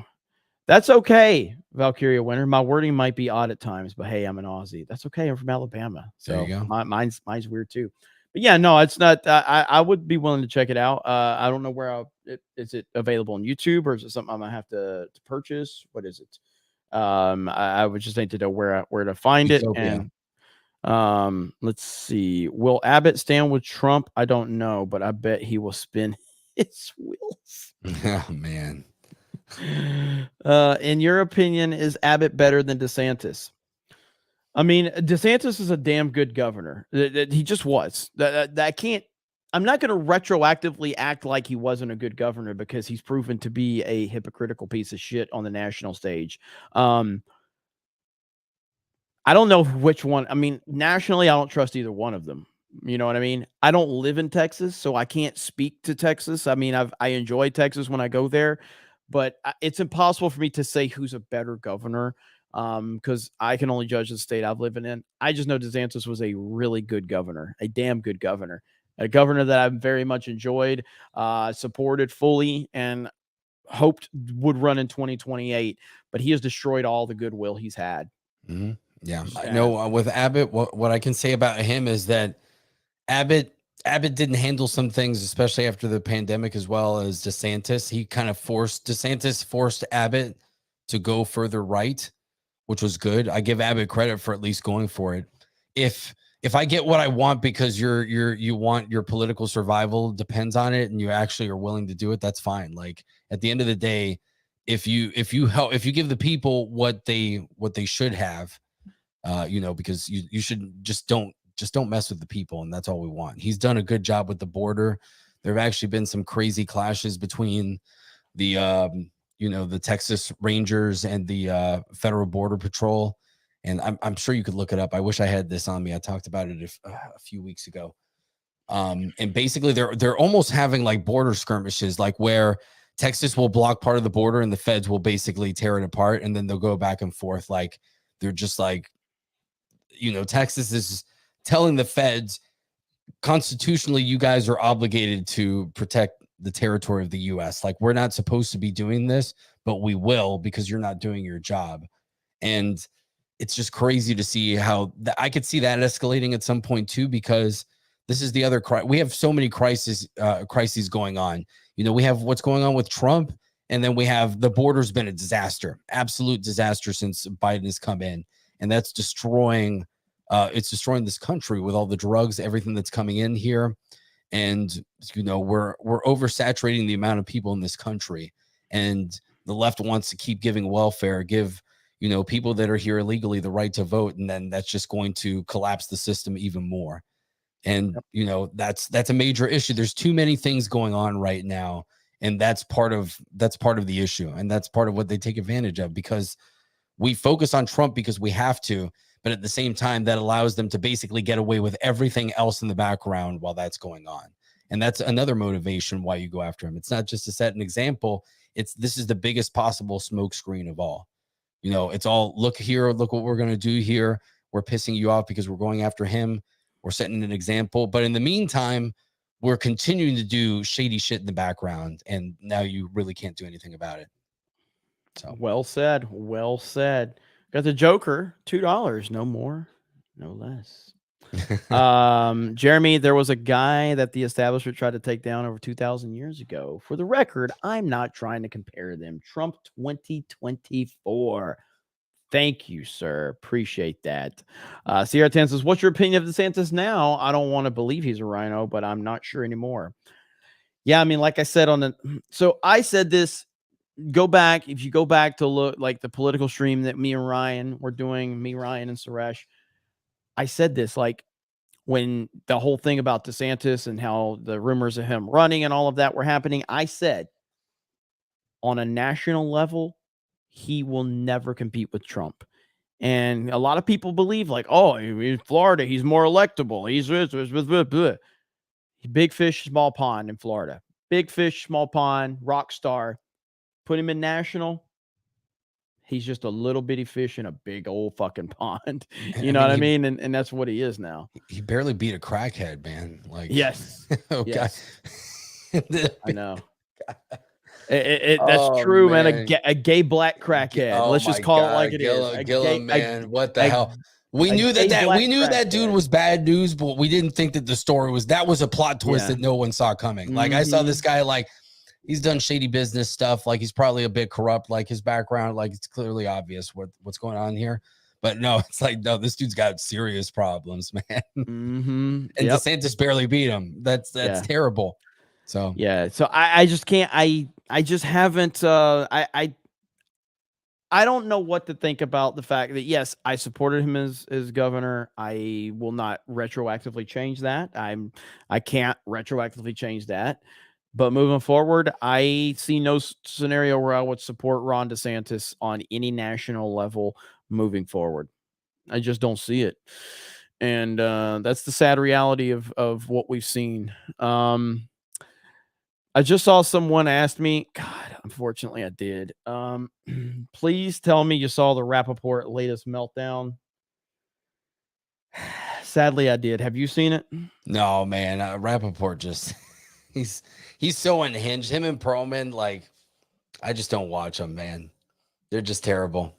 That's okay, Valkyria Winter. My wording might be odd at times, but hey, I'm an Aussie. That's okay. I'm from Alabama, so There you go. mine's weird too. But yeah, no, it's not. I would be willing to check it out. I don't know where is it available on YouTube, or is it something I'm gonna have to purchase? What is it? I would just need to know where to find it. Utopia. And let's see. Will Abbott stand with Trump? I don't know, but I bet he will spin his wheels. Oh man. In your opinion, is Abbott better than DeSantis? I mean, DeSantis is a damn good governor. He just was. That can't. I'm not going to retroactively act like he wasn't a good governor because he's proven to be a hypocritical piece of shit on the national stage. I don't know which one. I mean, nationally, I don't trust either one of them. You know what I mean? I don't live in Texas, so I can't speak to Texas. I mean, I enjoy Texas when I go there, but it's impossible for me to say who's a better governor because I can only judge the state I've lived in. I just know DeSantis was a really good governor, a damn good governor, a governor that I've very much enjoyed, supported fully, and hoped would run in 2028. But he has destroyed all the goodwill he's had. Mm-hmm. Yeah, I know with Abbott, what I can say about him is that Abbott didn't handle some things, especially after the pandemic, as well as DeSantis. DeSantis forced Abbott to go further right, which was good. I give Abbott credit for at least going for it. If I get what I want because you want your political survival depends on it, and you actually are willing to do it, that's fine. Like at the end of the day, if you give the people what they should have, because you should just don't mess with the people, and that's all we want. He's done a good job with the border. There have actually been some crazy clashes between the Texas Rangers and the Federal Border Patrol, and I'm sure you could look it up. I wish I had this on me. I talked about it a few weeks ago. And basically they're almost having like border skirmishes, like where Texas will block part of the border and the feds will basically tear it apart, and then they'll go back and forth. Like they're just like, Texas is telling the feds, constitutionally, you guys are obligated to protect the territory of the U.S. Like, we're not supposed to be doing this, but we will because you're not doing your job. And it's just crazy to see how I could see that escalating at some point too, because this is the other we have so many crises going on. We have what's going on with Trump, and then we have the border's been a disaster, absolute disaster since Biden has come in, and that's destroying this country with all the drugs, everything that's coming in here. And we're oversaturating the amount of people in this country, and the left wants to keep giving welfare, give people that are here illegally the right to vote, and then that's just going to collapse the system even more. And that's a major issue. There's too many things going on right now, and that's part of the issue, and that's part of what they take advantage of, because we focus on Trump because we have to, but at the same time, that allows them to basically get away with everything else in the background while that's going on. And that's another motivation why you go after him. It's not just to set an example. This is the biggest possible smokescreen of all. It's all, look here, look what we're going to do here. We're pissing you off because we're going after him. We're setting an example. But in the meantime, we're continuing to do shady shit in the background. And now you really can't do anything about it. So well said. Well said. Got the Joker, $2, no more, no less. Jeremy, there was a guy that the establishment tried to take down over 2,000 years ago. For the record, I'm not trying to compare them. Trump 2024. Thank you, sir. Appreciate that. Sierra 10 says, what's your opinion of DeSantis now? I don't want to believe he's a rhino, but I'm not sure anymore. Yeah, I mean, like I said so I said this. If you go back to look like the political stream that me and Ryan were doing, Ryan, and Suresh, I said this, like when the whole thing about DeSantis and how the rumors of him running and all of that were happening, I said on a national level, he will never compete with Trump. And a lot of people believe like, oh, in Florida, he's more electable. He's big fish, small pond in Florida. Big fish, small pond, rock star. Put him in national, he's just a little bitty fish in a big old fucking pond. You know what I mean? And that's what he is now. He barely beat a crackhead, man. Like, yes. okay. Yes. I know. That's Oh, true, man. man. A gay black crackhead. Oh Let's my just call it like God, it is. Gillum, man, what the a, hell? We a knew gay black we knew that dude crackhead. was bad news, but we didn't think that the story was that was a plot twist Yeah. that no one saw coming. Like I saw this Mhm. guy, like he's done shady business stuff, like he's probably a bit corrupt, like his background, like it's clearly obvious what's going on here. But no, it's like no, this dude's got serious problems, man. Mm-hmm. And DeSantis barely beat him. That's terrible. So yeah, so I just can't. I just haven't. I don't know what to think about the fact that yes, I supported him as governor. I will not retroactively change that. I can't retroactively change that. But moving forward, I see no scenario where I would support Ron DeSantis on any national level moving forward. I just don't see it. And that's the sad reality of what we've seen. I just saw someone ask me, God, unfortunately I did. Please tell me you saw the Rappaport latest meltdown. Sadly, I did. Have you seen it? no, man, Rappaport just he's so unhinged. Him and Perlman, like I just don't watch them, man. They're just terrible.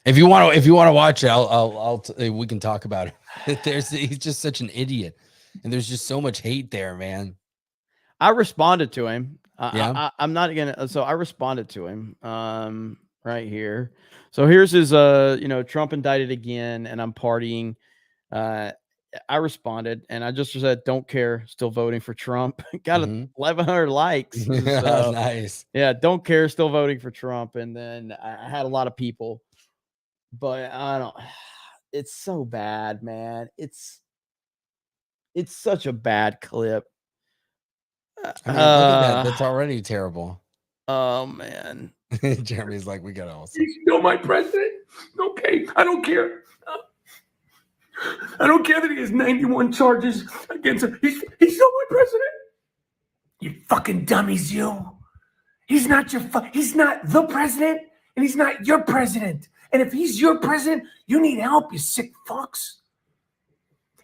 If you want to watch it, we can talk about it. He's just such an idiot, and there's just so much hate there, man. I responded to him. Yeah. I'm not gonna. So I responded to him. Right here. So here's his. Trump indicted again, and I'm partying. I responded, and I just said, "Don't care, still voting for Trump." Got 1,100 likes. So, Nice. Yeah, don't care, still voting for Trump. And then I had a lot of people, but I don't. It's so bad, man. It's such a bad clip. I mean, look at that. That's already terrible. Oh man. Jeremy's like, we got all. He's still my president. Okay, I don't care. I don't care that he has 91 charges against him. He's still my president. You fucking dummies, you. He's not he's not the president, and he's not your president. And if he's your president, you need help, you sick fucks.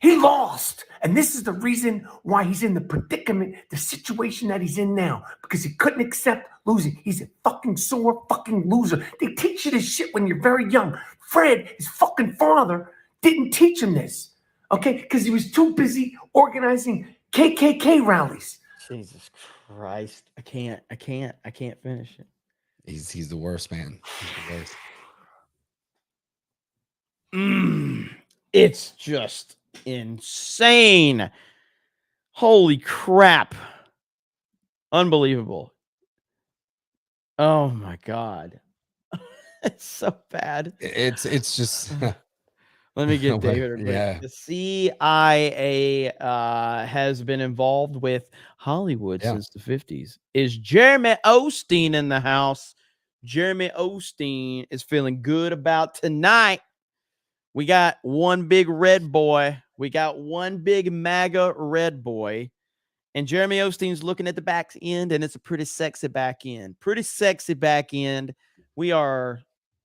He lost. And this is the reason why he's in the predicament, the situation that he's in now, because he couldn't accept losing. He's a fucking sore fucking loser. They teach you this shit when you're very young. Fred, his fucking father, didn't teach him this, okay? Because he was too busy organizing KKK rallies. Jesus Christ. I can't finish it. He's the worst, man. He's the worst. It's just insane. Holy crap. Unbelievable. Oh my God. It's so bad. It's just let me get David real quick. Yeah. The CIA has been involved with Hollywood since the 50s. Is Jeremy Osteen in the house? Jeremy Osteen is feeling good about tonight. We got one big red boy. We got one big MAGA red boy. And Jeremy Osteen's looking at the back end, and it's a pretty sexy back end. Pretty sexy back end. We are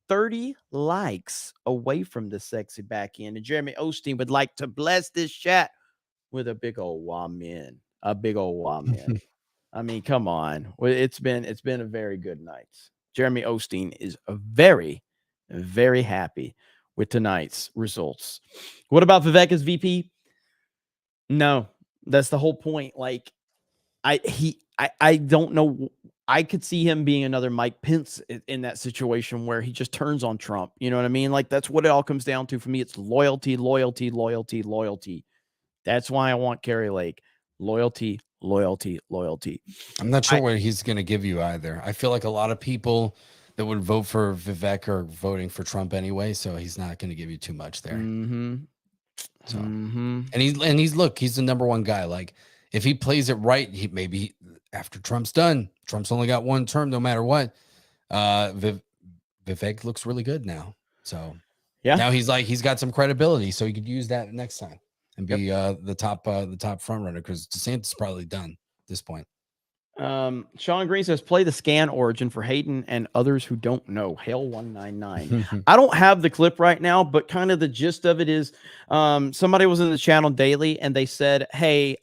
30 likes away from the sexy back end. And Jeremy Osteen would like to bless this chat with a big old wamen. A big old wamen. I mean, come on. It's been a very good night. Jeremy Osteen is very, very happy with tonight's results. What about Vivek as VP? No, that's the whole point. Like, I don't know. I could see him being another Mike Pence in that situation where he just turns on Trump. You know what I mean? Like, that's what it all comes down to for me. It's loyalty, loyalty, loyalty, loyalty. That's why I want Kerry Lake. Loyalty, loyalty, loyalty. I'm not sure what he's going to give you either. I feel like a lot of people that would vote for Vivek are voting for Trump anyway, so he's not going to give you too much there. So, and he's the number one guy. Like, if he plays it right, he maybe after Trump's done, Trump's only got one term, no matter what. Vivek looks really good now. So yeah, now he's got some credibility, so he could use that next time and be the top front runner, because DeSantis is probably done at this point. Sean Green says, play the scan origin for Hayden and others who don't know. Hail 199. I don't have the clip right now, but kind of the gist of it is somebody was in the channel daily and they said, hey,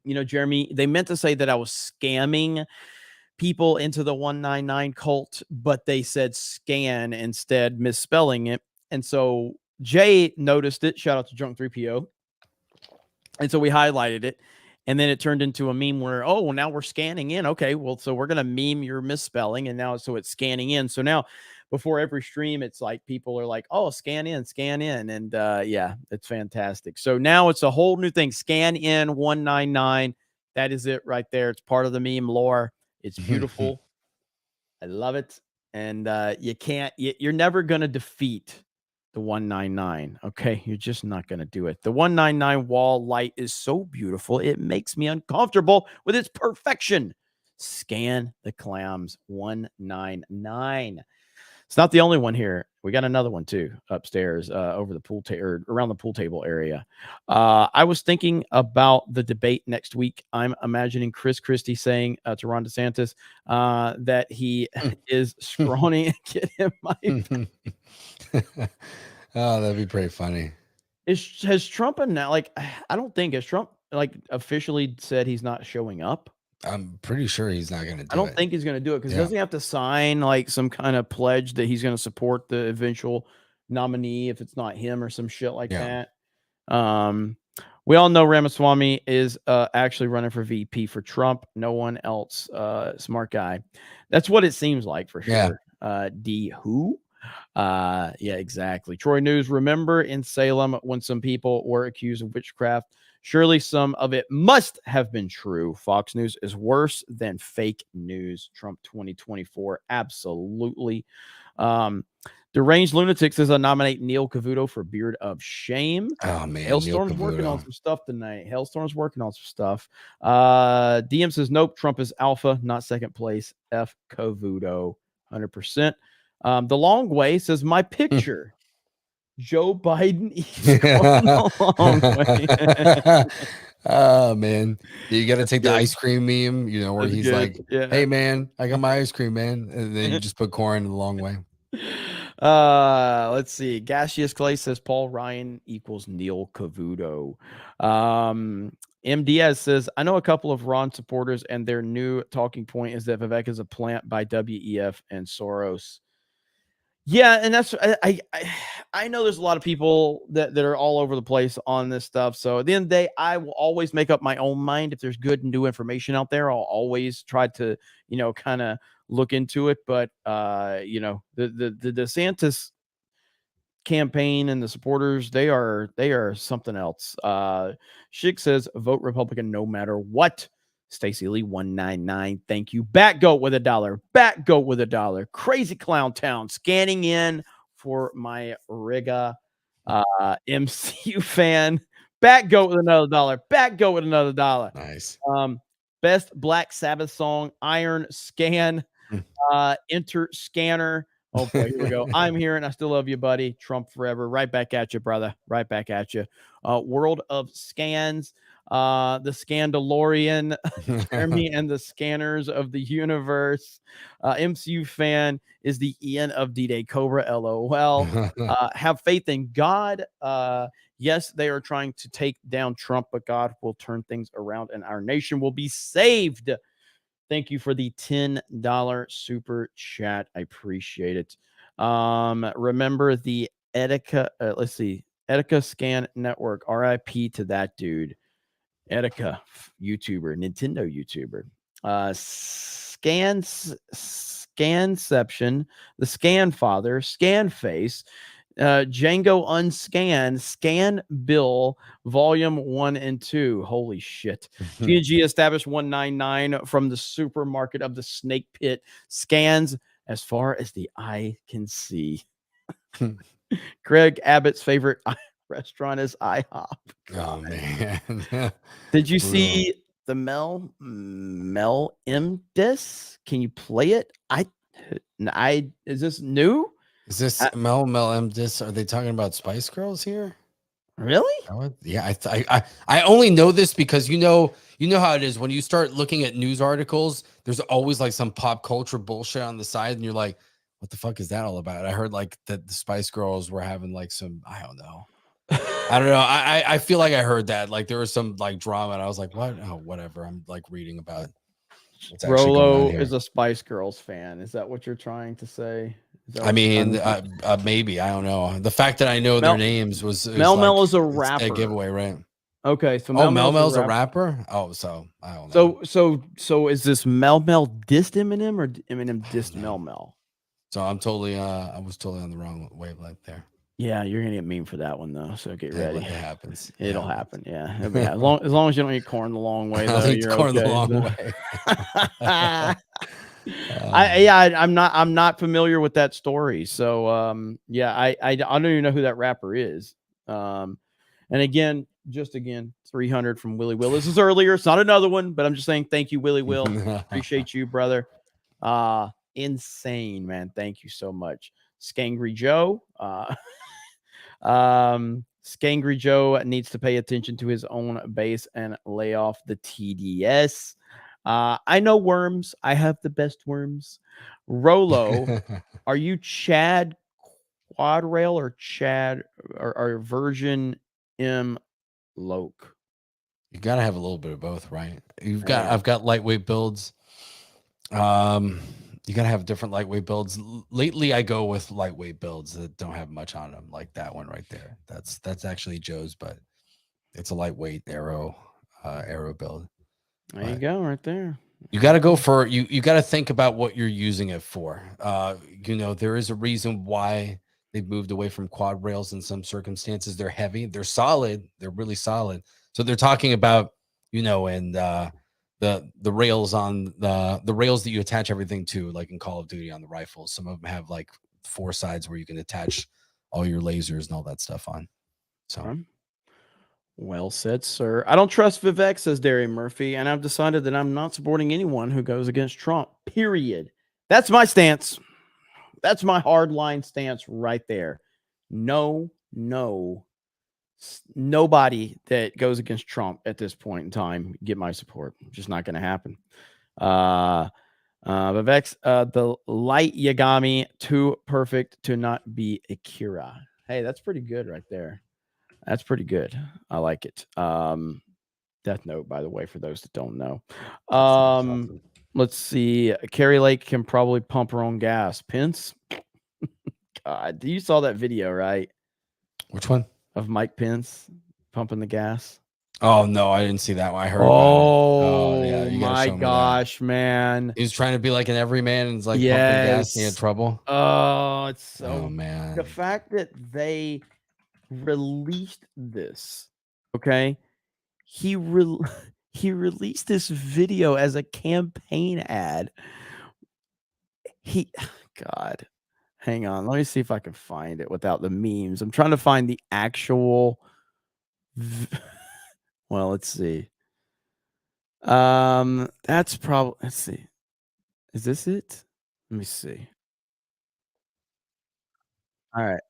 Jeremy, they meant to say that I was scamming people into the 199 cult, but they said scan instead, misspelling it. And so Jay noticed it. Shout out to Drunk 3PO. And so we highlighted it. And then it turned into a meme where, oh, well, now we're scanning in. Okay, well, so we're going to meme your misspelling. And now, so it's scanning in. So now before every stream, it's like people are like, oh, scan in. And yeah, it's fantastic. So now it's a whole new thing. Scan in 199. That is it right there. It's part of the meme lore. It's beautiful. I love it. And you're never going to defeat the 199. Okay. You're just not going to do it. The 199 wall light is so beautiful. It makes me uncomfortable with its perfection. Scan the clams 199. It's not the only one here. We got another one too upstairs over the pool or around the pool table area. I was thinking about the debate next week. I'm imagining Chris Christie saying to Ron DeSantis that he is scrawny and get him my. Oh, that'd be pretty funny. Has Trump announced, I don't think, has Trump officially said he's not showing up? I'm pretty sure he's not going to do it. I don't think he's going to do it because doesn't he have to sign some kind of pledge that he's going to support the eventual nominee if it's not him or some shit like that? We all know Ramaswamy is actually running for VP for Trump. No one else. Smart guy. That's what it seems like for sure. D who? Yeah, exactly. Troy News. Remember in Salem when some people were accused of witchcraft? Surely some of it must have been true. Fox News is worse than fake news. Trump 2024. Absolutely. Deranged Lunatic says I nominate Neil Cavuto for Beard of Shame. Oh, man. Hailstorm's working on some stuff tonight. Hailstorm's working on some stuff. DM says, nope, Trump is alpha, not second place. F Cavuto, 100%. The Long Way says, my picture. Joe Biden eats corn a long way. Oh, man. You got to take the ice cream meme, where he's like, hey, man, I got my ice cream, man. And then you just put corn the long way. Let's see. Gaseous Clay says Paul Ryan equals Neil Cavuto. M. Diaz says, I know a couple of Ron supporters, and their new talking point is that Vivek is a plant by WEF and Soros. Yeah, and that's I know there's a lot of people that are all over the place on this stuff. So at the end of the day, I will always make up my own mind. If there's good and new information out there, I'll always try to, kind of look into it. But the DeSantis campaign and the supporters, they are something else. Schick says vote Republican no matter what. Stacey Lee 199. Thank you. Batgoat with $1. Batgoat with $1. Crazy Clown Town scanning in for my Riga MCU fan. Batgoat with another $1. Batgoat with another $1. Nice. Best Black Sabbath song, Iron Scan. Enter Scanner. Oh boy, here we go. I'm here and I still love you, buddy. Trump forever. Right back at you, brother. Right back at you. World of Scans. The Scandalorian, Jeremy and the Scanners of the Universe. MCU fan is the Ian of D-Day Cobra, LOL. Have faith in God. Yes, they are trying to take down Trump, but God will turn things around and our nation will be saved. Thank you for the $10 super chat. I appreciate it. Remember the Etika, Etika Scan Network. RIP to that dude. Etika, YouTuber, Nintendo YouTuber. Scanception, the Scan Father, Scan Face, Django Unscan, Scan Bill, Volume 1 and 2. Holy shit. G&G established 199 from the supermarket of the Snake Pit. Scans as far as the eye can see. Greg Abbott's favorite restaurant is IHOP. Oh, man. Did you see the Mel M disc? Can you play it? Is this new? Is this Mel M disc? Are they talking about Spice Girls here? Really? Yeah, I only know this because you know how it is when you start looking at news articles. There's always some pop culture bullshit on the side, and you're like, "What the fuck is that all about?" I heard that the Spice Girls were having some, I don't know. I don't know. I feel like I heard that. Like there was some like drama, and I was like, what? Oh, whatever. I'm like reading about what's actually going on Rolo here. is a Spice Girls fan. Is that what you're trying to say? Is that I what you're mean, trying to- maybe I don't know. The fact that I know Mel- their names is Mel like is a it's rapper. a giveaway, right? Okay, so Oh, Mel Mel's a rapper. Oh, so I don't know. So is this Mel dissed Eminem or Eminem dissed Mel? So I'm totally I was totally on the wrong wavelength there. Yeah, you're gonna get mean for that one though. So get ready. It happens. It'll happen. Yeah, as long as you don't eat corn the long way, I'll though, eat you're corn okay. the long So- way. I'm not familiar with that story. So I don't even know who that rapper is. And again, 300 from Willie Will. This is earlier. It's not another one, but I'm just saying thank you, Willie Will. Appreciate you, brother. Insane, man. Thank you so much. Skangry Joe. Skangry Joe needs to pay attention to his own base and lay off the TDS. I know worms. I have the best worms. Rolo, are you Chad Quad Rail or Chad or Virgin M Loke? You gotta have a little bit of both, right? I've got lightweight builds. You gotta have different lightweight builds. Lately, I go with lightweight builds that don't have much on them, like that one right there. That's actually Joe's, but it's a lightweight arrow build. There you go, right there. You got to go for you got to think about what you're using it for. There is a reason why they've moved away from quad rails in some circumstances. They're heavy, they're solid, they're really solid. So they're talking about, and the rails on the rails that you attach everything to, like in Call of Duty on the rifles. Some of them have like 4 sides where you can attach all your lasers and all that stuff on. So well said, sir. I don't trust Vivek, says Derry Murphy, and I've decided that I'm not supporting anyone who goes against Trump, period. That's my stance. That's my hardline stance right there. Nobody that goes against Trump at this point in time get my support. Just not going to happen. Vivek's the light Yagami, too perfect to not be Akira. Hey, that's pretty good right there. That's pretty good. I like it. Death Note, by the way, for those that don't know. Let's see. Carrie Lake can probably pump her own gas. Pence? God, you saw that video, right? Which one? Of Mike Pence pumping the gas. Oh, no, I didn't see that one. I heard about it. Yeah, you gotta my show me gosh, man. He was trying to be like an everyman and it's like pumping gas. He had trouble. Oh, it's so. Oh, man. The fact that they released this, okay? He released this video as a campaign ad. God, hang on. Let me see if I can find it without the memes. I'm trying to find the actual. Well, let's see. That's probably. Let's see. Is this it? Let me see. All right,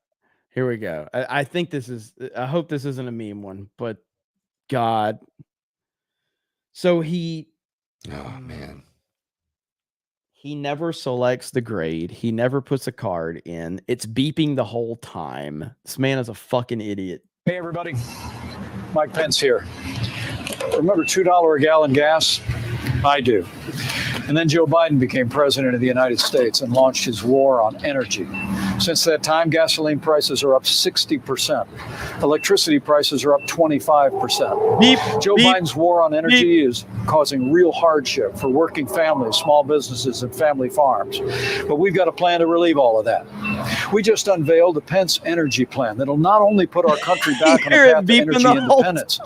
here we go. I think this is. I hope this isn't a meme one, but God. So he. Oh man. He never selects the grade. He never puts a card in. It's beeping the whole time. This man is a fucking idiot. Hey, everybody. Mike Pence here. Remember $2 a gallon gas? I do. And then Joe Biden became president of the United States and launched his war on energy. Since that time, gasoline prices are up 60%. Electricity prices are up 25%. Joe Biden's war on energy is causing real hardship for working families, small businesses, and family farms. But we've got a plan to relieve all of that. We just unveiled the Pence Energy Plan that'll not only put our country back on a path to energy independence,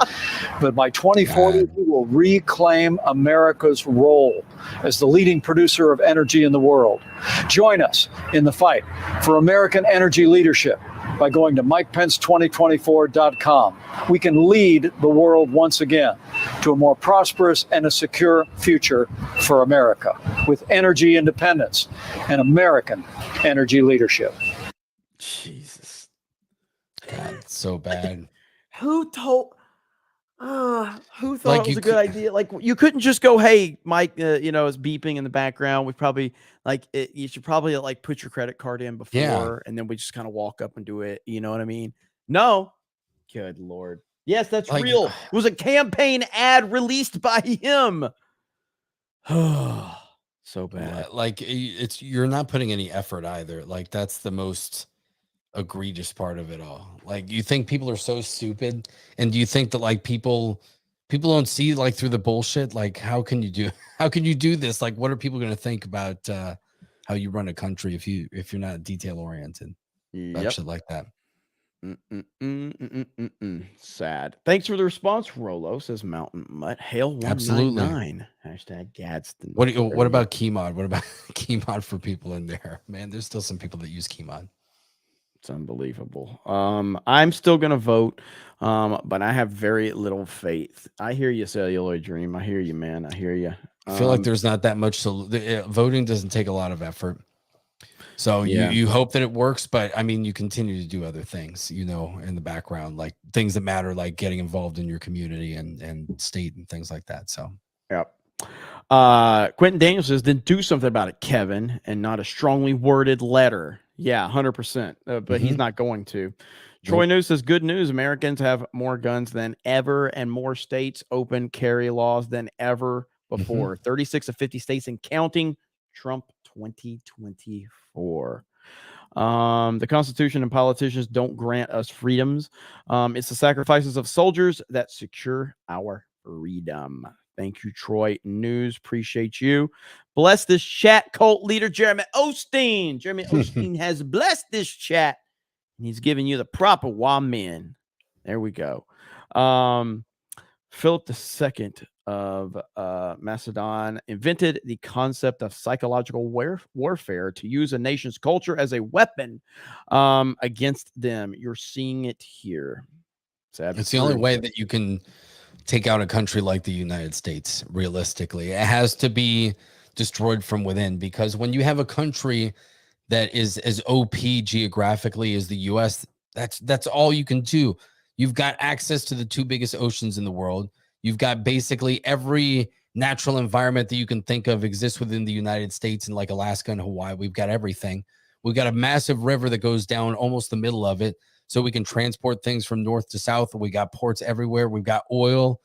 but by 2040, we will reclaim America's role as the leading producer of energy in the world. Join us in the fight for American energy leadership by going to MikePence2024.com. We can lead the world once again to a more prosperous and a secure future for America with energy independence and American energy leadership. Jesus. God, it's so bad. Who thought Like it was a good idea? Like, you couldn't just go, hey, Mike, it's beeping in the background. We probably you should probably like put your credit card in before, and then we just kind of walk up and do it. You know what I mean? No, Good Lord. Yes, that's Like, real. It was a campaign ad released by him. So bad. Like you're not putting any effort either. Like that's the most egregious part of it all. Like you think people are so stupid, and do you think that like people don't see like through the bullshit? Like how can you do this? Like what are people going to think about how you run a country if you're not detail oriented about shit like that? Sad. Thanks for the response, Rolo, says Mountain Mutt. Hail 199. Hashtag Gadsden. What about Keymod? What about Keymod for people in there? Man, there's still some people that use Keymod. It's unbelievable. I'm still gonna vote, but I have very little faith. I hear you, Cellular Dream. I hear you, man. I hear you. I feel like there's not that much. Voting doesn't take a lot of effort. So you hope that it works, but I mean, you continue to do other things, in the background, like things that matter, like getting involved in your community and state and things like that. So, yep. Quentin Daniels says, then do something about it, Kevin, and not a strongly worded letter. Yeah, 100%. But he's not going to. Troy News says, good news. Americans have more guns than ever and more states open carry laws than ever before. 36 of 50 states and counting. Trump 2024. The Constitution and politicians don't grant us freedoms. It's the sacrifices of soldiers that secure our freedom. Thank you, Troy News. Appreciate you. Bless this chat, cult leader Jeremy Osteen. Jeremy Osteen has blessed this chat, and he's giving you the proper wamen. There we go. Philip II of Macedon invented the concept of psychological warfare to use a nation's culture as a weapon against them. You're seeing it here. It's the only way that you can take out a country like the United States. Realistically, it has to be destroyed from within, because when you have a country that is as OP geographically as the US, that's all you can do. You've got access to the two biggest oceans in the world. You've got basically every natural environment that you can think of exists within the United States, and like Alaska and Hawaii, we've got everything. We've got a massive river that goes down almost the middle of it, so we can transport things from north to south. We got ports everywhere. We've got oil,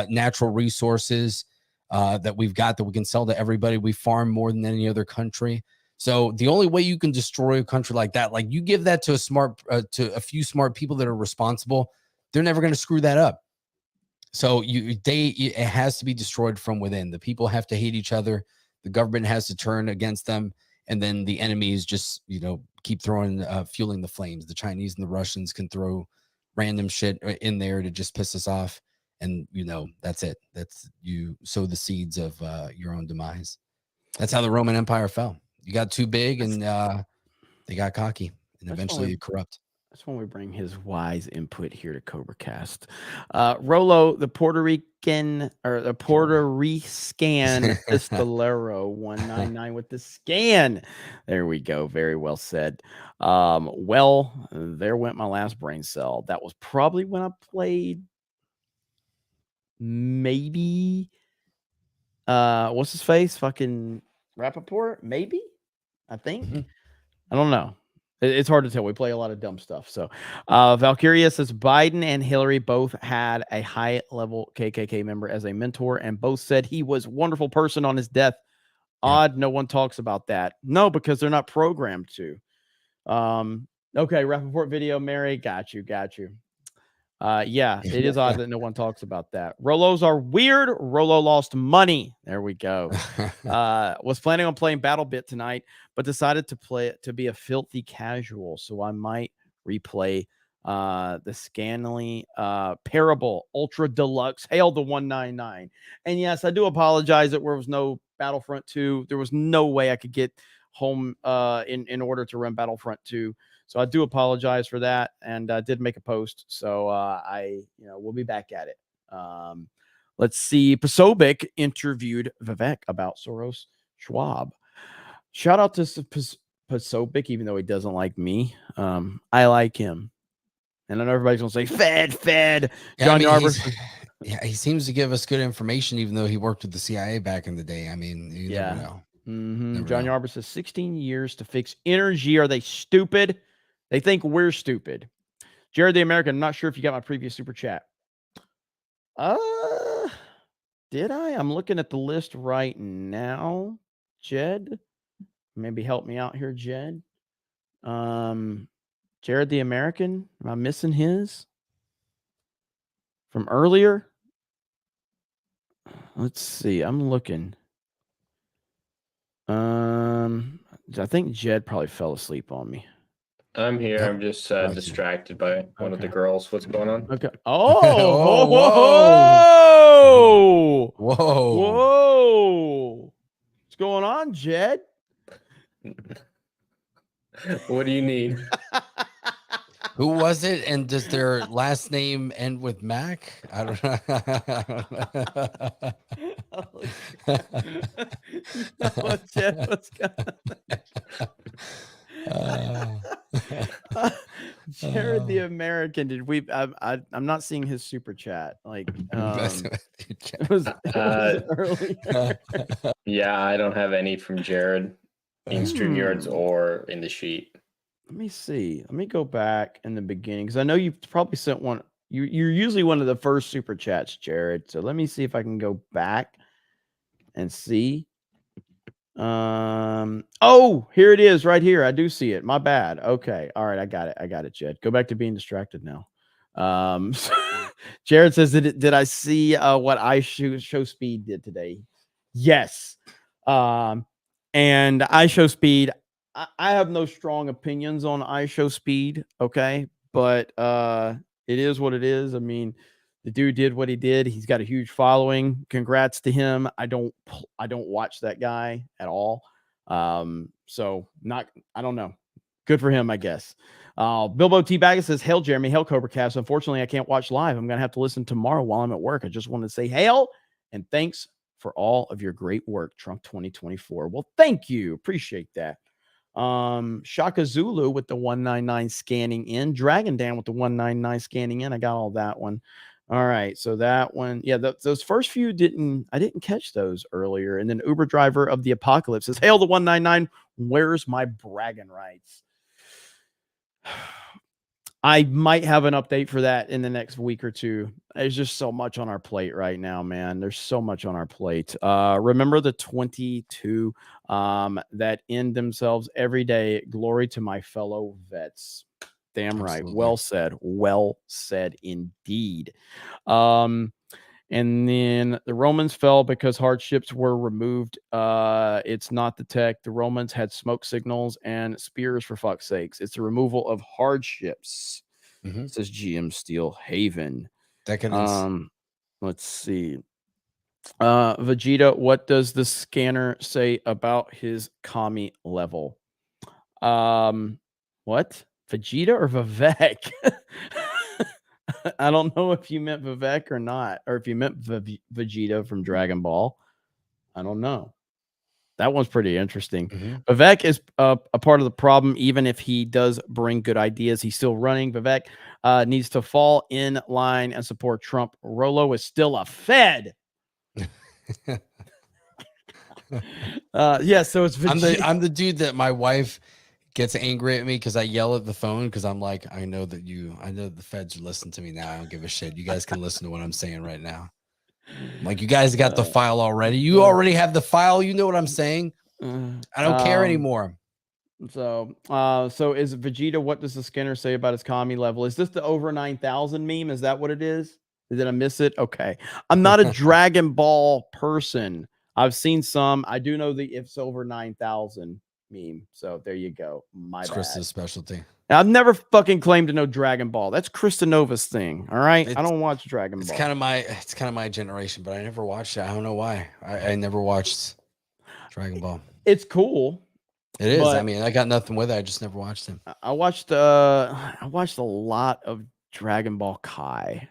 natural resources that we've got that we can sell to everybody. We farm more than any other country. So the only way you can destroy a country like that, like you give that to a few smart people that are responsible, they're never going to screw that up. So it has to be destroyed from within. The people have to hate each other. The government has to turn against them. And then the enemies just, keep throwing, fueling the flames. The Chinese and the Russians can throw random shit in there to just piss us off. And, that's it. That's, you sow the seeds of your own demise. That's how the Roman Empire fell. You got too big and they got cocky, and eventually you corrupt. That's when we bring his wise input here to CobraCast. Rolo, the Puerto Rican Pistolero 199 with the scan. There we go. Very well said. Well, there went my last brain cell. That was probably when I played maybe what's his face? Fucking Rappaport? Maybe? I think. I don't know. It's hard to tell. We play a lot of dumb stuff. So Valkyria says Biden and Hillary both had a high-level KKK member as a mentor, and both said he was a wonderful person on his death. Odd, no one talks about that. No, because they're not programmed to. Okay, Rappaport video, Mary. Got you. Yeah, it is odd that no one talks about that. Rolos are weird. Rolo lost money. There we go. Was planning on playing BattleBit tonight, but decided to be a filthy casual. So I might replay the Scanly Parable Ultra Deluxe. Hail the 199. And yes, I do apologize that there was no Battlefront 2. There was no way I could get home in order to run Battlefront 2. So I do apologize for that, and I did make a post. So we'll be back at it. Let's see. Pasobik interviewed Vivek about Soros Schwab. Shout out to Pasobik, even though he doesn't like me. I like him. And I know everybody's going to say, Fed. Yeah, John Yarbrough. He seems to give us good information, even though he worked with the CIA back in the day. I mean, you never know. John Yarbrough says 16 years to fix energy. Are they stupid? They think we're stupid. Jared the American, I'm not sure if you got my previous super chat. Did I? I'm looking at the list right now. Jed, maybe help me out here, Jed. Jared the American, am I missing his from earlier? Let's see. I'm looking. I think Jed probably fell asleep on me. I'm here. I'm just distracted by one of the girls. What's going on? Okay. Oh, whoa. whoa. Whoa. What's going on, Jed? What do you need? Who was it? And does their last name end with Mac? I don't know. Jed, what's going on? Jared the American, did we? I'm not seeing his super chat. Like, it was earlier. Yeah, I don't have any from Jared in StreamYards or in the sheet. Let me see. Let me go back in the beginning because I know you probably sent one. You're usually one of the first super chats, Jared. So let me see if I can go back and see. Oh, here it is right here. I do see it. My bad. Okay. All right. I got it, Jed. Go back to being distracted now. Jared says, did I see what show speed did today? Yes. And iShow speed, I have no strong opinions on iShow speed. Okay. But it is what it is. I mean, the dude did what he did. He's got a huge following. Congrats to him. I don't watch that guy at all. So I don't know. Good for him, I guess. Bilbo T. Baggett says, hail Jeremy, hail CobraCast. Unfortunately, I can't watch live. I'm going to have to listen tomorrow while I'm at work. I just wanted to say hail and thanks for all of your great work, Trump 2024. Well, thank you. Appreciate that. Shaka Zulu with the 199 scanning in. Dragon Dan with the 199 scanning in. I got all that one. All right, so that one, yeah, those first few I didn't catch those earlier. And then Uber driver of the apocalypse says, hail the 199, where's my bragging rights? I might have an update for that in the next week or two. There's just so much on our plate right now, man. There's so much on our plate. Remember the 22 that end themselves every day. Glory to my fellow vets. Damn right. Absolutely. Well said. Well said indeed. And then the Romans fell because hardships were removed. It's not the tech. The Romans had smoke signals and spears, for fuck's sakes. It's the removal of hardships. Says GM Steel Haven. Decadence. Let's see. Vegeta, what does the scanner say about his commie level? What? Vegeta or Vivek? I don't know if you meant Vivek or not, or if you meant Vegeta from Dragon Ball. I don't know. That one's pretty interesting. Vivek is a part of the problem. Even if he does bring good ideas, he's still running. Vivek needs to fall in line and support Trump. Rolo is still a Fed. Yeah, so it's Vegeta. I'm the dude that my wife gets angry at me because I yell at the phone because I'm like, I know the feds are listening to me now. I don't give a shit. You guys can listen to what I'm saying right now. I'm like, you guys got the file already. You already have the file. You know what I'm saying? I don't care anymore. So is Vegeta, what does the scanner say about his commie level? Is this the over 9,000 meme? Is that what it is? Did I miss it? Okay. I'm not a Dragon Ball person. I've seen some. I do know the it's over 9,000 meme. So there you go. My bad. Krista's specialty. I've never fucking claimed to know Dragon Ball. That's Krista Nova's thing. All right. I don't watch Dragon Ball. It's kind of my generation, but I never watched it. I don't know why. I never watched Dragon Ball. It's cool. It is. I mean, I got nothing with it. I just never watched him. I watched a lot of Dragon Ball Kai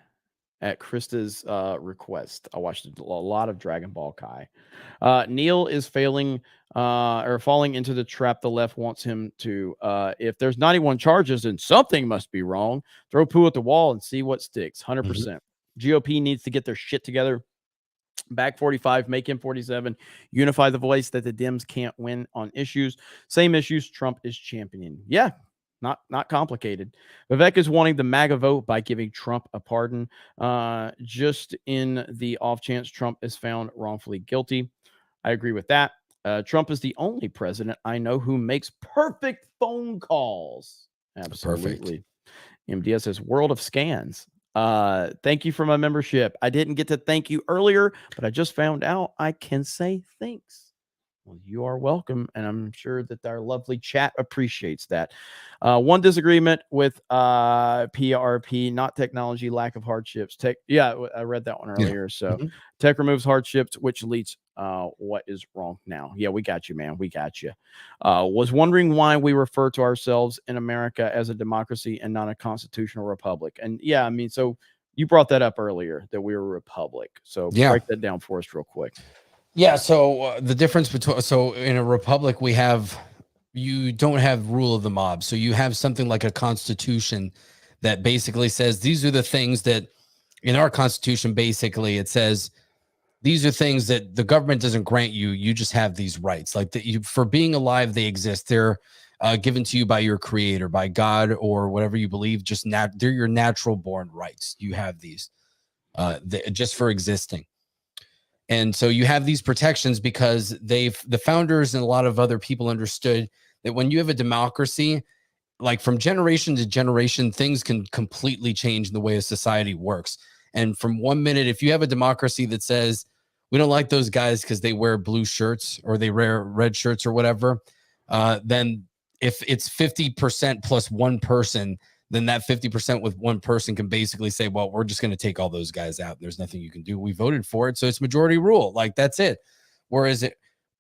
at Krista's request. I watched a lot of Dragon Ball Kai. Neil is falling into the trap the left wants him to. If there's 91 charges, then something must be wrong. Throw poo at the wall and see what sticks. 100%. GOP needs to get their shit together. Back 45, make him 47. Unify the voice that the Dems can't win on issues. Same issues Trump is championing. Yeah, Not complicated. Vivek is wanting the MAGA vote by giving Trump a pardon, just in the off chance Trump is found wrongfully guilty. I agree with that. Trump is the only president I know who makes perfect phone calls. Absolutely. MDS says World of Scans. Thank you for my membership. I didn't get to thank you earlier, but I just found out I can say thanks. Well, you are welcome, and I'm sure that our lovely chat appreciates that. One disagreement with PRP, not technology, lack of hardships. Tech, yeah, I read that one earlier. So tech removes hardships, which leads what is wrong now. Yeah, we got you, man. We got you. Was wondering why we refer to ourselves in America as a democracy and not a constitutional republic. And yeah, I mean, so you brought that up earlier that we were a republic. So break that down for us real quick. Yeah. So the difference between, so in a republic, you don't have rule of the mob. So you have something like a constitution that basically says, these are the things that in our constitution, basically it says, these are things that the government doesn't grant you. You just have these rights, like that for being alive, they exist. They're given to you by your creator, by God, or whatever you believe. They're your natural born rights. You have these just for existing. And so you have these protections because the founders and a lot of other people understood that when you have a democracy, like from generation to generation, things can completely change in the way a society works. And from 1 minute, if you have a democracy that says, we don't like those guys because they wear blue shirts or they wear red shirts or whatever, then if it's 50% plus one person, then that 50% with one person can basically say, well, we're just going to take all those guys out. There's nothing you can do. We voted for it. So it's majority rule. Like, that's it. Whereas in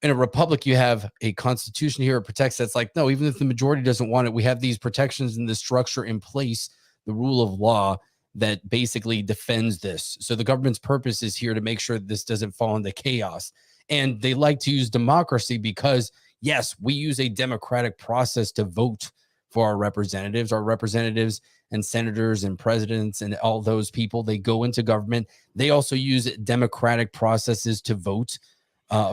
a republic, you have a constitution here. It protects. That's like, no, even if the majority doesn't want it, we have these protections and this structure in place, the rule of law that basically defends this. So the government's purpose is here to make sure this doesn't fall into chaos. And they like to use democracy because, yes, we use a democratic process to vote for our representatives and senators and presidents and all those people. They go into government. They also use democratic processes to vote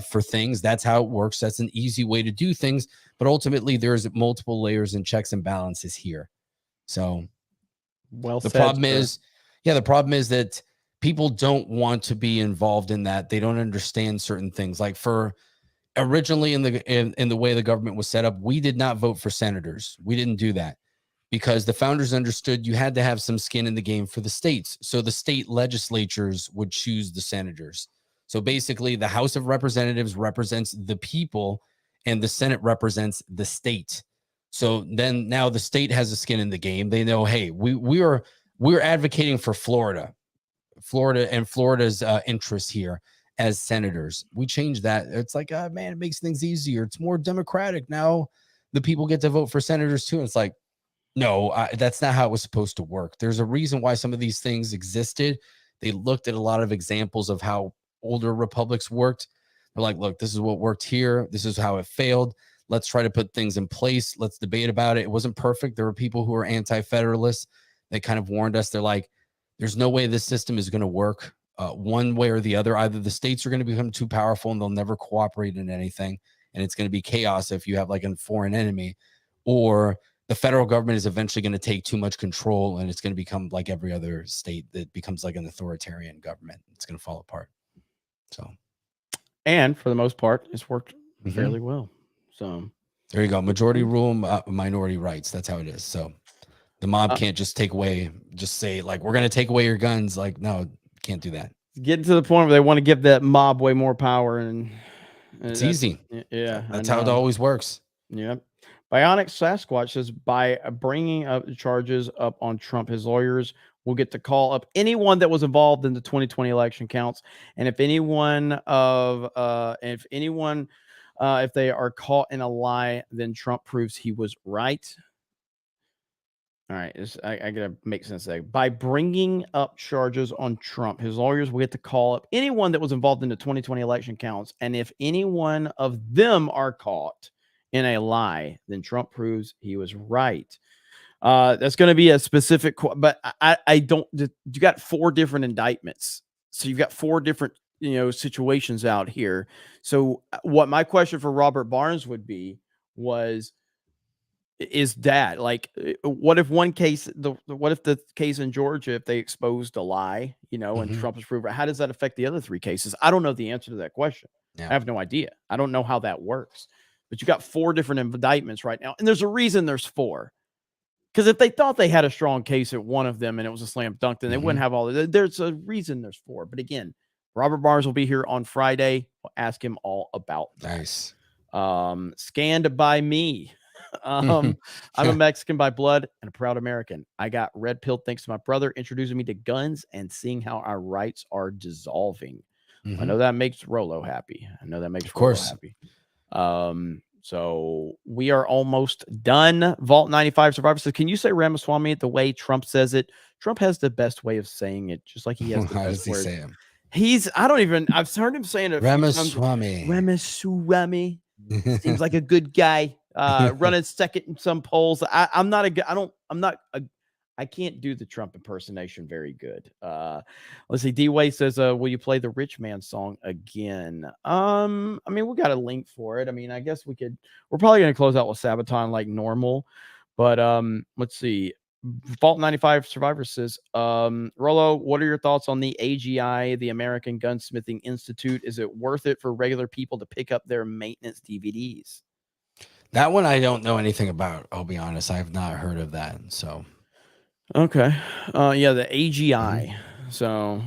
for things. That's how it works. That's an easy way to do things. But ultimately, there's multiple layers and checks and balances here. So the problem is that people don't want to be involved in that. They don't understand certain things. Like originally in the way the government was set up, we did not vote for senators. We didn't do that because the founders understood you had to have some skin in the game for the states. So the state legislatures would choose the senators. So basically the House of Representatives represents the people and the Senate represents the state. So then now the state has a skin in the game. They know, hey, we're advocating for Florida and Florida's interests here as senators. We changed that. It's like, man, it makes things easier. It's more democratic. Now the people get to vote for senators too. And it's like, no, that's not how it was supposed to work. There's a reason why some of these things existed. They looked at a lot of examples of how older republics worked. They're like, look, this is what worked here. This is how it failed. Let's try to put things in place. Let's debate about it. It wasn't perfect. There were people who were anti-federalists that kind of warned us. They're like, there's no way this system is going to work one way or the other. Either the states are going to become too powerful and they'll never cooperate in anything, and it's going to be chaos if you have like a foreign enemy, or the federal government is eventually going to take too much control and it's going to become like every other state that becomes like an authoritarian government. It's going to fall apart. So, and for the most part, it's worked fairly well. So there you go. Majority rule, minority rights. That's how it is. So the mob can't just say like, we're going to take away your guns. Like, no, can't do that. Getting to the point where they want to give that mob way more power, and it's easy. Yeah, that's how it always works. Yep. Bionic Sasquatch says, by bringing up charges up on Trump, his lawyers will get to call up anyone that was involved in the 2020 election counts, and if they are caught in a lie, then Trump proves he was right. All right, I gotta make sense of that. By bringing up charges on Trump, his lawyers will get to call up anyone that was involved in the 2020 election counts, and if any one of them are caught in a lie, then Trump proves he was right. That's going to be a specific, but I don't. You got 4 different indictments, so you've got 4 different situations out here. So what my question for Robert Barnes would be was, is that like, what if one case, what if the case in Georgia, if they exposed a lie, and Mhm. Trump is proven, how does that affect the other 3 cases? I don't know the answer to that question. Yeah. I have no idea. I don't know how that works. But you got 4 different indictments right now, and there's a reason there's 4. Because if they thought they had a strong case at one of them and it was a slam dunk, then they wouldn't have all of it. There's a reason there's 4. But again, Robert Barnes will be here on Friday. We'll ask him all about that. Nice. Scanned by me. I'm a Mexican by blood and a proud American. I got red pilled thanks to my brother introducing me to guns and seeing how our rights are dissolving. I know that makes Rolo happy. Of course. Happy. So we are almost done. Vault 95 Survivor says, can you say Ramaswamy the way Trump says it? Trump has the best way of saying it, just like he has the How best does he word. say him? I've heard him saying it. Ramaswamy. Ramaswamy. Seems like a good guy. Running second in some polls. I can't do the Trump impersonation very good. Let's see. D-Way says, will you play the Rich Man song again? I mean, we got a link for it. I mean, I guess we could. We're probably going to close out with Sabaton like normal. But let's see. Vault 95 Survivor says, Rolo, what are your thoughts on the AGI, the American Gunsmithing Institute? Is it worth it for regular people to pick up their maintenance DVDs? That one I don't know anything about. I'll be honest. I have not heard of that. So okay. Yeah, the AGI. So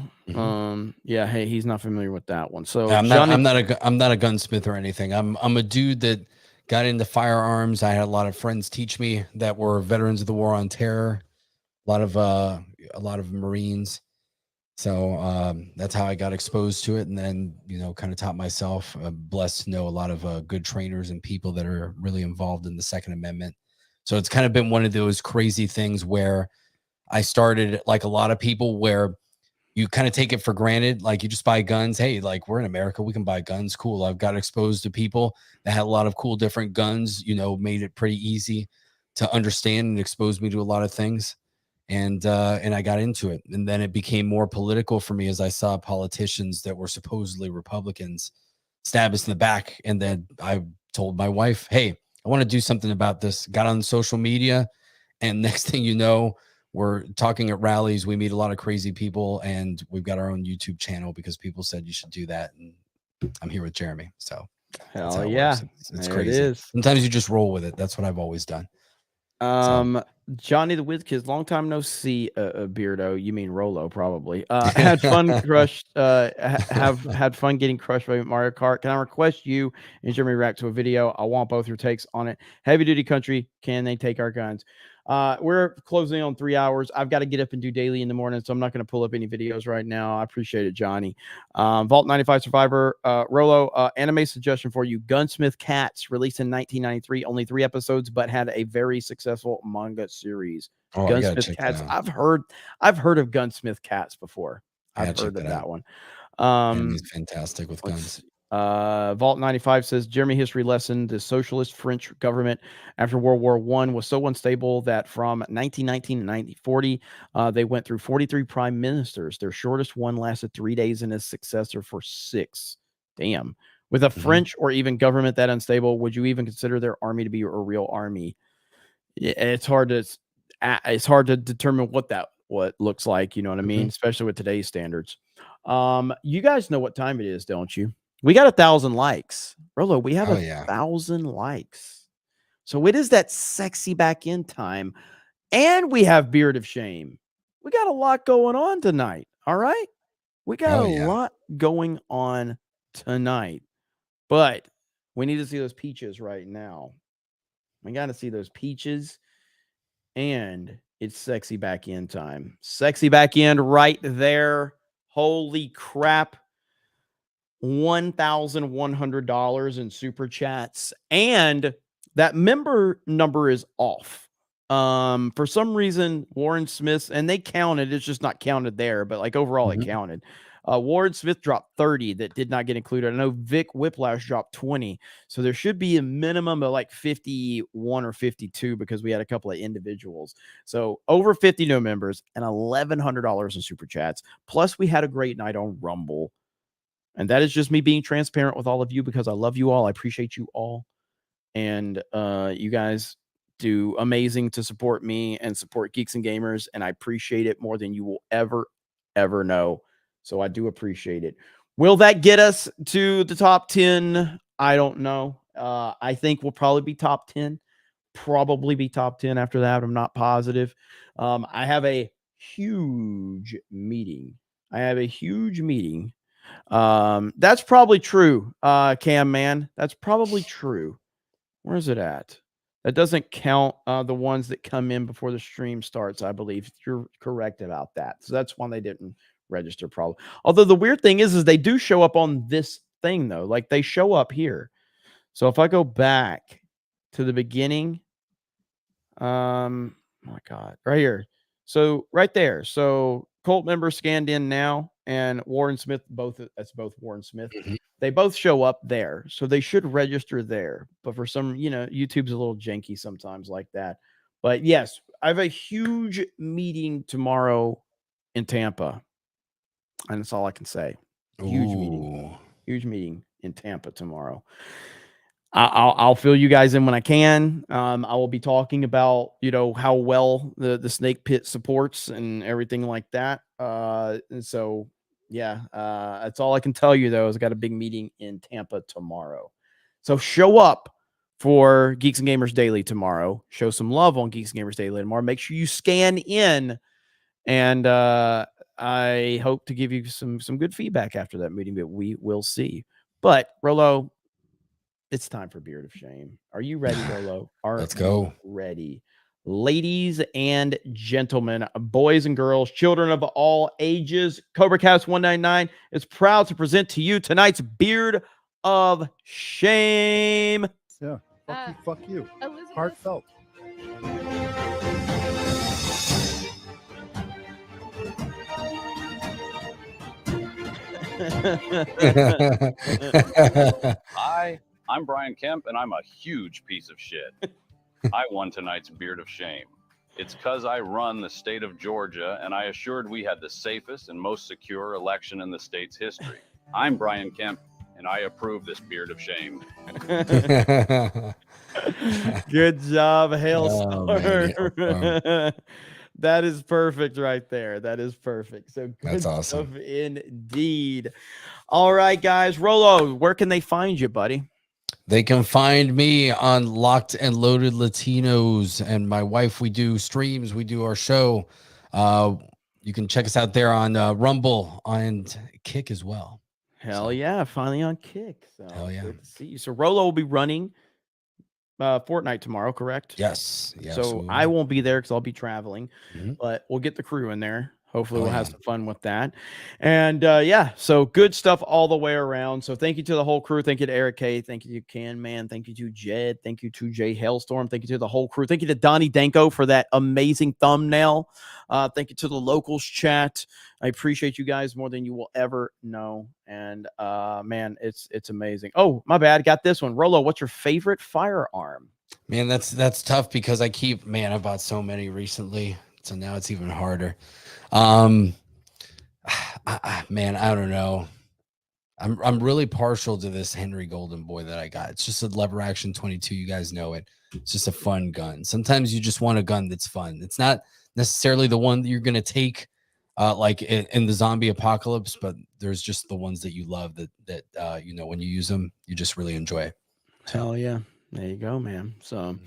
yeah, hey, he's not familiar with that one. So yeah, I'm not a gunsmith or anything. I'm a dude that got into firearms. I had a lot of friends teach me that were veterans of the War on Terror, a lot of Marines. So that's how I got exposed to it, and then kind of taught myself. Blessed to know a lot of good trainers and people that are really involved in the Second Amendment. So it's kind of been one of those crazy things where I started like a lot of people, where you kind of take it for granted. Like you just buy guns. Hey, like we're in America, we can buy guns. Cool. I've got exposed to people that had a lot of cool different guns, made it pretty easy to understand and exposed me to a lot of things. And I got into it. And then it became more political for me as I saw politicians that were supposedly Republicans stab us in the back. And then I told my wife, hey, I want to do something about this. Got on social media. And next thing you know, we're talking at rallies. We meet a lot of crazy people, and we've got our own YouTube channel because people said you should do that. And I'm here with Jeremy. So hell yeah, it's there crazy. it is. Sometimes you just roll with it. That's what I've always done. Johnny the Wiz Kids, long time no see, Beardo. You mean Rolo, probably. Had fun crushed. Have had fun getting crushed by Mario Kart. Can I request you and Jeremy react to a video? I want both your takes on it. Heavy duty country. Can they take our guns? We're closing on 3 hours. I've got to get up and do daily in the morning, so I'm not going to pull up any videos right now. I appreciate it, Johnny. Vault 95 Survivor, Rolo, anime suggestion for you. Gunsmith Cats, released in 1993, only 3 episodes, but had a very successful manga series. Oh, Gunsmith Cats. I've heard of Gunsmith Cats before. I've heard of that one. He's fantastic with guns. Vault 95 says Jeremy history lesson: the socialist French government after World War I was so unstable that from 1919 to 1940 they went through 43 prime ministers. Their shortest one lasted 3 days and his successor for 6. Damn. With a French or even government that unstable, would you even consider their army to be a real army? It's hard to determine what looks like, you know what I mean, especially with today's standards. You guys know what time it is, don't you? We got 1,000 likes. Rolo, we have 1,000 likes. So it is that sexy back in time. And we have Beard of Shame. We got a lot going on tonight. All right. We got a lot going on tonight. But we need to see those peaches right now. We got to see those peaches. And it's sexy back in time. Sexy back in right there. Holy crap. $1,100 in super chats, and that member number is off. For some reason, Warren Smith, and they counted, it's just not counted there, but like overall it counted. Warren Smith dropped 30 that did not get included. I know Vic Whiplash dropped 20. So there should be a minimum of like 51 or 52 because we had a couple of individuals. So over 50 new members and $1,100 in super chats. Plus we had a great night on Rumble. And that is just me being transparent with all of you because I love you all. I appreciate you all. And you guys do amazing to support me and support Geeks and Gamers, and I appreciate it more than you will ever know. So I do appreciate it. Will that get us to the top 10? I don't know. I think we'll probably be top 10. Probably be top 10 after that. I'm not positive. I have a huge meeting. That's probably true, Cam man. That's probably true. Where is it at? That doesn't count the ones that come in before the stream starts, I believe. You're correct about that. So that's one they didn't register probably. Although the weird thing is they do show up on this thing, though. Like, they show up here. So if I go back to the beginning, oh my God, right here. So right there. So cult member scanned in now, and Warren Smith, that's both Warren Smith. They both show up there. So they should register there. But for some, YouTube's a little janky sometimes like that. But yes, I have a huge meeting tomorrow in Tampa. And that's all I can say. Huge meeting in Tampa tomorrow. I'll fill you guys in when I can. I will be talking about, how well the snake pit supports and everything like that. And so, yeah, that's all I can tell you, though, is I got a big meeting in Tampa tomorrow. So show up for Geeks and Gamers Daily tomorrow. Show some love on Geeks and Gamers Daily tomorrow. Make sure you scan in. And I hope to give you some good feedback after that meeting, but we will see. But, Rolo, it's time for Beard of Shame. Are you ready, Rolo? Let's go. Ready. Ladies and gentlemen, boys and girls, children of all ages, CobraCast 199 is proud to present to you tonight's Beard of Shame. Yeah. Fuck you. Heartfelt. Hi, I'm Brian Kemp, and I'm a huge piece of shit. I won tonight's Beard of Shame. It's because I run the state of Georgia, and I assured we had the safest and most secure election in the state's history. I'm Brian Kemp, and I approve this Beard of Shame. Good job, Hailstorm. That is perfect right there. That is perfect. So good. That's awesome. Stuff indeed. All right, guys. Rolo, where can they find you, buddy? They can find me on Locked and Loaded Latinos, and my wife. We do streams. We do our show. You can check us out there on Rumble and Kick as well. Hell yeah. Finally on Kick. So hell yeah. Good to see you. So Rolo will be running Fortnite tomorrow, correct? Yes. So I won't be there because I'll be traveling, but we'll get the crew in there. Hopefully we'll have some fun with that. And so good stuff all the way around. So thank you to the whole crew. Thank you to Eric K. Thank you to Can Man. Thank you to Jed. Thank you to Jay Hailstorm. Thank you to the whole crew. Thank you to Donnie Danko for that amazing thumbnail. Thank you to the locals chat. I appreciate you guys more than you will ever know. And man, it's amazing. Oh, my bad. Got this one. Rolo, what's your favorite firearm? Man, that's tough because I've bought so many recently. So now it's even harder. Man, I don't know. I'm really partial to this Henry Golden Boy that I got. It's just a lever action 22. You guys know it. It's just a fun gun. Sometimes you just want a gun that's fun. It's not necessarily the one that you're going to take like in the zombie apocalypse, but there's just the ones that you love that when you use them, you just really enjoy. Hell yeah. There you go, man. So,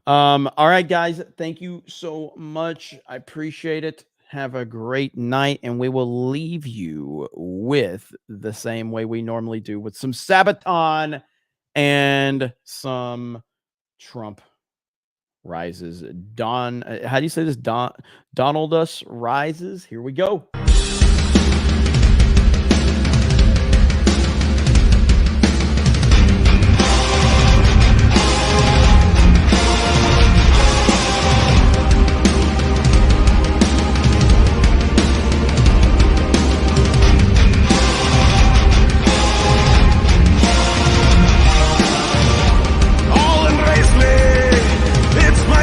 all right, guys, thank you so much. I appreciate it. Have a great night, and we will leave you with the same way we normally do, with some Sabaton and some Trump rises. How do you say this? Donaldus rises. Here we go.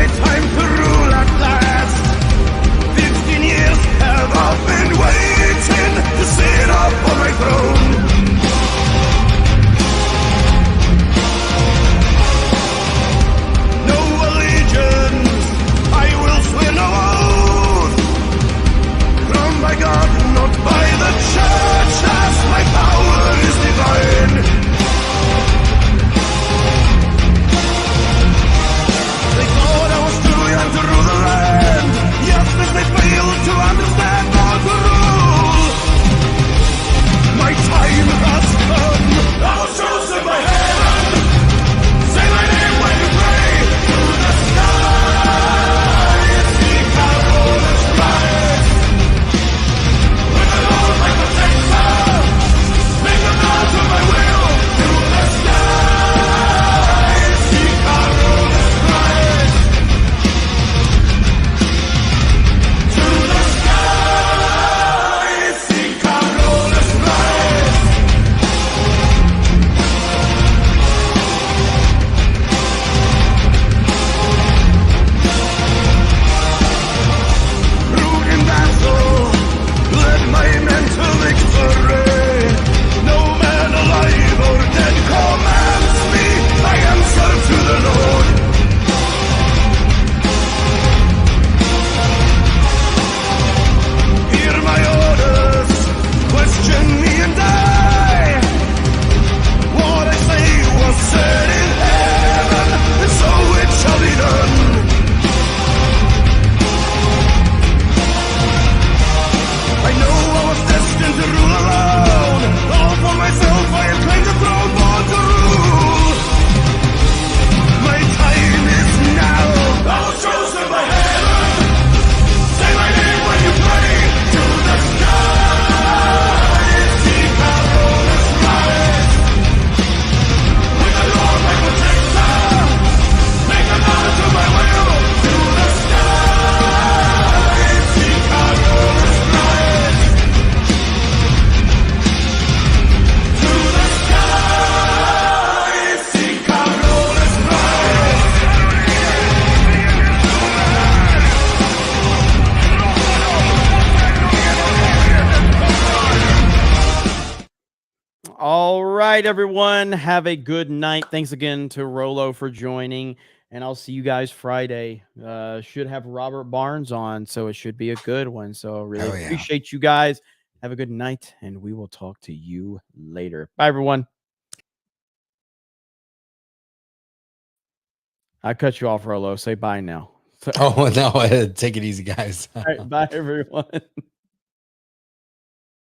Time to rule at last. 15 years have all been All right, everyone. Have a good night. Thanks again to Rolo for joining. And I'll see you guys Friday. Should have Robert Barnes on, so it should be a good one. So really appreciate you guys. Have a good night, and we will talk to you later. Bye, everyone. I cut you off, Rolo. Say bye now. Oh, no. Take it easy, guys. All right, bye, everyone.